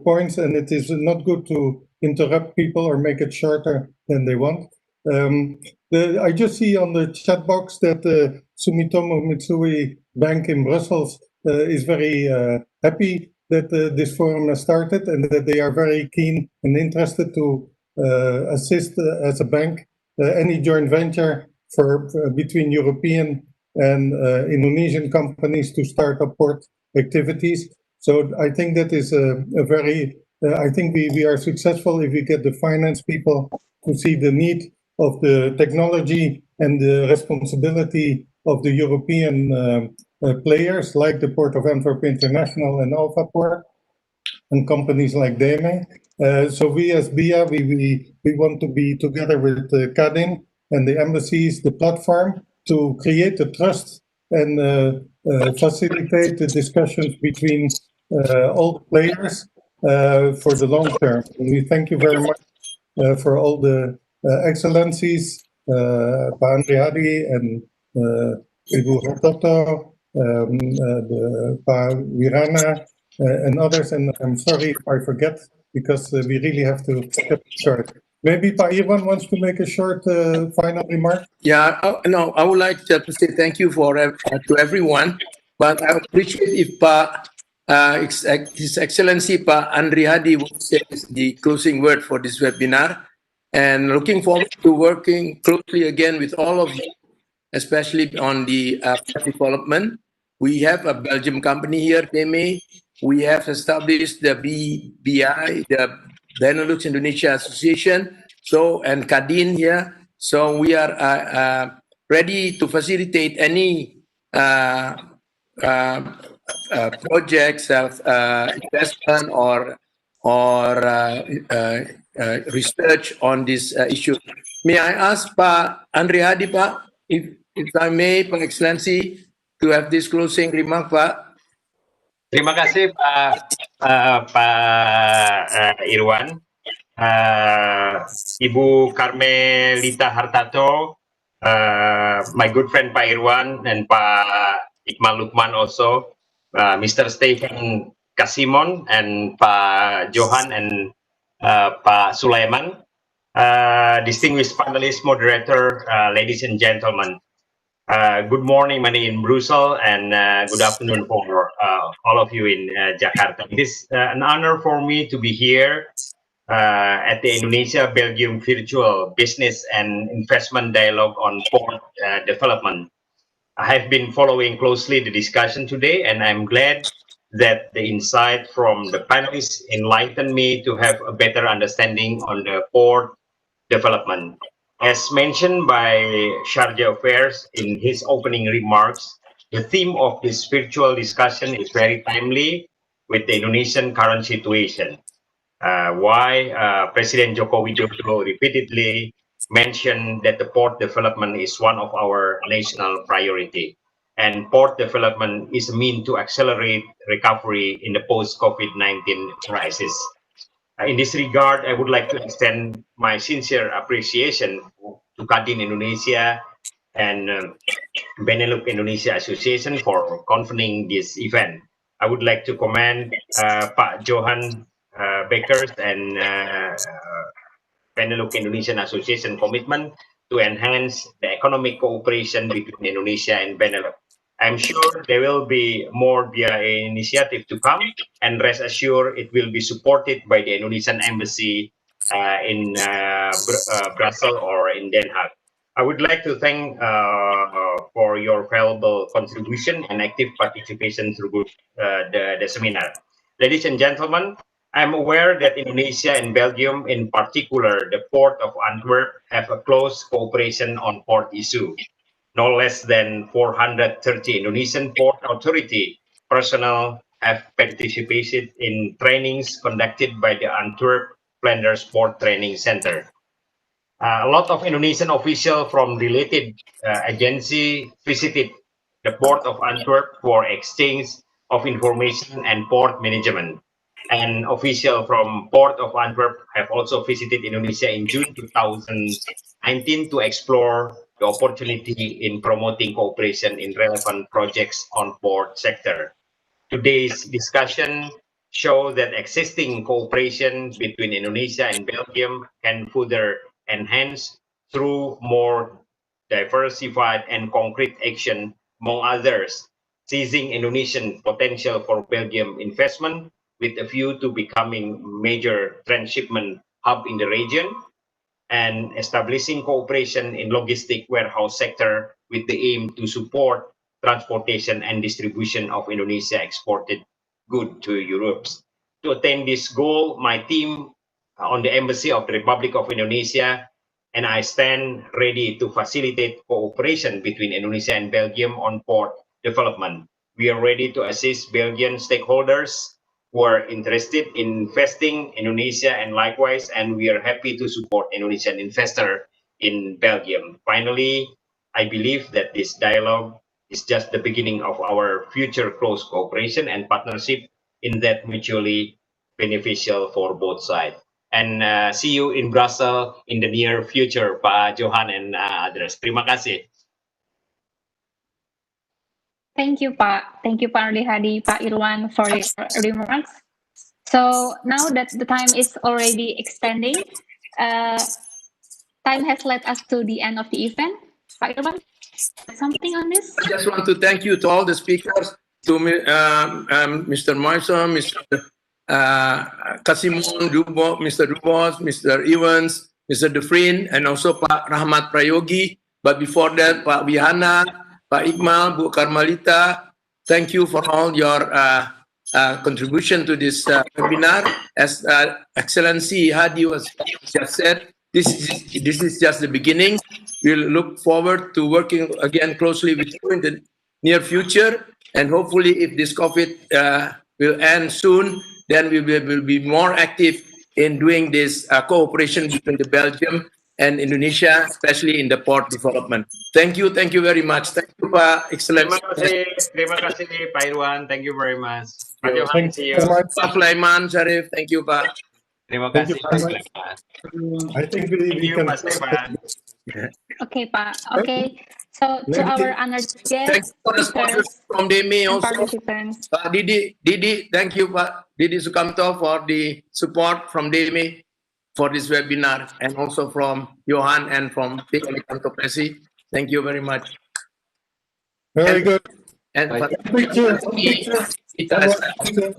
points, and it is not good to interrupt people or make it shorter than they want. I just see on the chat box that Sumitomo Mitsui Bank in Brussels is very happy that this forum has started, and that they are very keen and interested to assist as a bank any joint venture between European and Indonesian companies to start up port activities. So I think that is I think we are successful if we get the finance people to see the need of the technology and the responsibility of the European players like the Port of Antwerp International and Alpha Port and companies like DEME. So we as BIA, we want to be together with CADIN and the embassies, the platform, to create the trust and facilitate the discussions between all the players for the long term. And we thank you very much for all the excellencies, Pak Andri Hadi and Ibu Hartoto, Pak Wirana, and others, and I'm sorry if I forget, because we really have to cut it short. Maybe Pak Irwan wants to make a short final remark? Yeah, no, I would like to say thank you to everyone, but I appreciate if His Excellency Pak Andri Hadi would say the closing word for this webinar, and looking forward to working closely again with all of you, especially on the development. We have a Belgium company here, DEME. We have established the BBI, the Benelux Indonesia Association, and CADIN here. So we are ready to facilitate any projects of investment or research on this issue. May I ask Pak Andri Hadi, Pak, if I may, Pak Excellency, to have this closing remark, Pak? Terima kasih Pak Irwan, Ibu Carmelita Hartato, my good friend Pak Irwan, and Pak Iqmal Lukman also, Mr. Stephen Kasimon, and Pak Johan, and Pak Sulaiman, distinguished panelists, moderator, ladies and gentlemen. Good morning, many in Brussels, and good afternoon for all of you in Jakarta. It is an honor for me to be here at the Indonesia-Belgium Virtual Business and Investment Dialogue on Port Development. I have been following closely the discussion today, and I'm glad that the insight from the panelists enlightened me to have a better understanding on the port development. As mentioned by Sharjah Affairs in his opening remarks, the theme of this virtual discussion is very timely with the Indonesian current situation. Why President Joko Widodo repeatedly mentioned that the port development is one of our national priority, and port development is a mean to accelerate recovery in the post-COVID-19 crisis. In this regard, I would like to extend my sincere appreciation to CADIN Indonesia and Benelux Indonesia Association for convening this event. I would like to commend Pak Johan Bakers and Benelux Indonesian Association commitment to enhance the economic cooperation between Indonesia and Benelux. I'm sure there will be more BIA initiative to come, and rest assured it will be supported by the Indonesian Embassy in Brussels or in Den Haag. I would like to thank for your valuable contribution and active participation through the seminar. Ladies and gentlemen, I'm aware that Indonesia and Belgium, in particular the Port of Antwerp, have a close cooperation on port issue. No less than 430 Indonesian Port Authority personnel have participated in trainings conducted by the Antwerp Flanders Port Training Center. A lot of Indonesian officials from related agency visited the Port of Antwerp for exchange of information and port management. And officials from Port of Antwerp have also visited Indonesia in June 2019 to explore the opportunity in promoting cooperation in relevant projects on port sector. Today's discussion shows that existing cooperation between Indonesia and Belgium can further enhance through more diversified and concrete action, among others, seizing Indonesian potential for Belgium investment with a view to becoming major transshipment hub in the region, and establishing cooperation in logistic warehouse sector with the aim to support transportation and distribution of Indonesia exported goods to Europe. To attain this goal, my team on the Embassy of the Republic of Indonesia and I stand ready to facilitate cooperation between Indonesia and Belgium on port development. We are ready to assist Belgian stakeholders who are interested in investing in Indonesia and likewise, and we are happy to support Indonesian investor in Belgium. Finally, I believe that this dialogue is just the beginning of our future close cooperation and partnership in that mutually beneficial for both sides. And see you in Brussels in the near future, Pak Johan and others. Terima kasih. Thank you, Pak. Thank you, Pak Andrihadi, Pak Irwan, for your remarks. So now that the time is already extending, time has led us to the end of the event. Pak Irwan, something on this? I just want to thank you to all the speakers, to Mr. Maison, Mr. Kasimon, Mr. Dubos, Mr. Evans, Mr. Dufresne, and also Pak Rahmat Prayogi. But before that, Pak Wihana, Pak Iqmal, Bu Karmalita, thank you for all your contribution to this webinar. As Excellency Hadi was just said, this is just the beginning. We'll look forward to working again closely with you in the near future, and hopefully if this COVID will end soon, then we will be more active in doing this cooperation between the Belgium and Indonesia, especially in the port development. Thank you very much. Thank you, Pak Excellency. Terima kasih, Pak Irwan. Thank you very much. Pak Johan, see you. Pak Sulaiman Syarif, thank you, Pak. Terima kasih, Pak Sulaiman. I think we can. Pak Stefan. Okay, Pak. Okay. So to our honored guests, Thanks for the sponsors from DMI and also. participants. Pak Didi, thank you, Pak Didi Sukamto, for the support from DMI for this webinar, and also from Johan and from Alicanto Presi. Thank you very much. Very good. And Picture.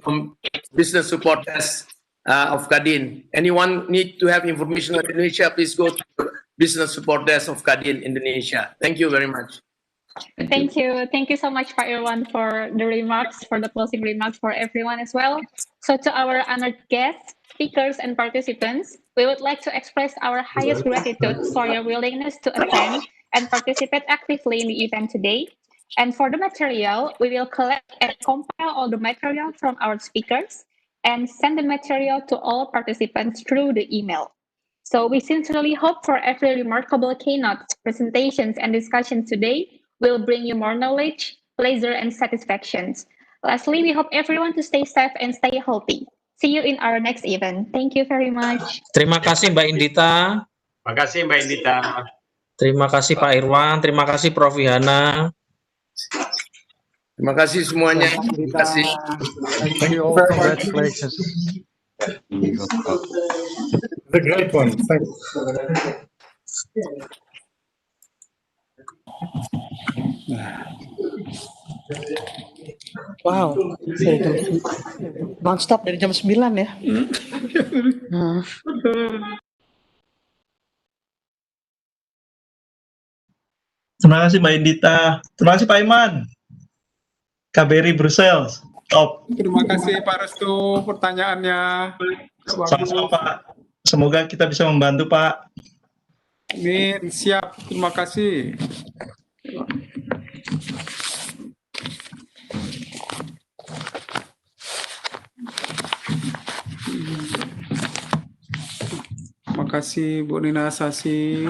from Business Support Desk of Kadin. Anyone need to have information on Indonesia, please go to the Business Support Desk of Kadin, Indonesia. Thank you very much. Thank you. Thank you so much, Pak Irwan, for the remarks, for the closing remarks for everyone as well. So to our honored guests, speakers, and participants, we would like to express our highest gratitude for your willingness to attend and participate actively in the event today. And for the material, we will collect and compile all the material from our speakers and send the material to all participants through the email. So we sincerely hope for every remarkable keynote, presentations, and discussions today will bring you more knowledge, pleasure, and satisfactions. Lastly, we hope everyone to stay safe and stay healthy. See you in our next event. Thank you very much. Terima kasih Mbak Indita. Terima kasih Mbak Indita. Terima kasih Pak Irwan. Terima kasih Prof. Wihana. Terima kasih semuanya. Terima kasih. Thank you all. Congratulations. The great one. Thanks. Wow, non-stop dari jam 9 ya. Nah. Terima kasih Mbak Indita. Terima kasih Pak Iman. KBRI Brussels. Top. Terima kasih Pak Restu pertanyaannya. Sama-sama Pak. Semoga kita bisa membantu Pak. Amin, siap. Terima kasih. Terima kasih Bu Nina Sasi.